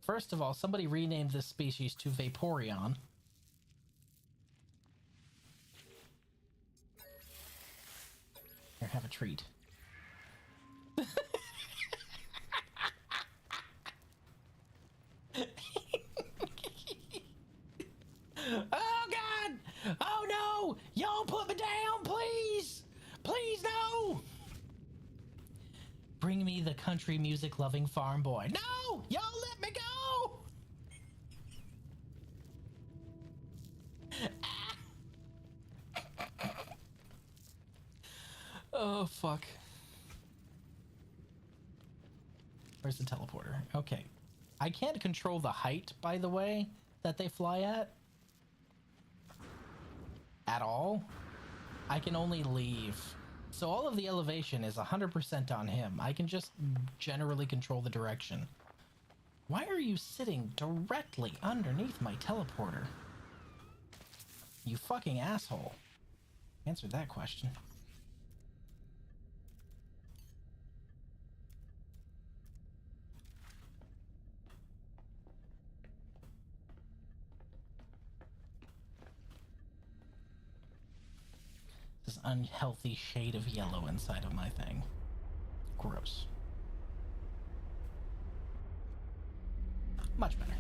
First of all, somebody renamed this species to Vaporeon. Here, have a treat. Oh God! Oh no! Y'all put me down, please! Please no! Bring me the country music loving farm boy. No! Y'all let me go! Oh fuck. Where's the teleporter? Okay. I can't control the height, by the way, that they fly at. At all. I can only leave. So all of the elevation is 100% on him. I can just generally control the direction. Why are you sitting directly underneath my teleporter? You fucking asshole. Answer that question. This unhealthy shade of yellow inside of my thing. Gross. Much better.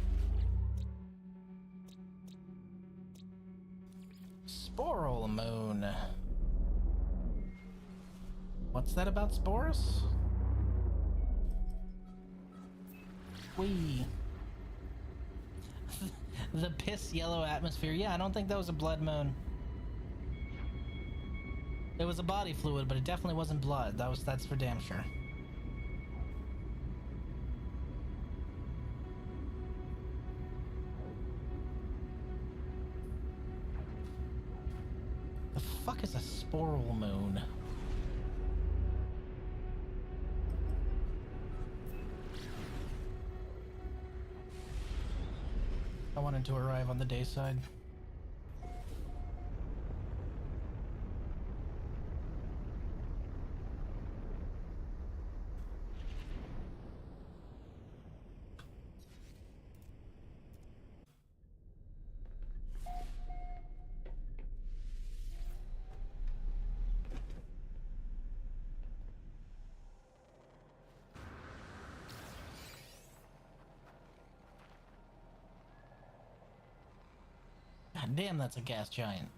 Sporal Moon. What's that about Sporus? Wee. The piss yellow atmosphere. Yeah, I don't think that was a blood moon. It was a body fluid, but it definitely wasn't blood. That's for damn sure. The fuck is a sporal moon? I wanted to arrive on the day side. God damn, that's a gas giant.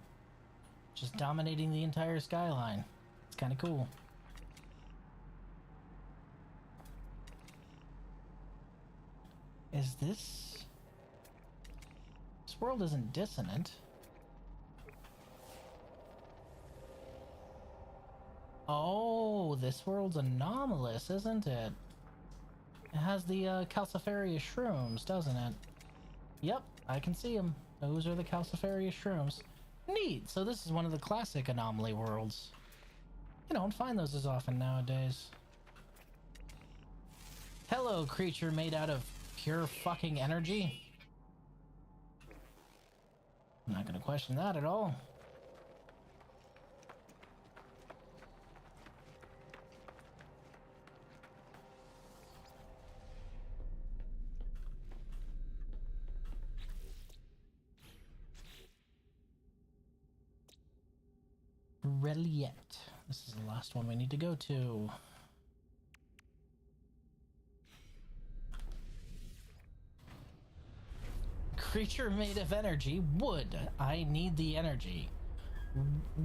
Just dominating the entire skyline. It's kind of cool. Is this... This world isn't dissonant. Oh, this world's anomalous, isn't it? It has the calciferous shrooms, doesn't it? Yep, I can see them. Those are the calciferous shrooms. Neat, so this is one of the classic anomaly worlds. You don't find those as often nowadays. Hello, creature made out of pure fucking energy. I'm not gonna question that at all. Reliet. This is the last one we need to go to. Creature made of energy. Wood. I need the energy.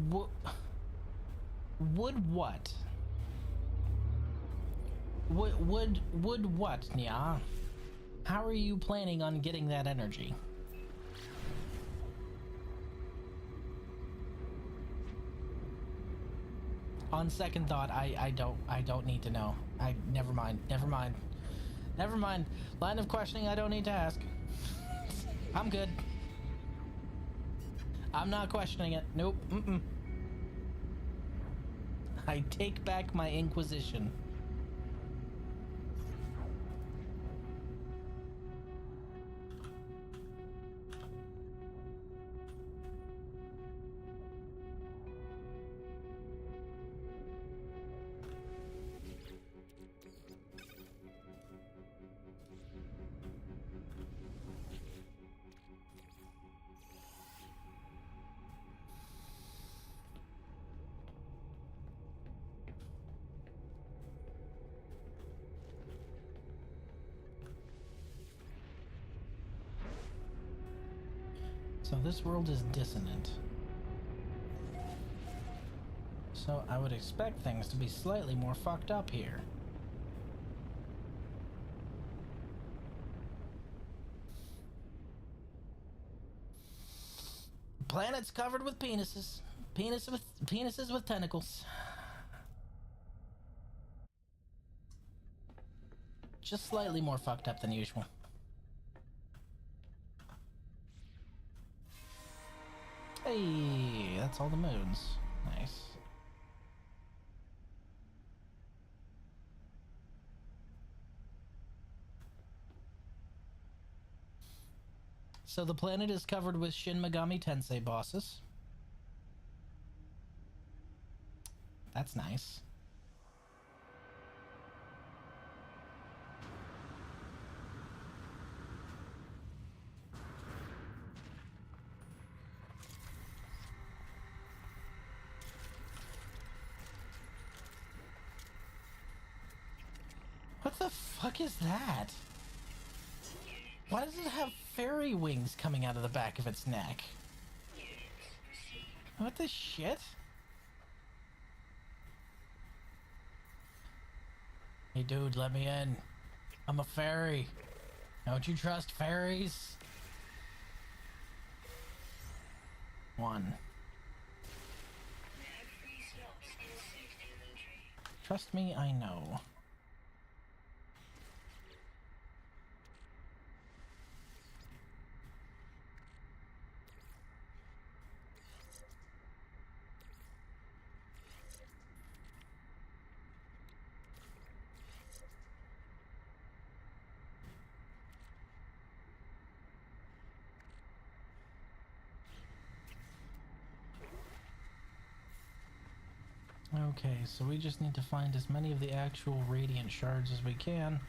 Wood what? Wood what, Nya? How are you planning on getting that energy? On second thought, I don't need to know. Never mind. Line of questioning I don't need to ask. I'm good. I'm not questioning it. Nope. I take back my inquisition. So this world is dissonant. So I would expect things to be slightly more fucked up here. Planets covered with penises. Penises with tentacles. Just slightly more fucked up than usual. Hey, that's all the moons. Nice. So the planet is covered with Shin Megami Tensei bosses. That's nice. What the fuck is that? Why does it have fairy wings coming out of the back of its neck? What the shit? Hey dude, let me in. I'm a fairy. Don't you trust fairies? One. Trust me, I know. Okay, so we just need to find as many of the actual radiant shards as we can.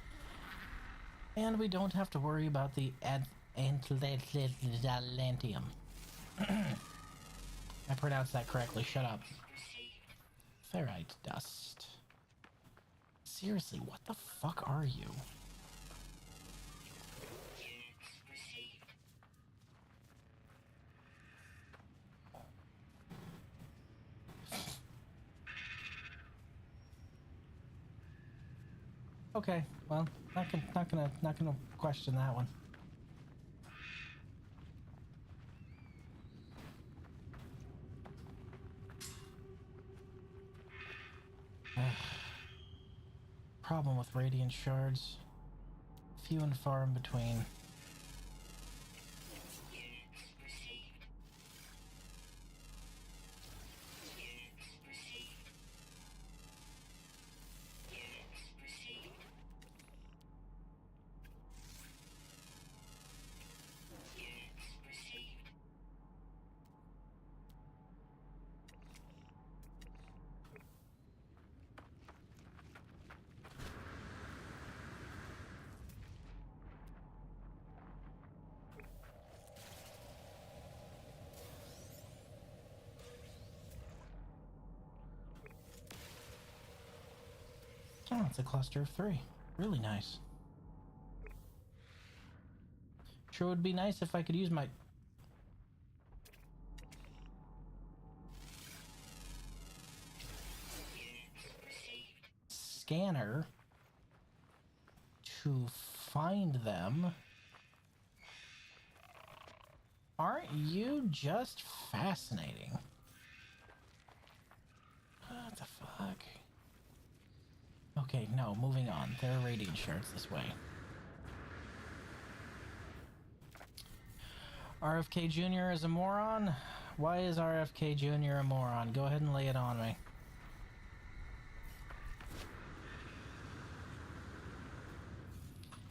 And we don't have to worry about the Atlantium. I pronounced that correctly, shut up. Ferrite dust. Seriously, what the fuck are you? Okay. Okay, well, not gonna question that one. Problem with radiant shards. Few and far in between. Units received. Units received. Units received. Units received. Oh, it's a cluster of 3. Really nice. Sure would be nice if I could use my Units received. scanner to find them. Aren't you just fascinating? What the fuck? Okay, no, moving on. There are radiant shards this way. RFK Jr. is a moron? Why is RFK Jr. a moron? Go ahead and lay it on me.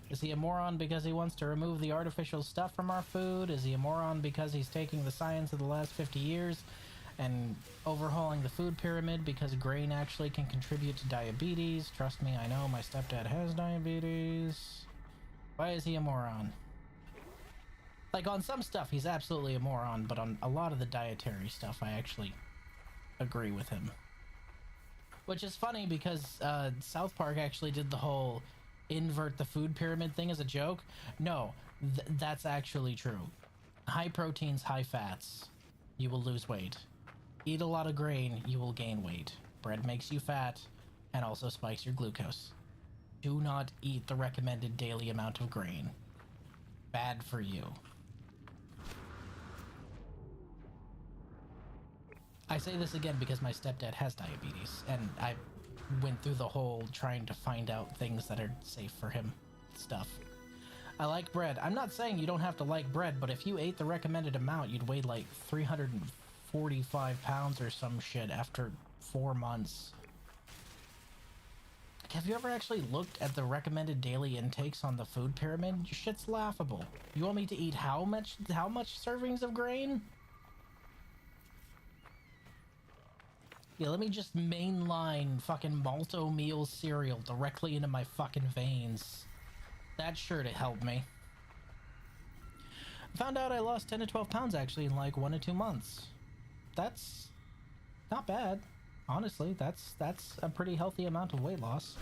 Is he a moron because he wants to remove the artificial stuff from our food? Is he a moron because he's taking the science of the last 50 years and overhauling the food pyramid because grain actually can contribute to diabetes? Trust me, I know my stepdad has diabetes. Why is he a moron? Like, on some stuff, he's absolutely a moron, but on a lot of the dietary stuff, I actually agree with him. Which is funny because South Park actually did the whole invert the food pyramid thing as a joke. No, that's actually true. High proteins, high fats, you will lose weight. Eat a lot of grain, you will gain weight. Bread makes you fat and also spikes your glucose. Do not eat the recommended daily amount of grain. Bad for you. I say this again because my stepdad has diabetes, and I went through the whole trying to find out things that are safe for him stuff. I like bread. I'm not saying you don't have to like bread, but if you ate the recommended amount, you'd weigh like 345 pounds or some shit after 4 months. Have you ever actually looked at the recommended daily intakes on the food pyramid? Shit's laughable. You want me to eat how much servings of grain? Yeah, let me just mainline fucking malto meal cereal directly into my fucking veins. That's sure to help me. I found out I lost 10 to 12 pounds actually in like 1 to 2 months. That's not bad. Honestly, that's a pretty healthy amount of weight loss.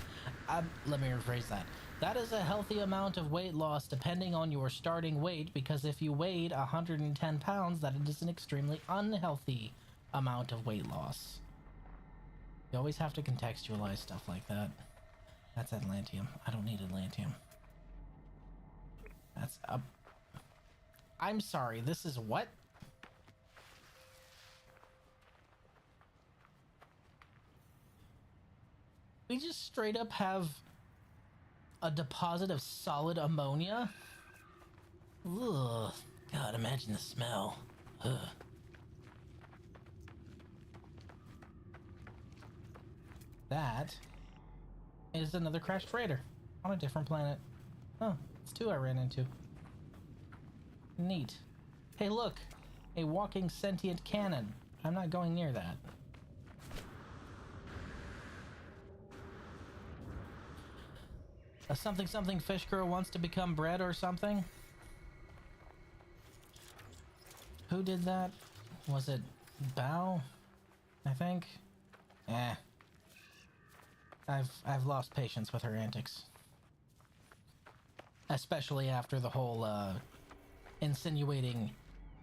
Let me rephrase that. That is a healthy amount of weight loss depending on your starting weight, because if you weighed 110 pounds, that is an extremely unhealthy amount of weight loss. You always have to contextualize stuff like that. That's Atlantium. I don't need Atlantium. That's a... I'm sorry, this is what? We just straight up have a deposit of solid ammonia? Ugh. God, imagine the smell. Ugh. That is another crashed freighter on a different planet. Oh, it's 2 I ran into. Neat. Hey, look! A walking sentient cannon. I'm not going near that. A something fish girl wants to become bread or something? Who did that? Was it Bao? I think? Eh. I've lost patience with her antics. Especially after the whole, insinuating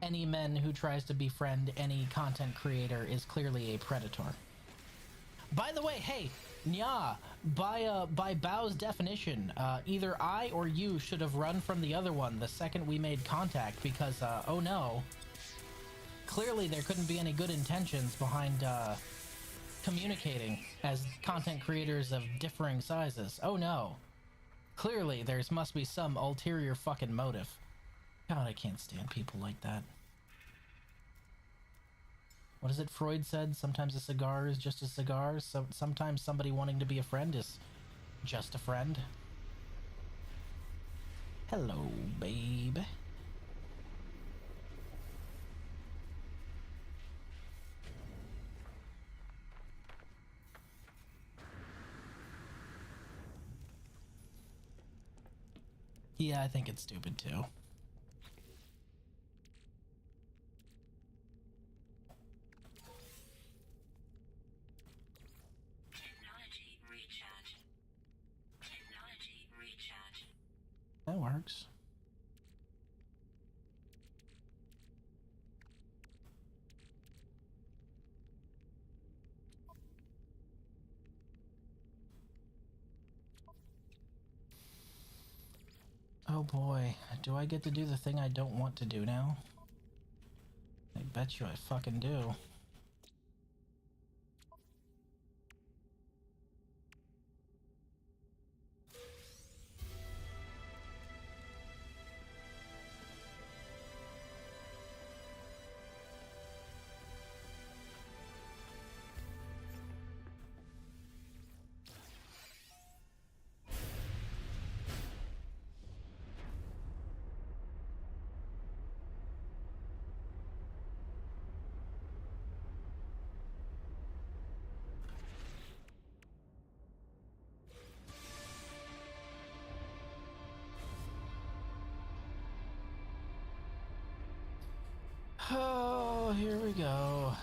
any man who tries to befriend any content creator is clearly a predator. By the way, hey, Yeah, by Bao's definition, either I or you should have run from the other one the second we made contact because, oh no. Clearly there couldn't be any good intentions behind, communicating as content creators of differing sizes. Oh no. Clearly there must be some ulterior fucking motive. God, I can't stand people like that. What is it Freud said? Sometimes a cigar is just a cigar. So sometimes somebody wanting to be a friend is just a friend. Hello, babe. Yeah, I think it's stupid too. Technology recharge. Technology recharge. That works. Oh boy, do I get to do the thing I don't want to do now? I bet you I fucking do. Oh, here we go.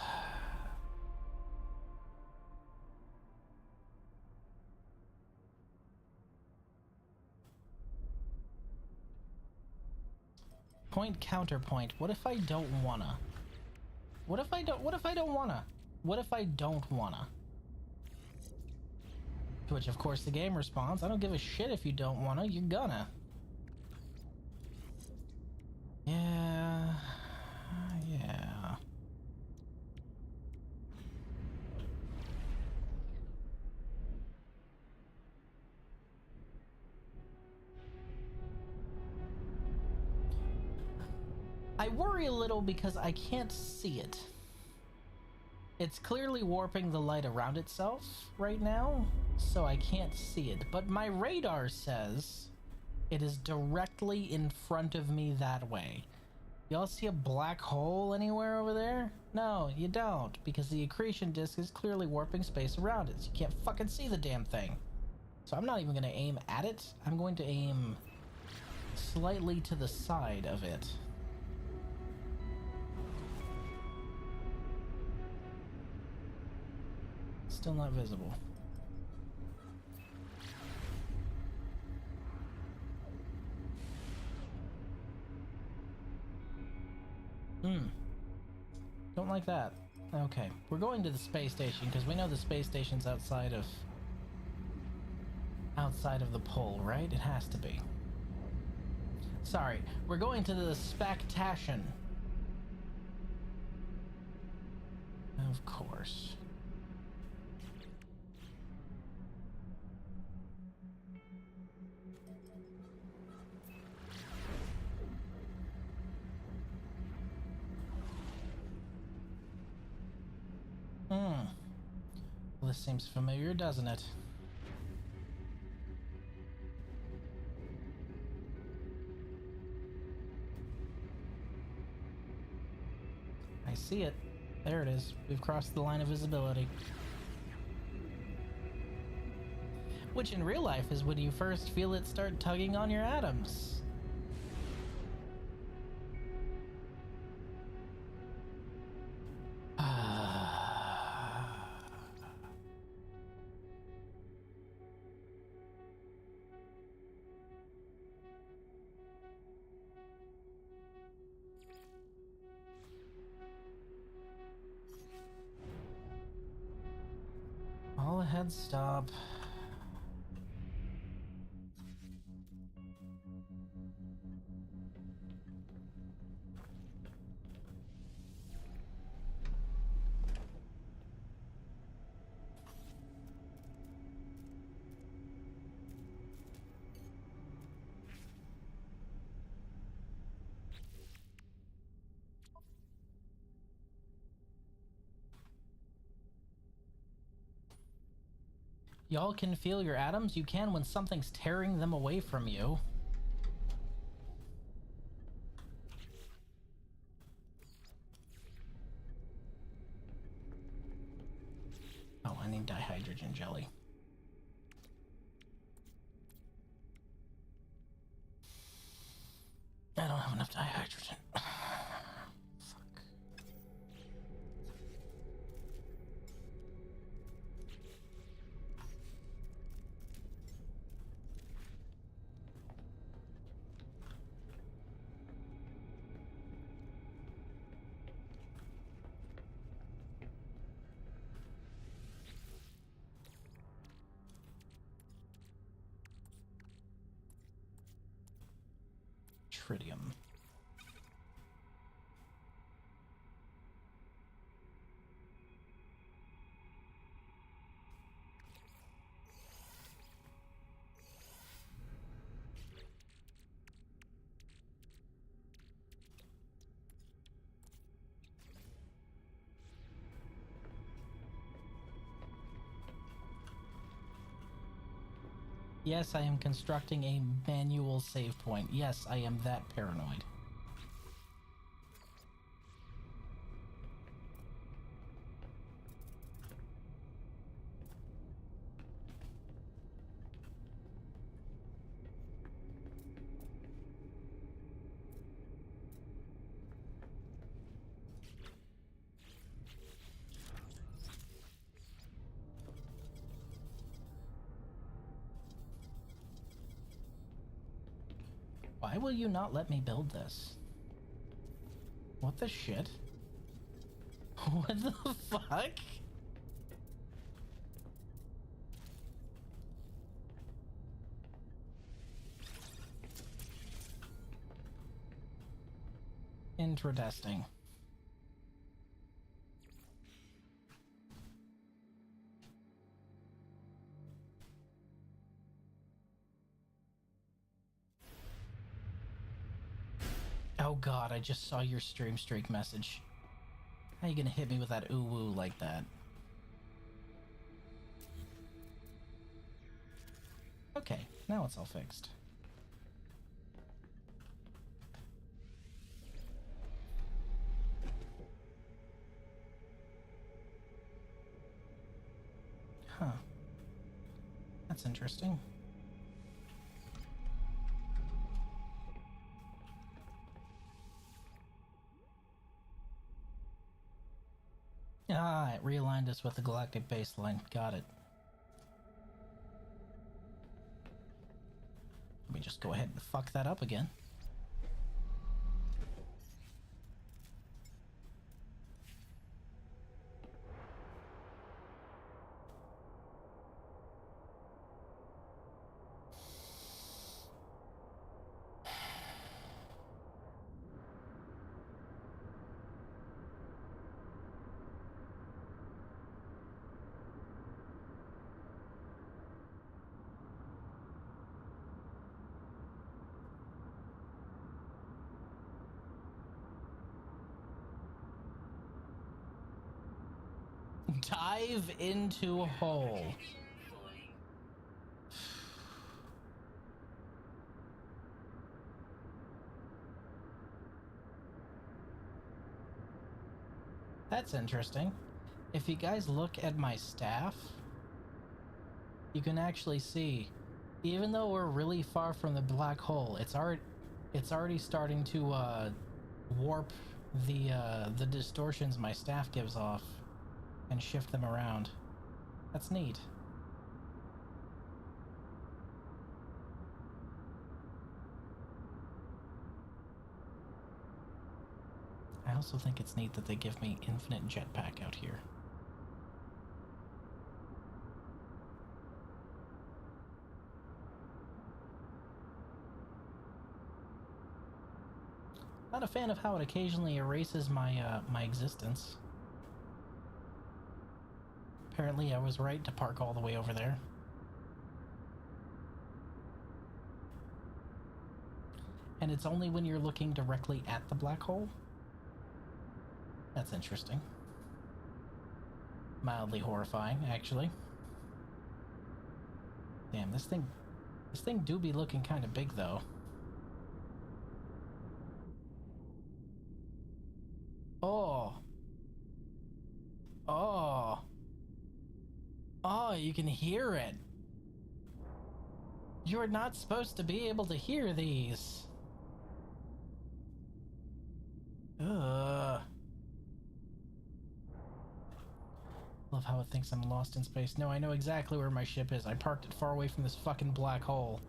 Point counterpoint. What if I don't wanna? What if I don't wanna? What if I don't wanna? To which of course the game responds, I don't give a shit if you don't wanna, you're gonna. Yeah. Yeah. I worry a little because I can't see it. It's clearly warping the light around itself right now, so I can't see it. But my radar says it is directly in front of me that way. Y'all see a black hole anywhere over there? No, you don't, because the accretion disk is clearly warping space around it, so you can't fucking see the damn thing. So I'm not even gonna aim at it. I'm going to aim slightly to the side of it. Still not visible. Don't like that. Okay, we're going to the space station because we know the space station's outside of the pole, right? It has to be. Sorry, we're going to the Spectation. Of course. Well, this seems familiar, doesn't it? I see it. There it is. We've crossed the line of visibility. Which in real life is when you first feel it start tugging on your atoms. All ahead, stop. Y'all can feel your atoms? You can when something's tearing them away from you. Oh, I need dihydrogen jelly. I don't have enough dihydrogen. Fuck. Tritium. Yes, I am constructing a manual save point. Yes, I am that paranoid. Why will you not let me build this? What the shit? What the fuck? Interesting. Oh god, I just saw your stream streak message. How you gonna hit me with that ooh-woo like that? Okay, now it's all fixed. Huh. That's interesting. Ah, it realigned us with the galactic baseline. Got it. Let me just go ahead and fuck that up again. Dive into a hole. That's interesting. If you guys look at my staff, you can actually see, even though we're really far from the black hole, it's already starting to warp the distortions my staff gives off and shift them around. That's neat. I also think it's neat that they give me infinite jetpack out here. Not a fan of how it occasionally erases my my existence. Apparently I was right to park all the way over there. And it's only when you're looking directly at the black hole? That's interesting. Mildly horrifying, actually. Damn, this thing do be looking kind of big, though. Oh. Oh. Oh, you can hear it. You're not supposed to be able to hear these. Ugh. Love how it thinks I'm lost in space. No, I know exactly where my ship is. I parked it far away from this fucking black hole.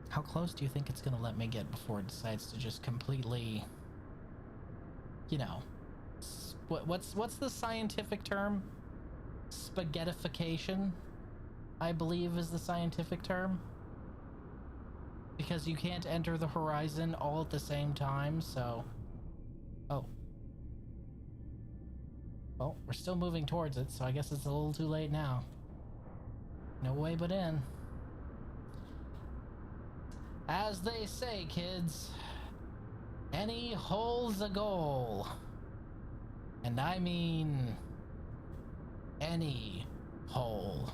How close do you think it's gonna let me get before it decides to just completely, you know, what's the scientific term? Spaghettification, I believe, is the scientific term. Because you can't enter the horizon all at the same time, so... Oh. Well, we're still moving towards it, so I guess it's a little too late now. No way but in. As they say, kids, any hole's a goal. And I mean... any hole.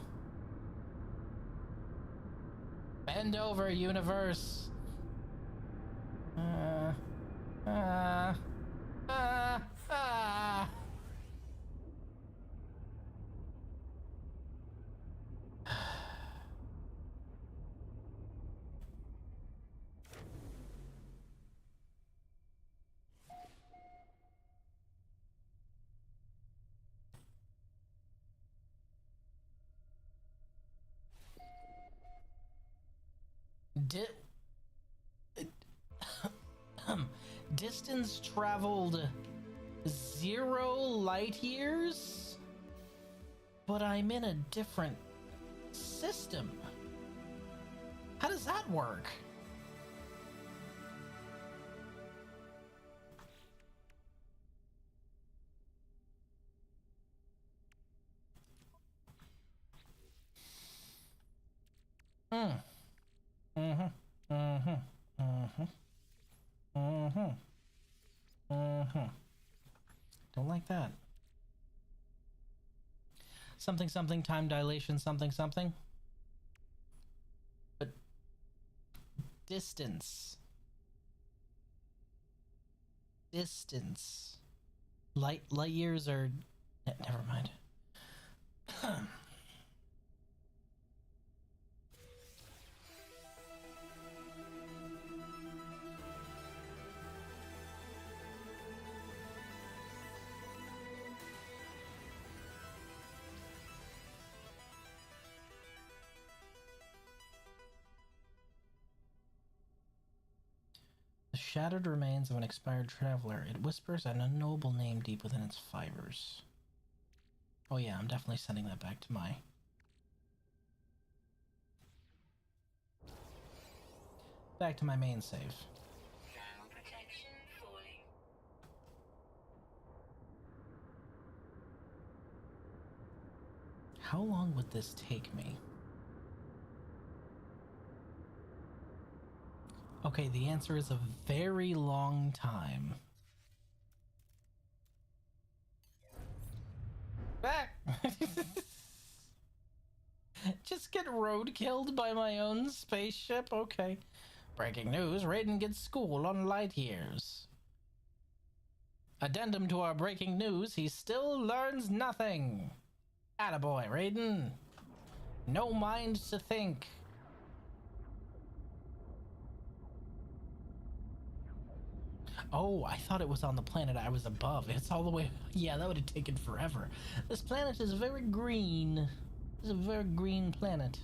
Bend over, universe. Distance traveled 0 light years? But I'm in a different system. How does that work? Don't like that. Something something time dilation something something. But distance. Light years are never mind. Shattered remains of an expired traveler. It whispers an unknowable name deep within its fibers. Oh yeah, I'm definitely sending that back to my... back to my main save. Thermal protection falling. How long would this take me? Okay, the answer is a very long time. Back! Just get road killed by my own spaceship? Okay. Breaking news, Raiden gets schooled on light years. Addendum to our breaking news, he still learns nothing. Attaboy, Raiden. No mind to think. Oh, I thought it was on the planet I was above. It's all the way... Yeah, that would have taken forever. This planet is very green. It's a very green planet.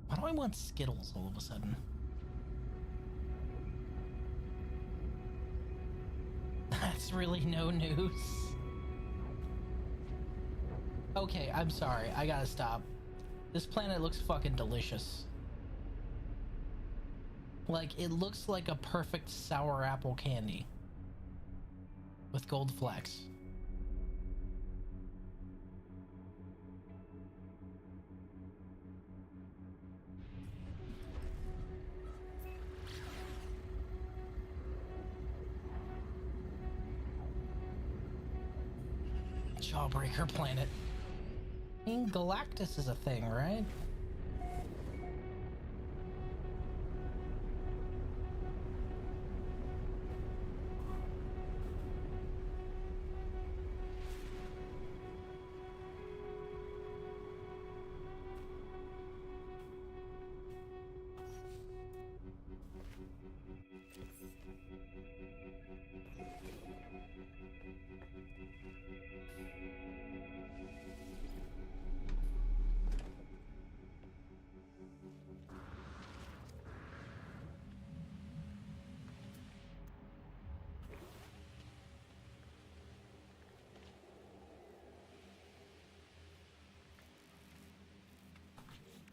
Why do I want Skittles all of a sudden? That's really no news. Okay, I'm sorry. I gotta stop. This planet looks fucking delicious. Like, it looks like a perfect sour apple candy. With gold flecks. Jawbreaker planet. I mean, Galactus is a thing, right?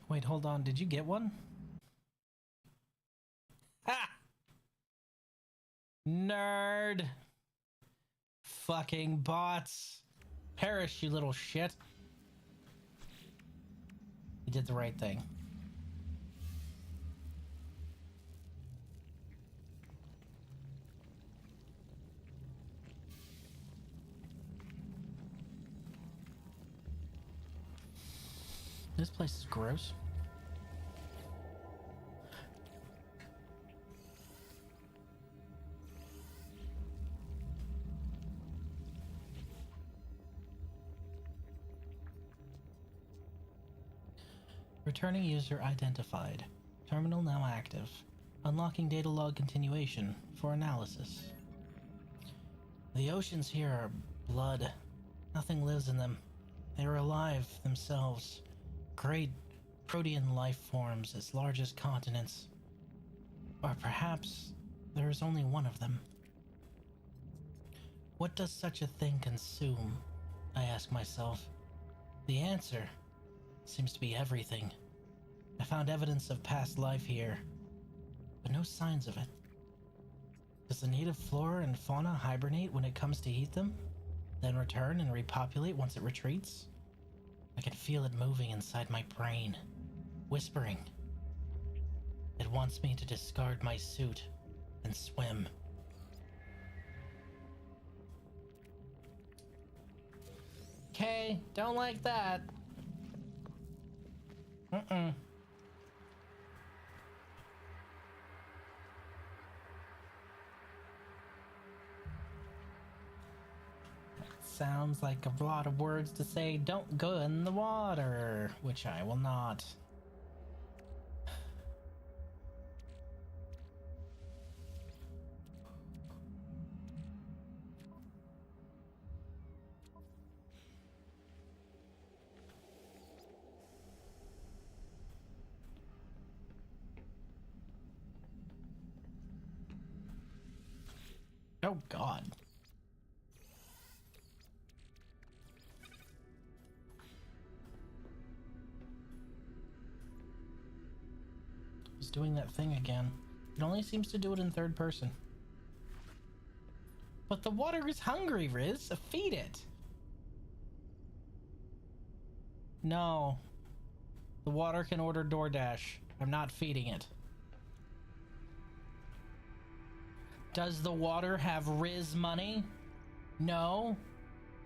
Wait, hold on. Did you get one? Ha! Nerd! Fucking bots. Perish, you little shit. You did the right thing. This place is gross. Returning user identified. Terminal now active. Unlocking data log continuation for analysis. The oceans here are blood. Nothing lives in them. They are alive themselves. Great protean life forms as large as continents. Or perhaps there is only one of them. What does such a thing consume? I ask myself. The answer seems to be everything. I found evidence of past life here, but no signs of it. Does the native flora and fauna hibernate when it comes to eat them, then return and repopulate once it retreats? I can feel it moving inside my brain, whispering. It wants me to discard my suit and swim. Okay, don't like that. Sounds like a lot of words to say, don't go in the water, which I will not. Oh God. It's doing that thing again. It only seems to do it in third person. But the water is hungry, Riz. Feed it. No. The water can order DoorDash. I'm not feeding it. Does the water have Riz money? No.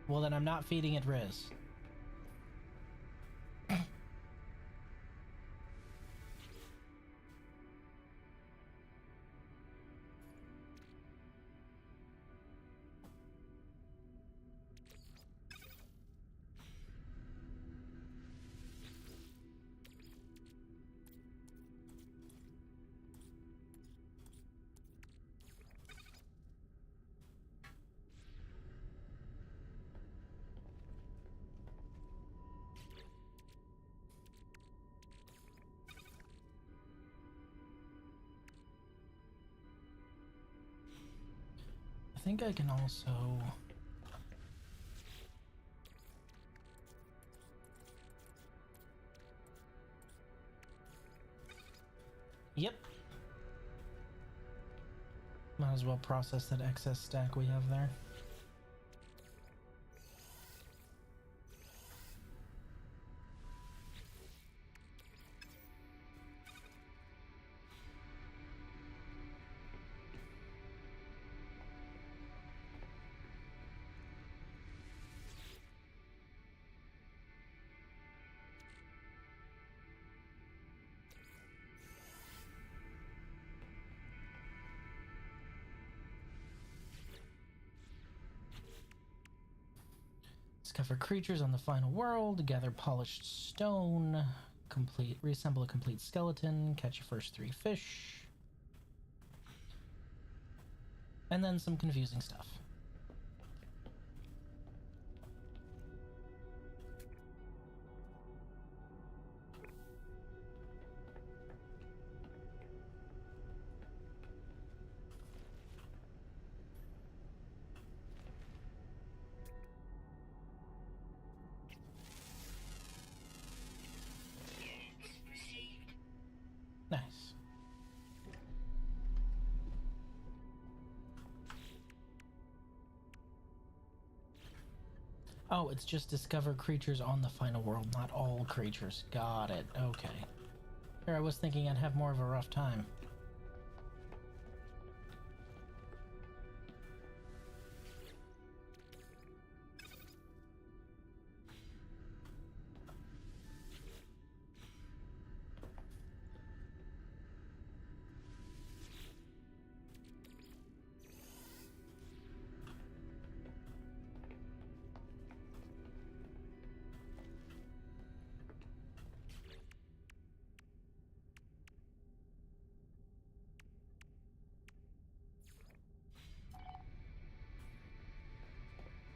Well, then I'm not feeding it Riz. I think I can also... Yep. Might as well process that excess stack we have there. Discover creatures on the final world, gather polished stone, reassemble a complete skeleton, catch your first 3 fish, and then some confusing stuff. Nice. Oh, it's just discover creatures on the final world, not all creatures. Got it. Okay. Here I was thinking I'd have more of a rough time.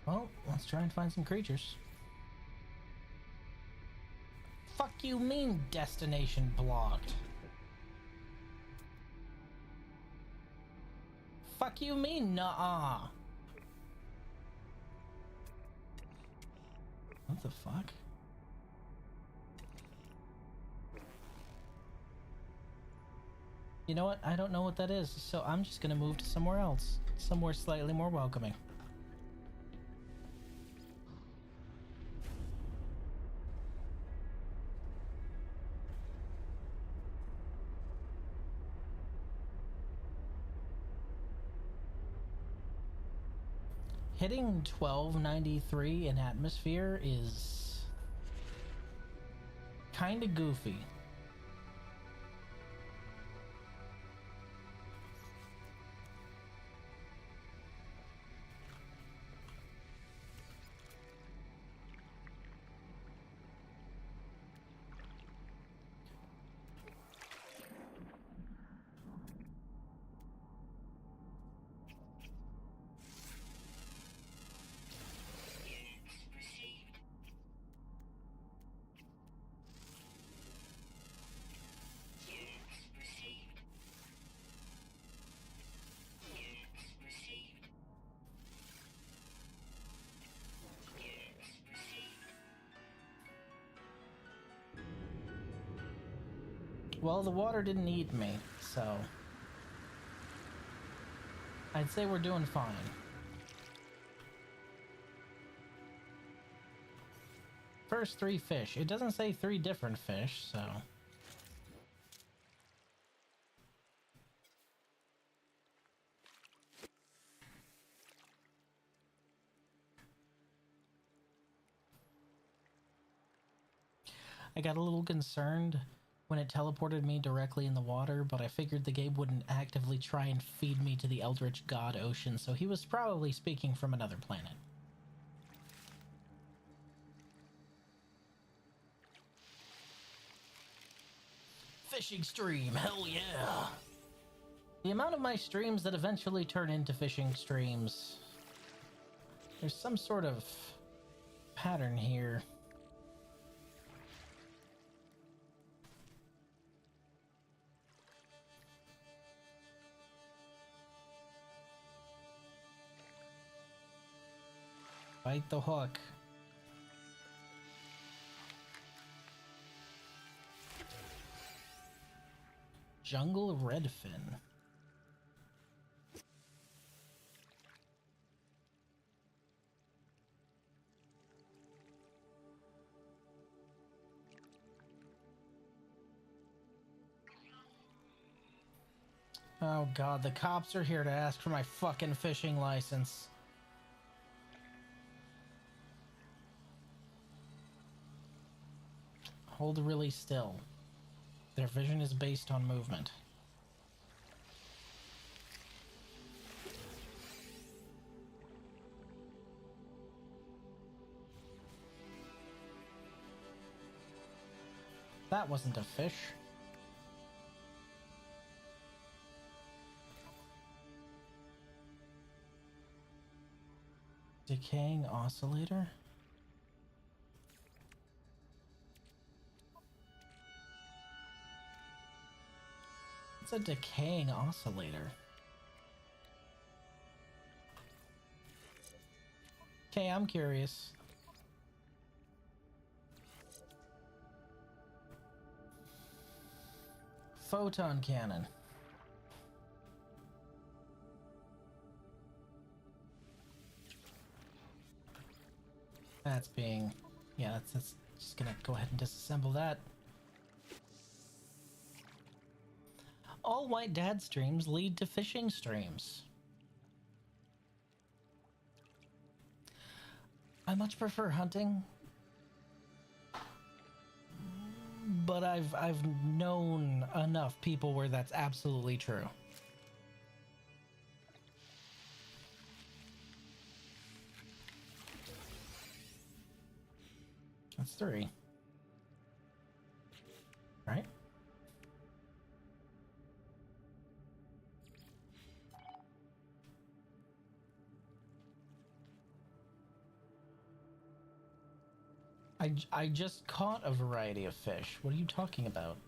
Well, let's try and find some creatures. Fuck you mean destination blocked? Fuck you mean nuh-uh? What the fuck? You know what? I don't know what that is, so I'm just gonna move to somewhere else. Somewhere slightly more welcoming. Hitting 1293 in atmosphere is kinda goofy. Well, the water didn't eat me, so I'd say we're doing fine. First 3 fish. It doesn't say 3 different fish, so... I got a little concerned when it teleported me directly in the water, but I figured the game wouldn't actively try and feed me to the Eldritch God Ocean, so he was probably speaking from another planet. Fishing stream, hell yeah! The amount of my streams that eventually turn into fishing streams... There's some sort of pattern here. Bite the hook. jungle redfin. Oh god, the cops are here to ask for my fucking fishing license. Hold really still. Their vision is based on movement. That wasn't a fish. Decaying oscillator? It's a decaying oscillator. Okay, I'm curious. Photon cannon. That's being... yeah, that's just gonna go ahead and disassemble that. All white dad streams lead to fishing streams. I much prefer hunting, but I've known enough people where that's absolutely true. That's 3. Right? I just caught a variety of fish. What are you talking about?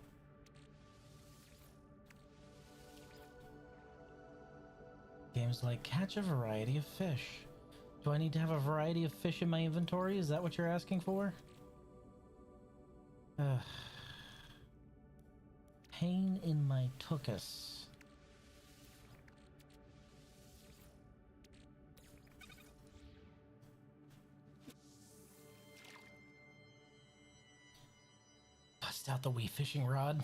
Games like catch a variety of fish. Do I need to have a variety of fish in my inventory? Is that what you're asking for? Pain in my tuchus. Bust out the wee fishing rod.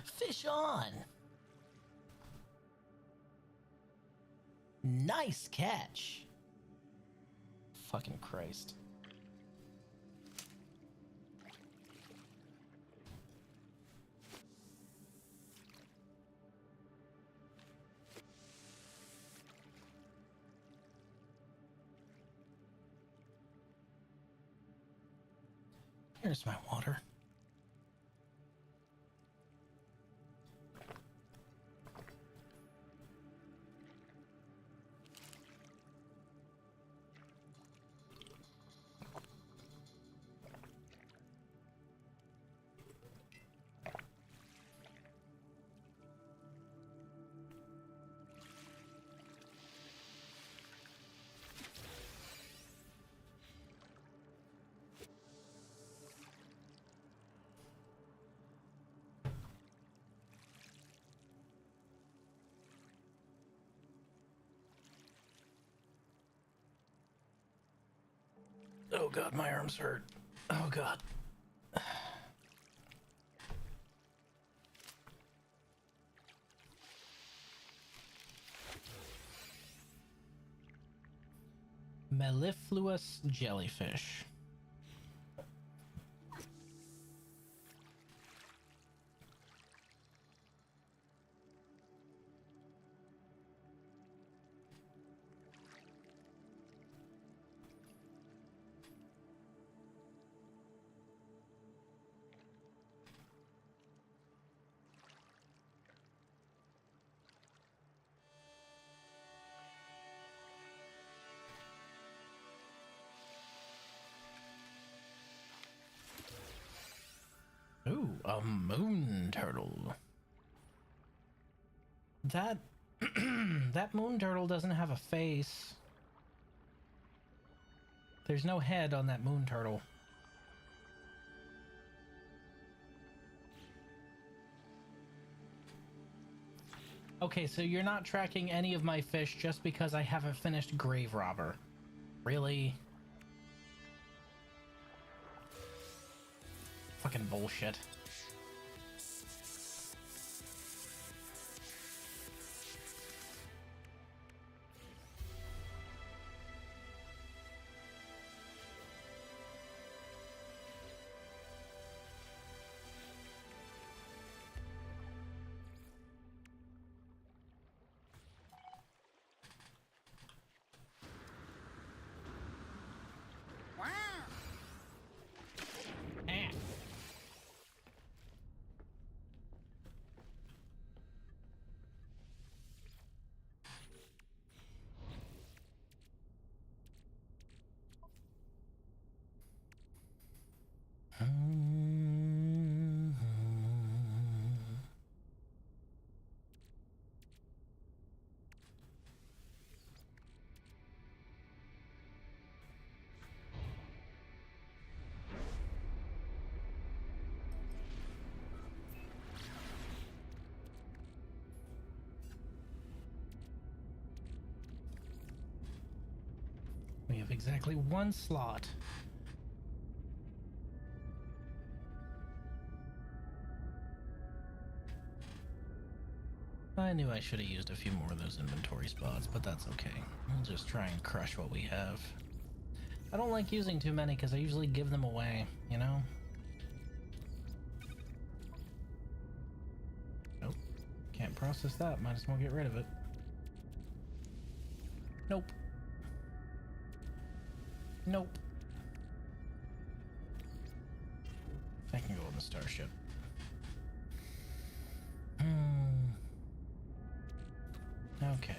Fish on! Nice catch! Fucking Christ. Here's my water. Oh god, my arms hurt. Oh god. Mellifluous jellyfish. Ooh, a moon turtle. That that moon turtle doesn't have a face. There's no head on that moon turtle. Okay, so you're not tracking any of my fish just because I haven't finished Grave Robber. Really? Fucking bullshit. Eh. We have exactly one slot. I knew I should have used a few more of those inventory spots, but that's okay. We'll just try and crush what we have. I don't like using too many because I usually give them away, you know? Nope. Can't process that. Might as well get rid of it. Nope. Nope. I can go on the starship. Okay.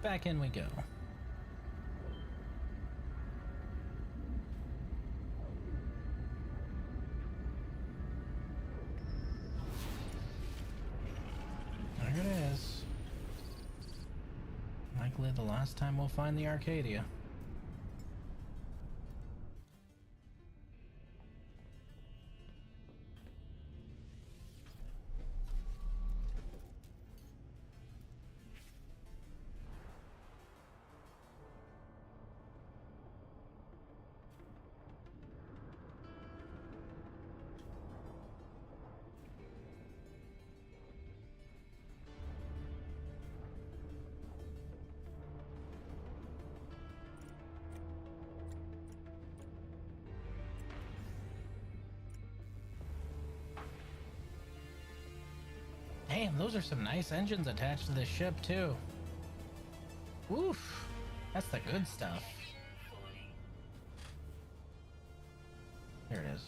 Back in we go. There it is. Likely the last time we'll find the Arcadia. Damn, those are some nice engines attached to this ship, too. Oof. That's the good stuff. There it is.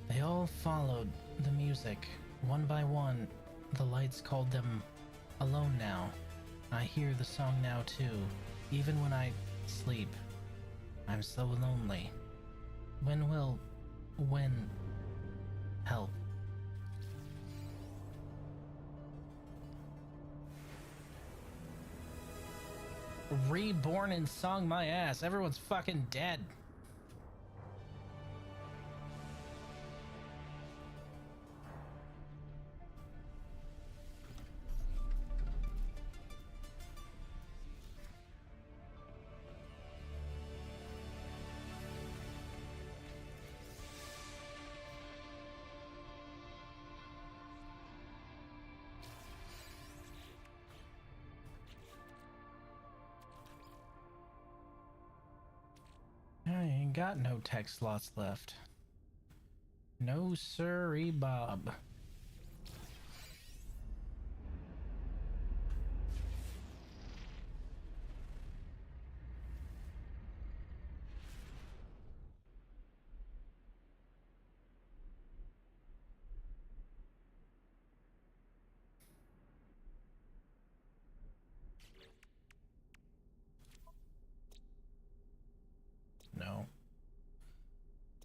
They all followed the music, one by one. The lights called them alone now. I hear the song now, too, even when I sleep. I'm so lonely. When help? Reborn and sung my ass. Everyone's fucking dead. I ain't got no tech slots left. No sirree, Bob.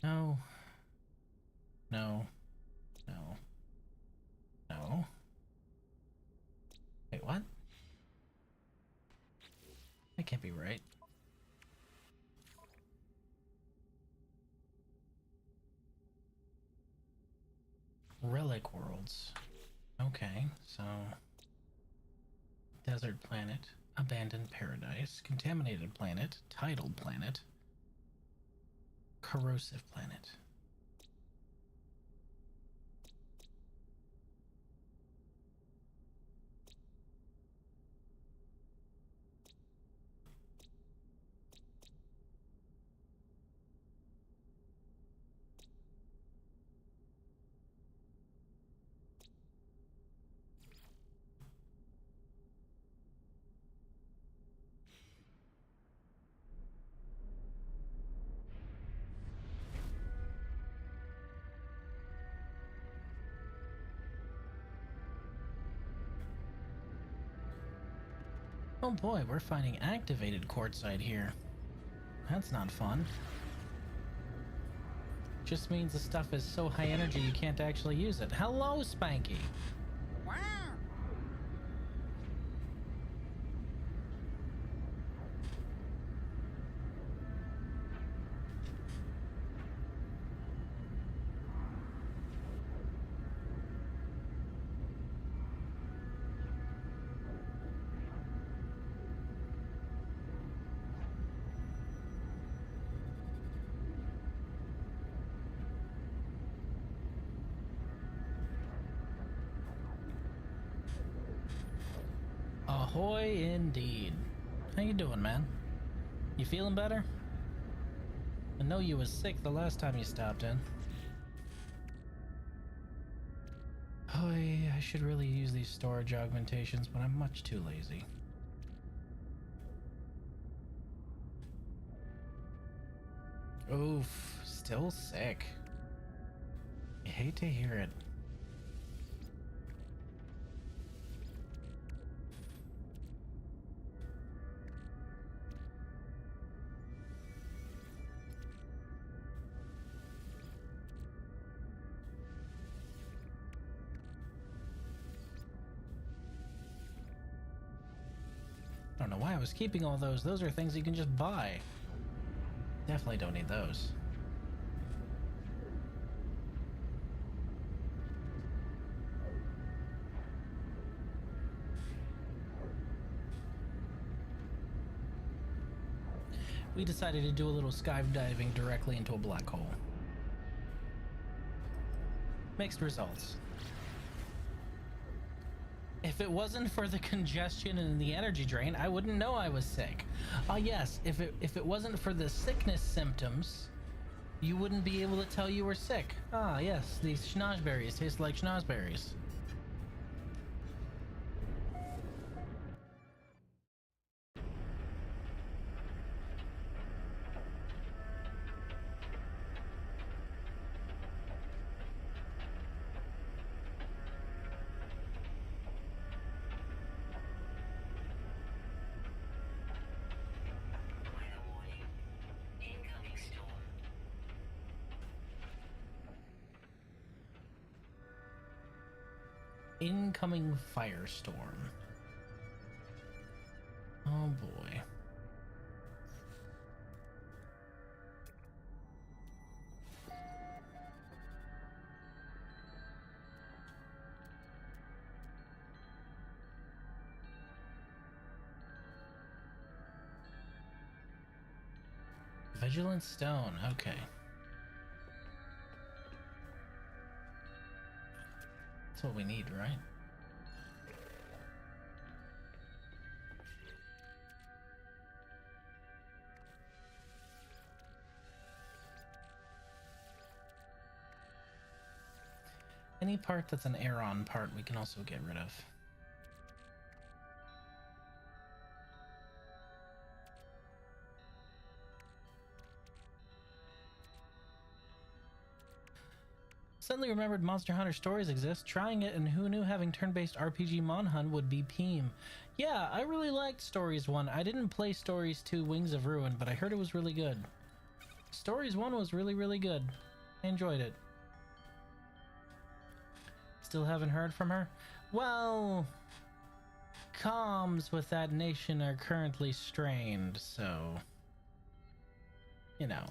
No. No. No. No. Wait, what? That can't be right. Relic worlds. Okay, so desert planet, abandoned paradise, contaminated planet, tidal planet, corrosive planet. Oh boy, we're finding activated quartzite here. That's not fun. Just means the stuff is so high energy you can't actually use it. Hello, Spanky! Wow. Ahoy indeed. How you doing, man? You feeling better? I know you was sick the last time you stopped in. I should really use these storage augmentations, but I'm much too lazy. Oof, still sick. I hate to hear it. I don't know why I was keeping all those. Those are things you can just buy. Definitely don't need those. We decided to do a little skydiving directly into a black hole. Mixed results. If it wasn't for the congestion and the energy drain, I wouldn't know I was sick. Ah, yes, if it wasn't for the sickness symptoms, you wouldn't be able to tell you were sick. Ah, yes, these schnozberries taste like schnozberries. Weather warning. Incoming storm. Incoming firestorm. Oh boy. Vigilant stone, okay. That's what we need, right? Any part that's an Aeron part we can also get rid of. Suddenly remembered Monster Hunter Stories exist. Trying it, and who knew having turn-based RPG Monhun would be Peem. Yeah, I really liked Stories 1. I didn't play Stories 2 Wings of Ruin, but I heard it was really good. Stories 1 was really, really good. I enjoyed it. Still haven't heard from her? Well, comms with that nation are currently strained, so, you know,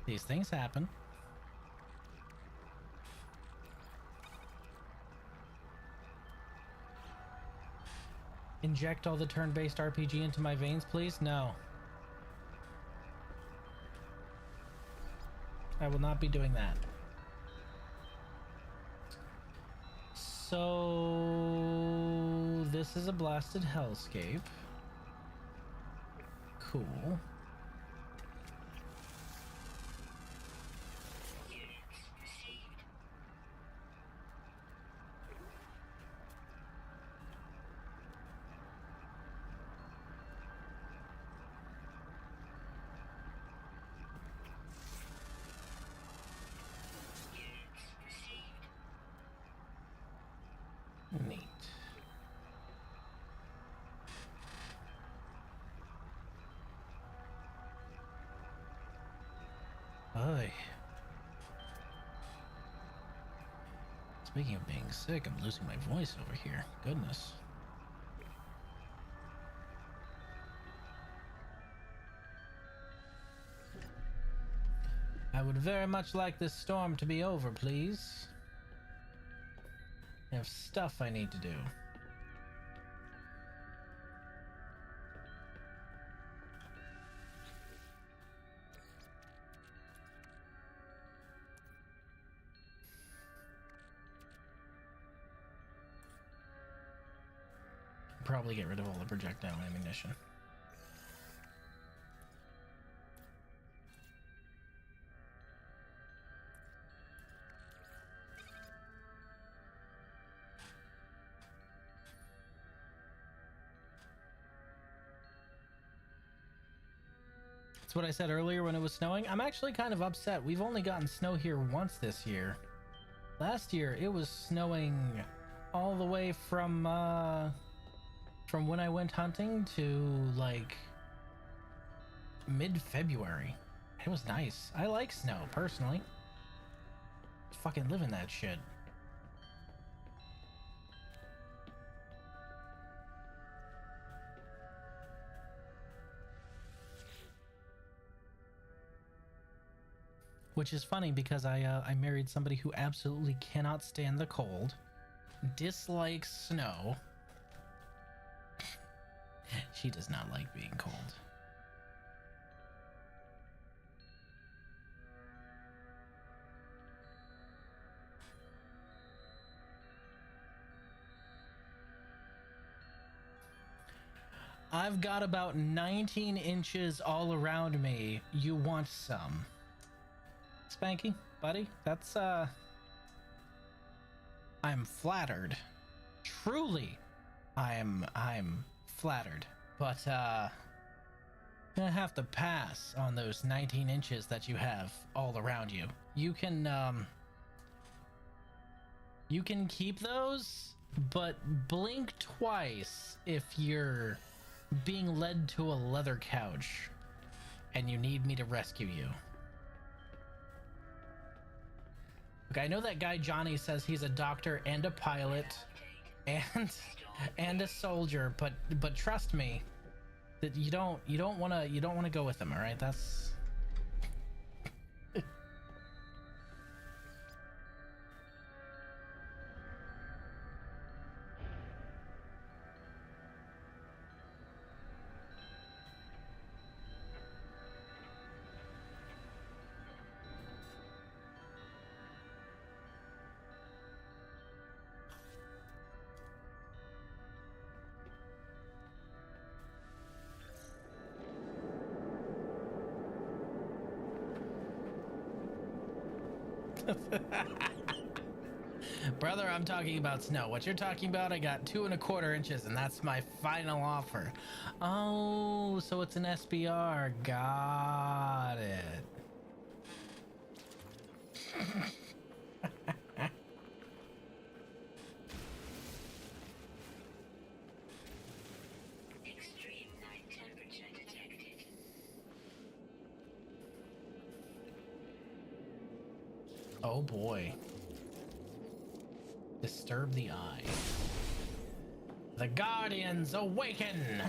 these things happen. Inject all the turn-based RPG into my veins, please? No. I will not be doing that. So this is a blasted hellscape. Cool. Units received. Units received. Neat. Oy. Speaking of being sick, I'm losing my voice over here. Goodness. I would very much like this storm to be over, please. I have stuff I need to do. Probably get rid of all the projectile ammunition. That's what I said earlier when it was snowing. I'm actually kind of upset. We've only gotten snow here once this year. Last year, it was snowing all the way from when I went hunting to, like, mid-February. It was nice. I like snow, personally. Fucking live in that shit. Which is funny because I married somebody who absolutely cannot stand the cold, dislikes snow. She does not like being cold. I've got about 19 inches all around me. You want some? Spanky, buddy, that's I'm flattered. Truly, I'm flattered. But gonna have to pass on those 19 inches that you have all around you. You can keep those, but blink twice if you're being led to a leather couch and you need me to rescue you. Look, I know that guy Johnny says he's a doctor and a pilot and a soldier, but trust me that you don't want to go with him, all right? That's Brother, I'm talking about snow. What you're talking about, I got 2¼ inches, and that's my final offer. Oh, so it's an SBR. Got it. Extreme night temperature detected. Oh boy. Disturb the eye. The Guardians awaken!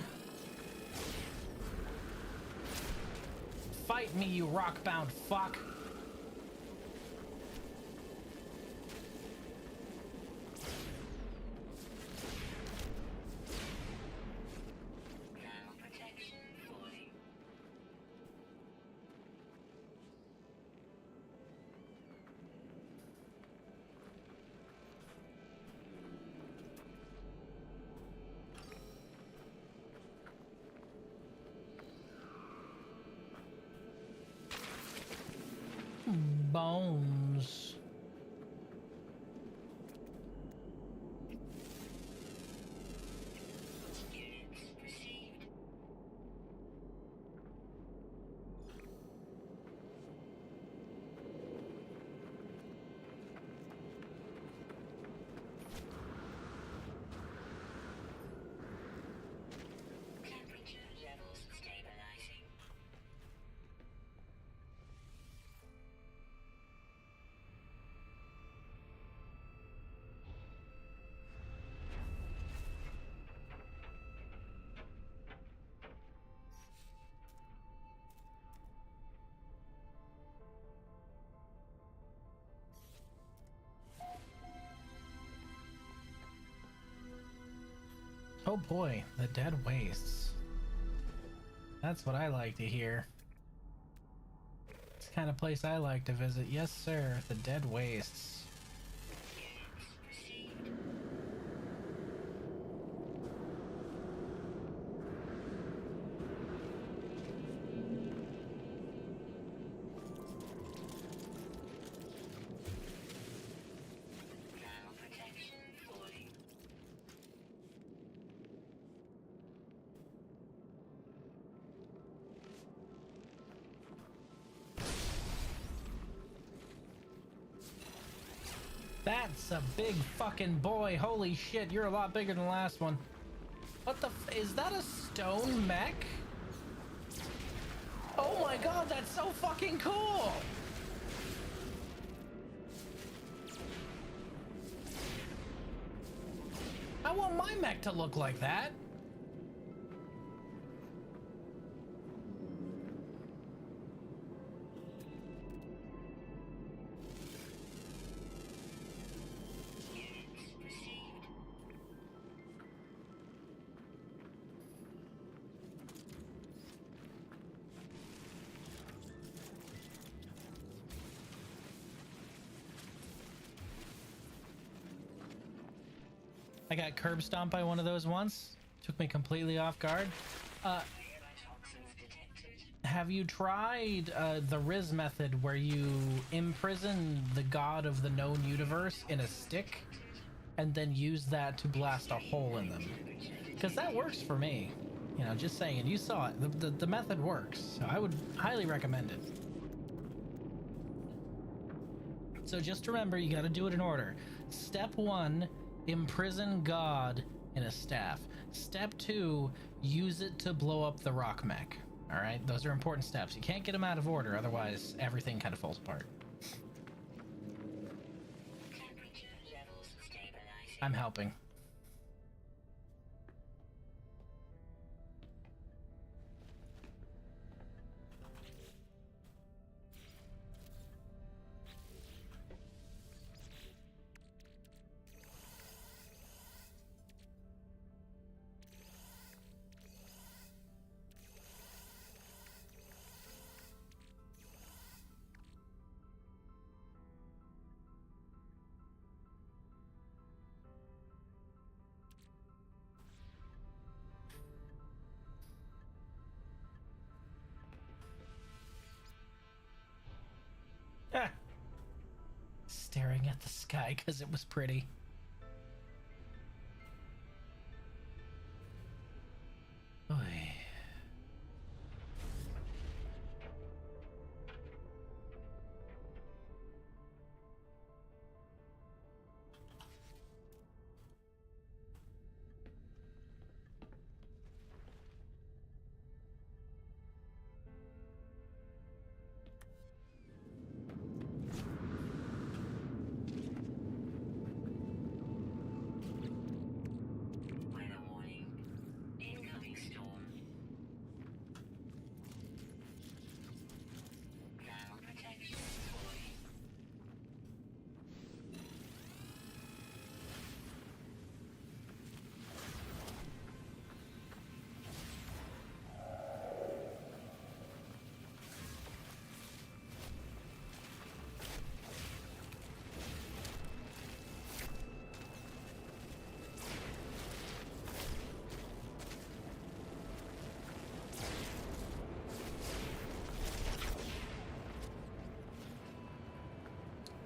Fight me, you rock-bound fuck! Now protection falling. Bones. Units received. Temperature levels stabilizing. Oh boy, the dead wastes. That's what I like to hear. It's the kind of place I like to visit. Yes, sir, the dead wastes. Units received. Now protection falling. That's a big fucking boy. Holy shit, you're a lot bigger than the last one. What the is that a stone mech? Oh my god, that's so fucking cool! I want my mech to look like that. Units received. I got curb stomped by one of those once. Took me completely off guard. Toxins detected. Have you tried the Riz method where you imprison the god of the known universe in a stick and then use that to blast a hole in them? Because that works for me. You know, just saying. You saw it. The method works. So I would highly recommend it. So just remember, you got to do it in order. Step 1, imprison God in a staff. Step 2, use it to blow up the rock mech. All right, those are important steps. You can't get them out of order, otherwise everything kind of falls apart. Temperature levels stabilizing. I'm helping. Ah. Staring at the sky because it was pretty. Oy.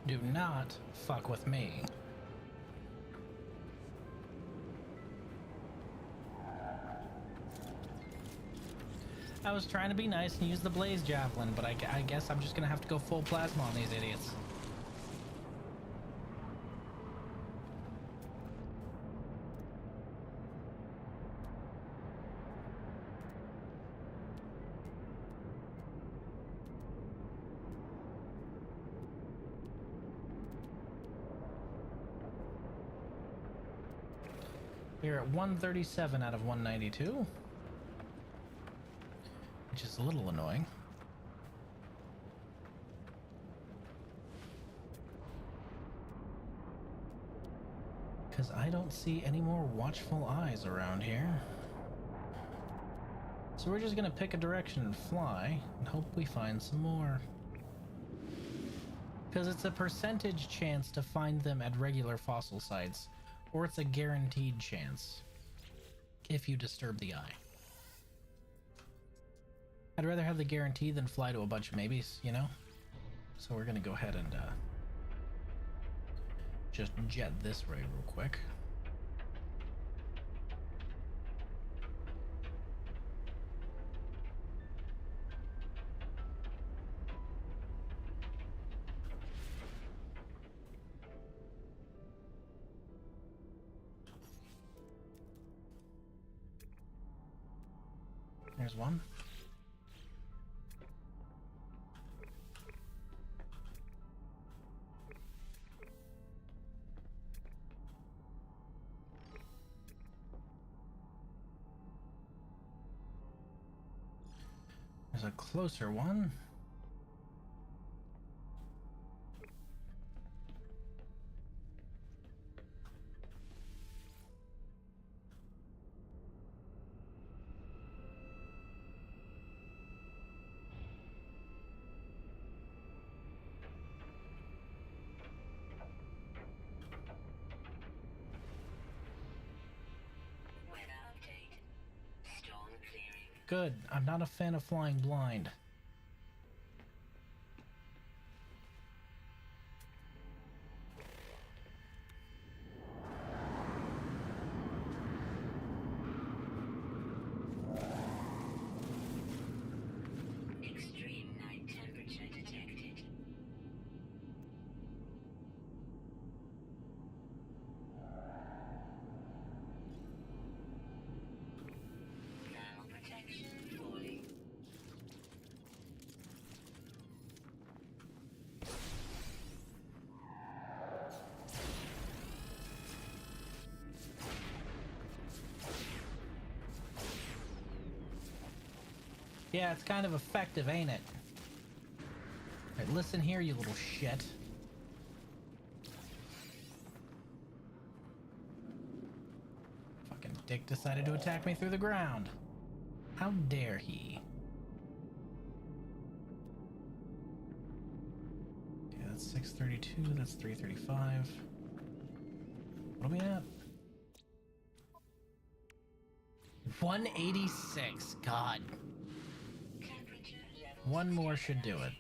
Do not fuck with me. I was trying to be nice and use the blaze javelin, but I guess I'm just gonna have to go full plasma on these idiots. We're at 137 out of 192, which is a little annoying. Because I don't see any more watchful eyes around here. So we're just gonna pick a direction and fly and hope we find some more. Because it's a percentage chance to find them at regular fossil sites, or it's a guaranteed chance if you disturb the eye. I'd rather have the guarantee than fly to a bunch of maybes, you know? So we're gonna go ahead and just jet this way real quick. There's one. There's a closer one. Weather update. Storm clearing. Good. I'm not a fan of flying blind. Extreme night temperature detected. Thermal protection falling. Yeah, it's kind of effective, ain't it? Alright, listen here, you little shit. Fucking dick decided to attack me through the ground. How dare he? Okay, that's 632, that's 335. What are we at? 186, God. Temperature level. One more should do it.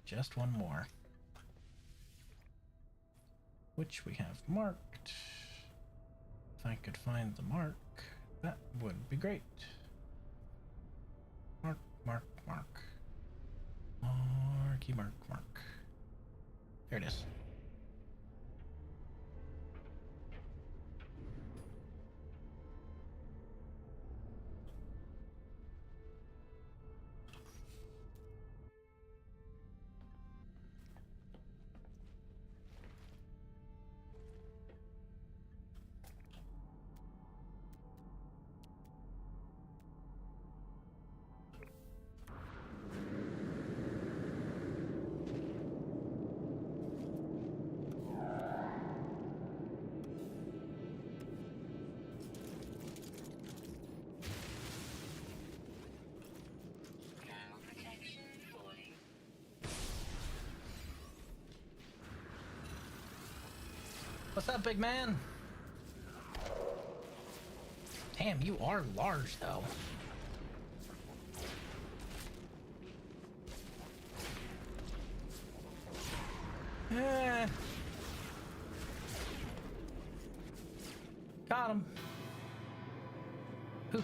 Just one more. Which we have marked. If I could find the mark, that would be great. Mark, mark, mark. Marky mark, mark. There it is. Thermal protection falling. What's up, big man? Damn, you are large, though. Eh. Got him. Whew.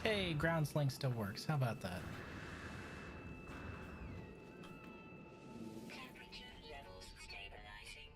Hey, ground sling still works. How about that? Temperature levels stabilizing.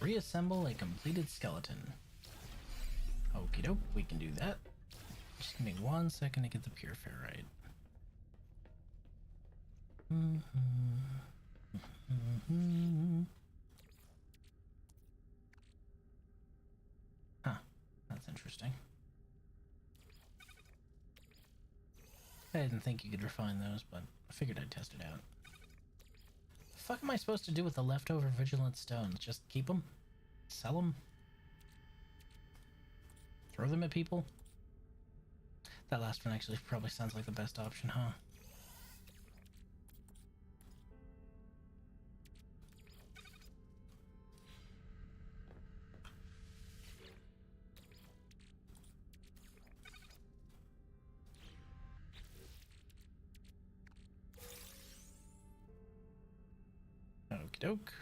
Reassemble a completed skeleton. Okie doke, we can do that. Just give me 1 second to get the pure ferrite. Huh, that's interesting. I didn't think you could refine those, but I figured I'd test it out. The fuck am I supposed to do with the leftover vigilant stones? Just keep them? Sell them? Throw them at people? That last one actually probably sounds like the best option, huh? Okie doke.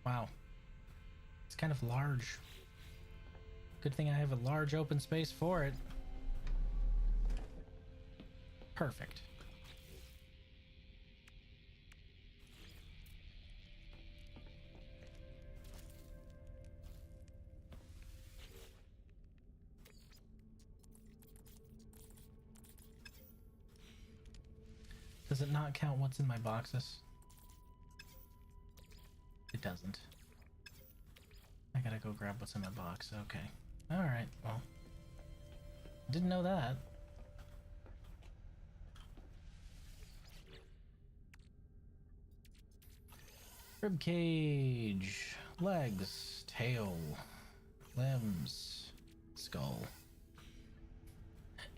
Wow. It's kind of large. Good thing I have a large open space for it. Perfect. Does it not count what's in my boxes? It doesn't. I gotta go grab what's in my box. Okay. Alright, well. Didn't know that. Rib cage, legs, tail, limbs, skull.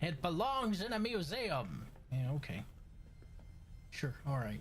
It belongs in a museum. Yeah, okay. Sure, alright.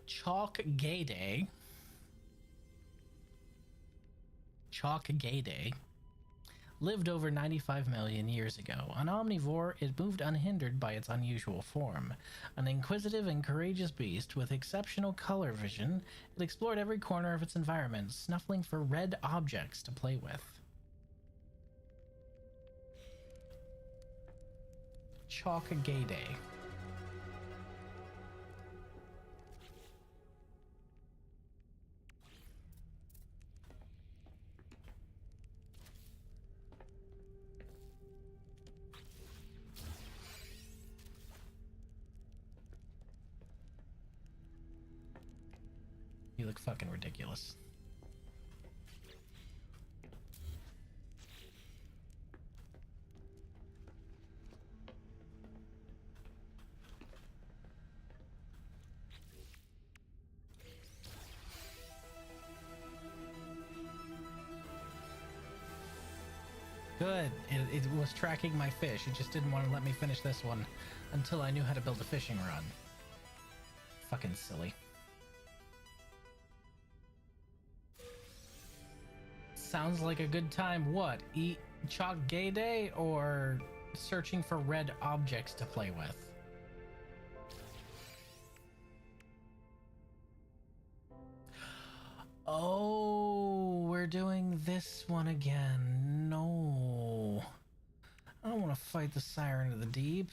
Chalk Gay Day. Chalk Gay Day lived over 95 million years ago. An omnivore, it moved unhindered by its unusual form. An inquisitive and courageous beast with exceptional color vision, it explored every corner of its environment, snuffling for red objects to play with. Chalk Gay Day. You look fucking ridiculous. Good. It was tracking my fish. It just didn't want to let me finish this one until I knew how to build a fishing rod. Fucking silly. Sounds like a good time. What? Eat Chalk Gay Day or searching for red objects to play with? Oh, we're doing this one again. No. I don't want to fight the Siren of the Deep.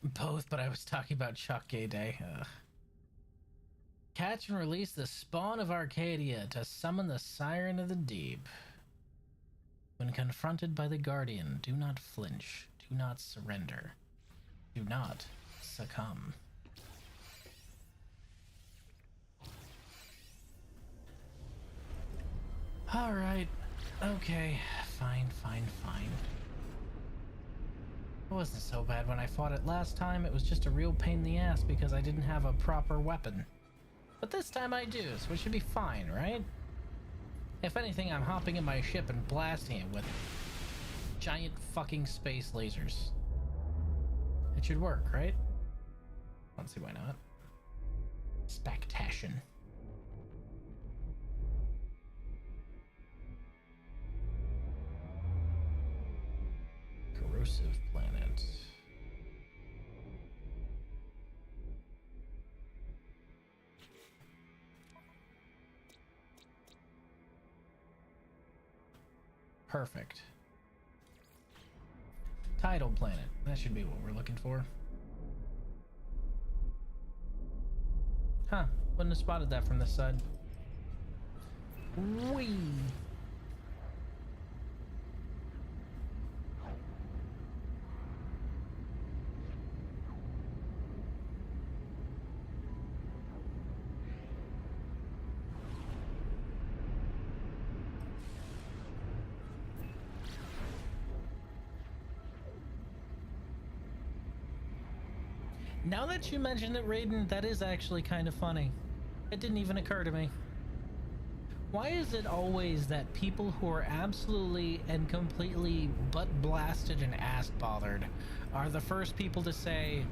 Both, but I was talking about Chalk Gay Day. Catch and release the spawn of Arcadia to summon the Siren of the Deep. When confronted by the Guardian, do not flinch. Do not surrender. Do not succumb. Alright. Okay. Fine. It wasn't so bad when I fought it last time. It was just a real pain in the ass because I didn't have a proper weapon. But this time I do, so it should be fine, right? If anything, I'm hopping in my ship and blasting it with giant fucking space lasers. It should work, right? Let's see why not. Spectation. Corrosive planet. Perfect. Tidal planet. That should be what we're looking for. Huh. Wouldn't have spotted that from this side. Whee! Now that you mention it, Raiden, that is actually kind of funny. It didn't even occur to me. Why is it always that people who are absolutely and completely butt blasted and ass bothered are the first people to say,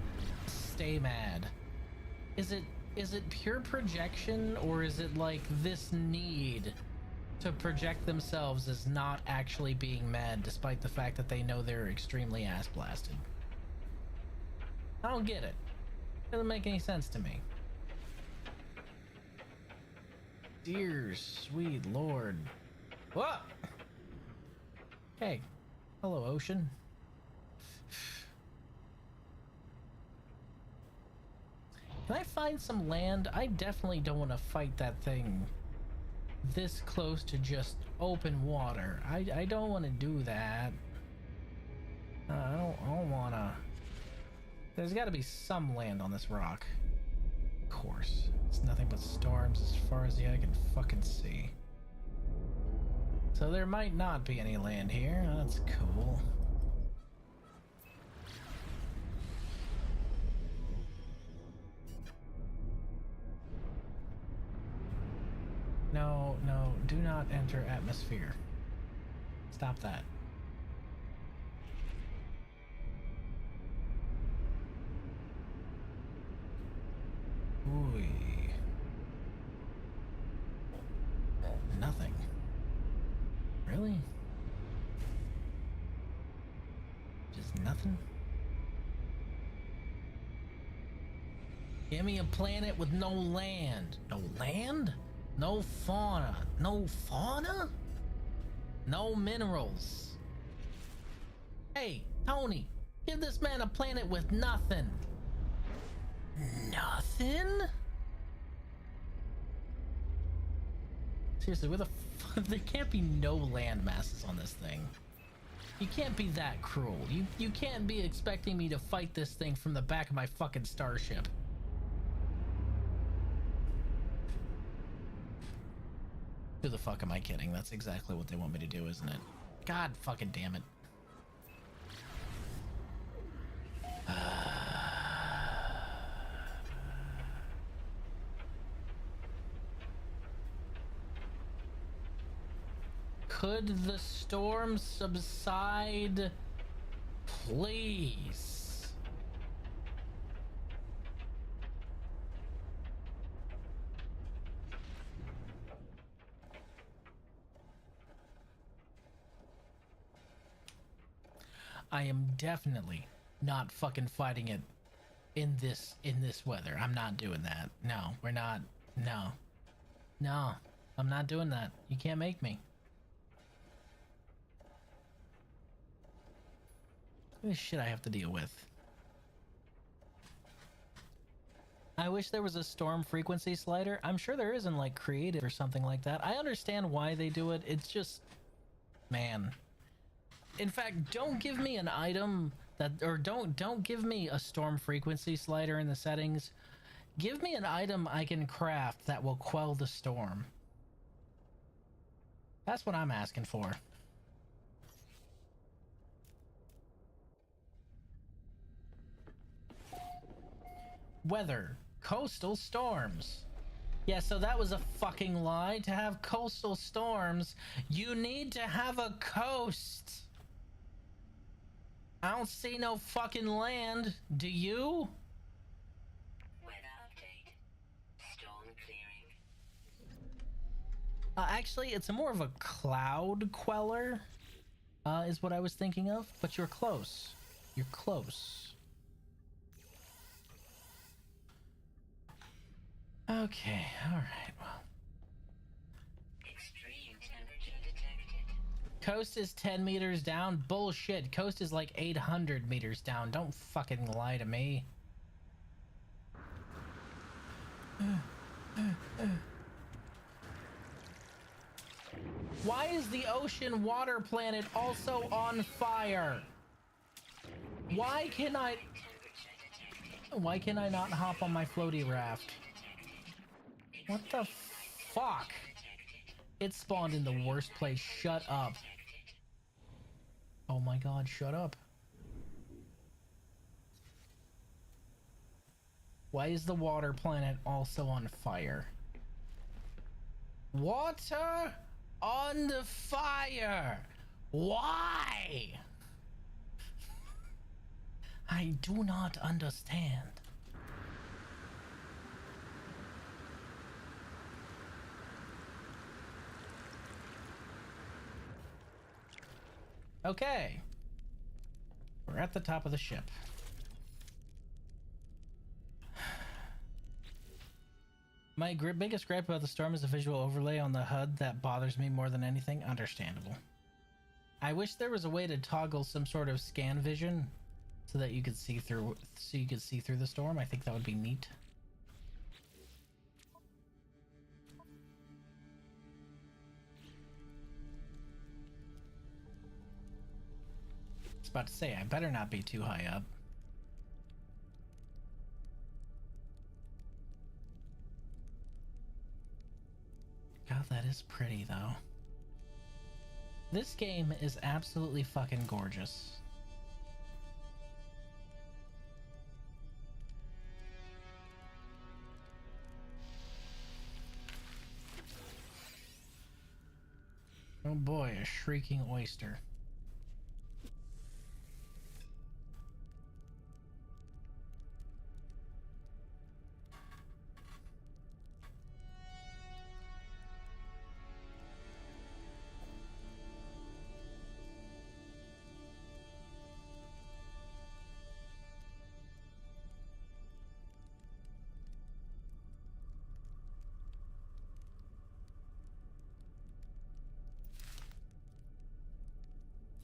stay mad? Is it pure projection, or is it like this need to project themselves as not actually being mad despite the fact that they know they're extremely ass blasted? I don't get it. Doesn't make any sense to me. Dear sweet lord. Whoa! Hey. Hello, ocean. Can I find some land? I definitely don't want to fight that thing this close to just open water. I don't want to do that. I don't want to. There's got to be some land on this rock. Of course. It's nothing but storms as far as the eye can fucking see. So there might not be any land here. That's cool. No, do not enter atmosphere. Stop that. Ooh. Nothing. Really? Just nothing? Give me a planet with no land. No land? No fauna. No fauna? No minerals. Hey, Tony, give this man a planet with nothing. Nothing? Seriously, where the fuck? There can't be no land masses on this thing. You can't be that cruel. You can't be expecting me to fight this thing from the back of my fucking starship. Who the fuck am I kidding? That's exactly what they want me to do, isn't it? God fucking damn it. Could the storm subside, please? I am definitely not fucking fighting it in this weather. I'm not doing that. No, we're not. No. No, I'm not doing that. You can't make me. This shit I have to deal with. I wish there was a storm frequency slider. I'm sure there isn't, like, creative or something like that. I understand why they do it. It's just, man. In fact, don't give me an item that, or don't give me a storm frequency slider in the settings. Give me an item I can craft that will quell the storm. That's what I'm asking for. Weather. Coastal storms. Yeah, so that was a fucking lie. To have coastal storms, you need to have a coast. I don't see no fucking land. Do you? Weather update. Storm clearing. Actually, it's more of a cloud queller, is what I was thinking of. But you're close. You're close. Okay, alright, well. Extreme temperature detected. Coast is 10 meters down? Bullshit. Coast is like 800 meters down. Don't fucking lie to me. Why is the ocean water planet also on fire? Why can I not hop on my floaty raft? What the fuck? It spawned in the worst place. Shut up. Oh my god, shut up. Why is the water planet also on fire? Water on the fire! Why? I do not understand. Okay. We're at the top of the ship. My biggest gripe about the storm is the visual overlay on the HUD that bothers me more than anything. Understandable. I wish there was a way to toggle some sort of scan vision so that you could see through the storm. I think that would be neat. I was about to say, I better not be too high up. God, that is pretty, though. This game is absolutely fucking gorgeous. Oh boy, a shrieking oyster.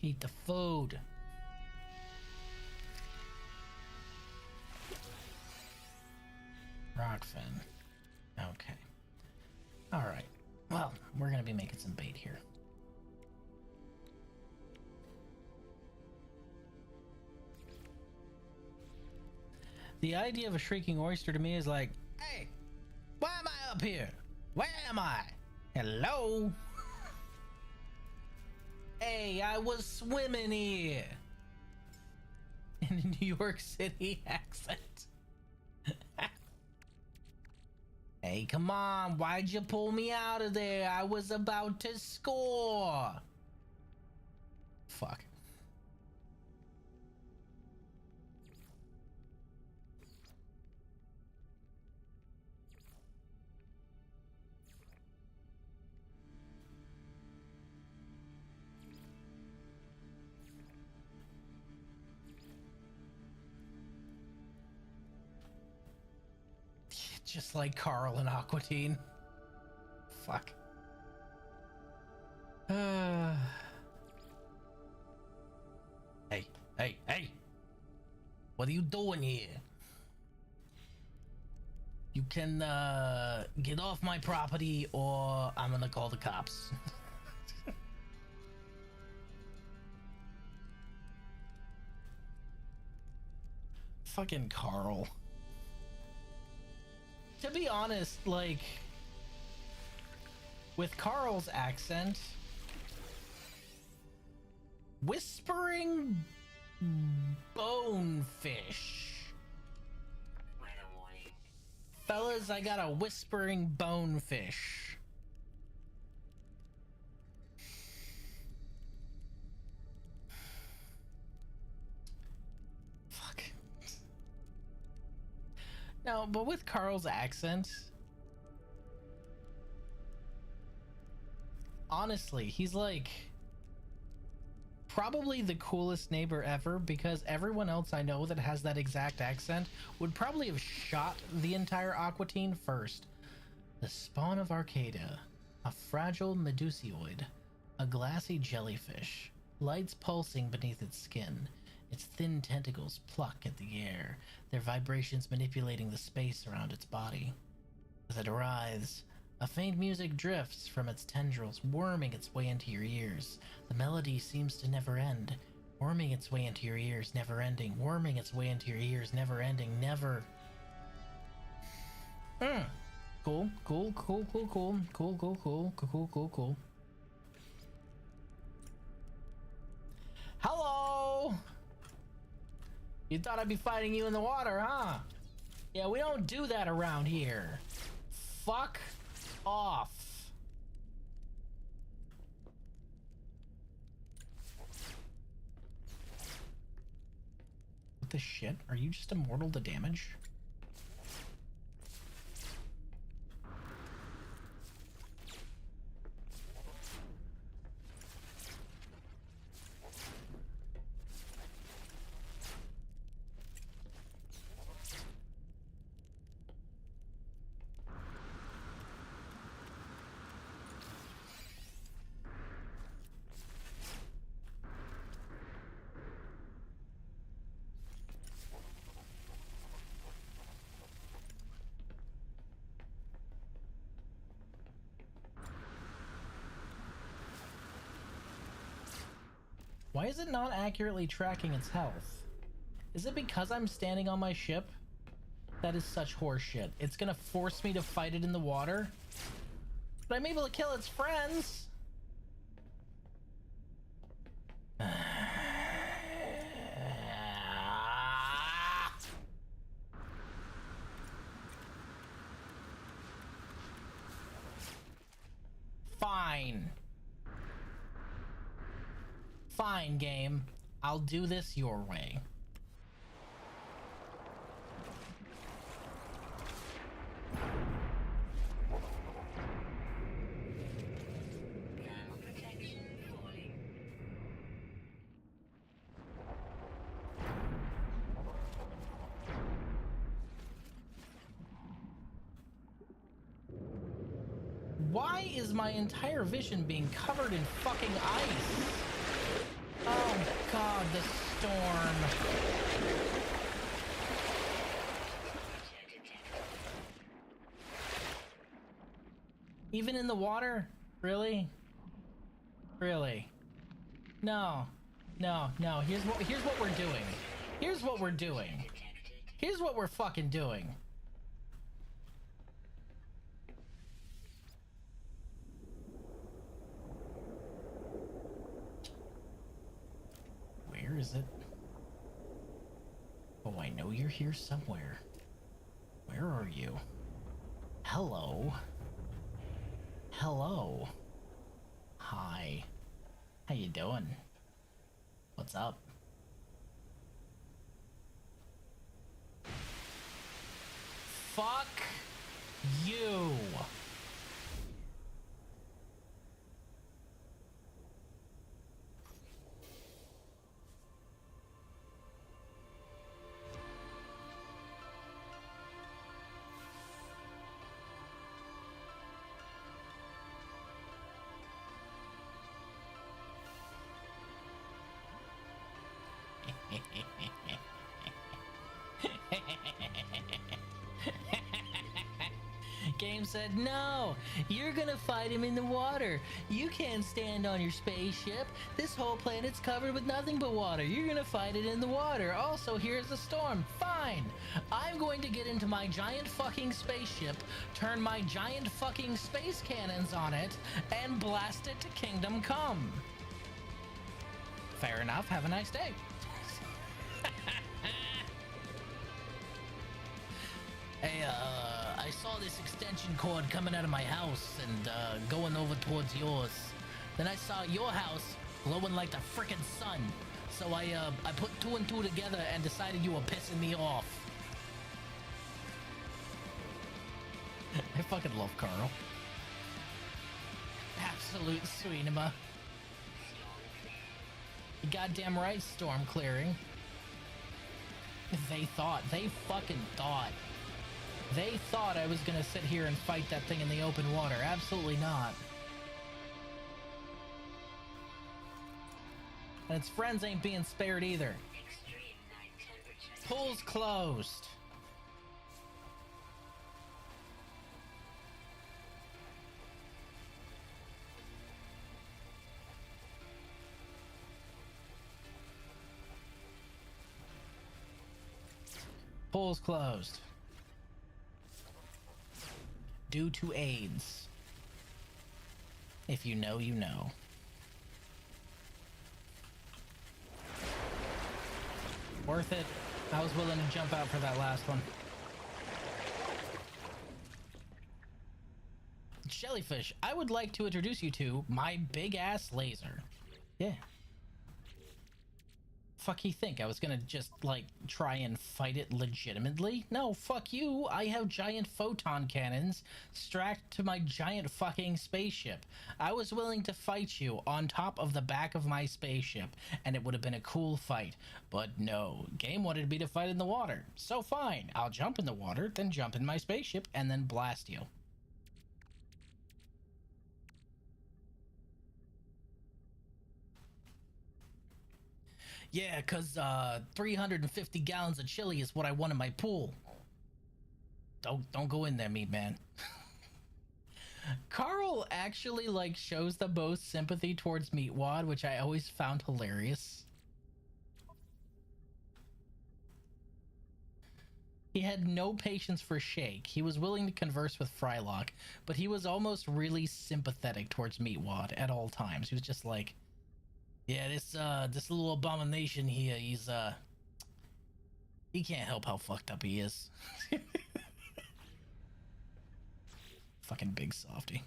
Eat the food. Rockfin. Okay. Alright. Well, we're gonna be making some bait here. The idea of a shrieking oyster to me is like, hey, why am I up here? Where am I? Hello? Hey, I was swimming here. In a New York City accent. Hey, come on. Why'd you pull me out of there? I was about to score. Fuck. Just like Carl and Aquatine. Fuck. Hey, hey, hey! What are you doing here? You can get off my property or I'm gonna call the cops. Fucking Carl. To be honest, like, with Carl's accent, whispering bonefish. Weather warning. Fellas, I got a whispering bonefish. Fuck. No, but with Carl's accent, honestly, he's like probably the coolest neighbor ever, because everyone else I know that has that exact accent would probably have shot the entire Aquatine first. The spawn of Arcadia, a fragile medusioid, a glassy jellyfish, lights pulsing beneath its skin. Its thin tentacles pluck at the air, their vibrations manipulating the space around its body. As it writhes, a faint music drifts from its tendrils, worming its way into your ears. The melody seems to never end, worming its way into your ears, never ending, worming its way into your ears, never ending, never. Cool, cool, cool, cool, cool, cool, cool, cool, cool, cool, cool. Hello! You thought I'd be fighting you in the water, huh? Yeah, we don't do that around here. Fuck off. What the shit? Are you just immortal to damage? Why is it not accurately tracking its health? Is it because I'm standing on my ship? That is such horseshit. It's gonna force me to fight it in the water? But I'm able to kill its friends! Fine. Fine, game. I'll do this your way. Thermal protection falling. Why is my entire vision being covered in fucking ice? Oh god, the storm. Even in the water? Really? Really? No. No, no. Here's what we're doing. Here's what we're doing. Detected. Here's what we're fucking doing. Where is it? Oh, I know you're here somewhere. Where are you? Hello. Hello. Hi. How you doing? What's up? Fuck you. Game said, no, you're gonna fight him in the water. You can't stand on your spaceship. This whole planet's covered with nothing but water. You're gonna fight it in the water. Also, here's the storm. Fine. I'm going to get into my giant fucking spaceship, turn my giant fucking space cannons on it, and blast it to Kingdom Come. Fair enough. Have a nice day. Hey, I saw this extension cord coming out of my house and going over towards yours. Then I saw your house glowing like the frickin' sun. So I put two and two together and decided you were pissing me off. I fucking love Carl. Absolute sweetema. You goddamn right, storm clearing. They fucking thought. They thought I was gonna sit here and fight that thing in the open water. Absolutely not. And its friends ain't being spared either. Extreme night temperatures. Pool's closed. Pool's closed. Due to AIDS. If you know, you know. Worth it. I was willing to jump out for that last one. Jellyfish, I would like to introduce you to my big ass laser. Yeah. Fuck you think? I was gonna just, like, try and fight it legitimately? No, fuck you. I have giant photon cannons strapped to my giant fucking spaceship. I was willing to fight you on top of the back of my spaceship, and it would have been a cool fight. But no, game wanted me to fight in the water. So fine, I'll jump in the water, then jump in my spaceship, and then blast you. Yeah, cause 350 gallons of chili is what I want in my pool. Don't go in there, meat man. Carl actually like shows the most sympathy towards Meatwad, which I always found hilarious. He had no patience for Shake. He was willing to converse with Frylock, but he was almost really sympathetic towards Meatwad at all times. He was just like, yeah, this little abomination here, he can't help how fucked up he is. Fucking big softy.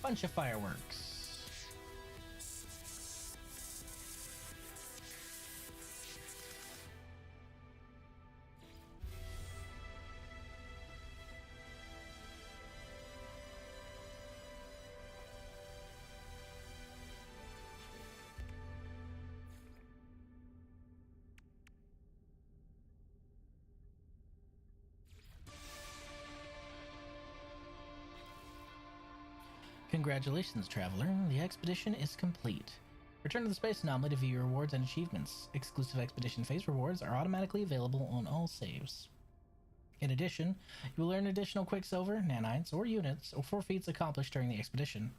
Bunch of fireworks. Congratulations, traveler. The expedition is complete. Return to the space anomaly to view your rewards and achievements. Exclusive expedition phase rewards are automatically available on all saves. In addition, you will earn additional Quicksilver, nanites, or units for feats accomplished during the expedition.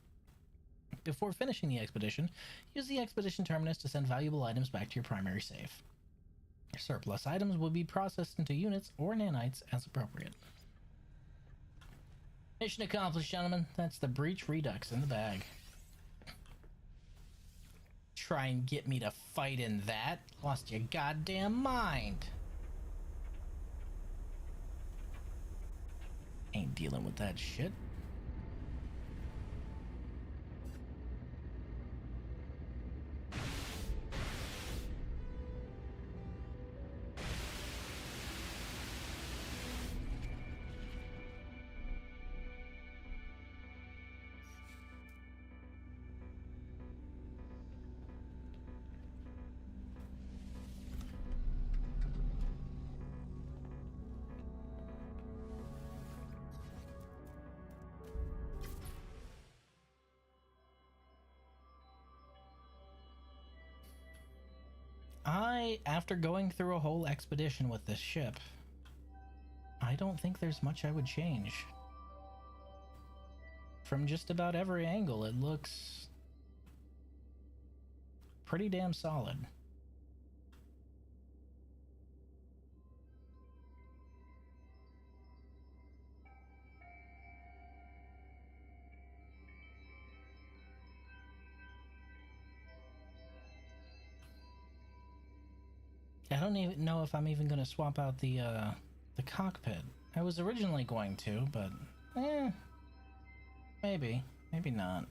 Before finishing the expedition, use the expedition terminus to send valuable items back to your primary save. Your surplus items will be processed into units or nanites as appropriate. Mission accomplished, gentlemen. That's the breach redux in the bag. Try and get me to fight in that? Lost your goddamn mind. Ain't dealing with that shit. After going through a whole expedition with this ship, I don't think there's much I would change. From just about every angle, it looks pretty damn solid. I don't even know if I'm even going to swap out the cockpit. I was originally going to, but maybe not.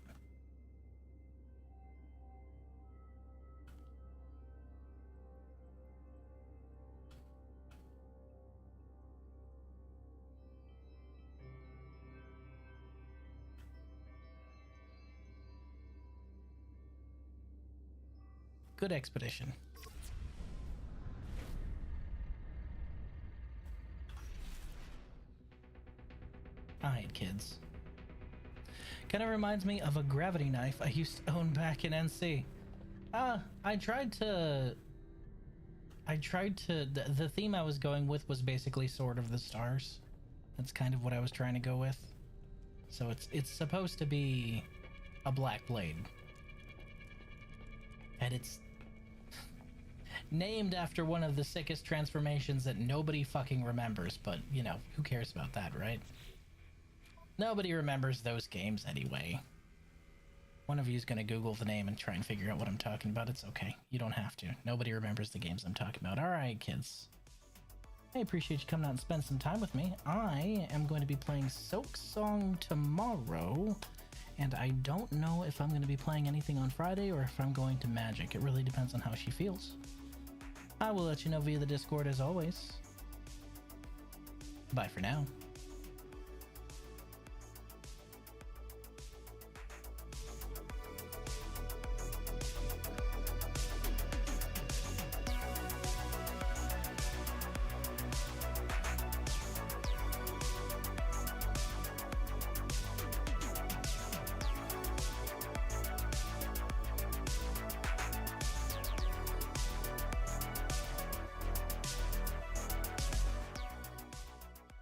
Good expedition. Alright, kids. Kind of reminds me of a gravity knife I used to own back in NC. I tried to... The theme I was going with was basically Sword of the Stars. That's kind of what I was trying to go with. So it's supposed to be a black blade. And it's named after one of the sickest transformations that nobody fucking remembers, but, you know, who cares about that, right? Nobody remembers those games anyway. One of you is going to Google the name and try and figure out what I'm talking about. It's okay. You don't have to. Nobody remembers the games I'm talking about. Alright, kids. I appreciate you coming out and spend some time with me. I am going to be playing Silk Song tomorrow, and I don't know if I'm going to be playing anything on Friday or if I'm going to Magic. It really depends on how she feels. I will let you know via the Discord as always. Bye for now.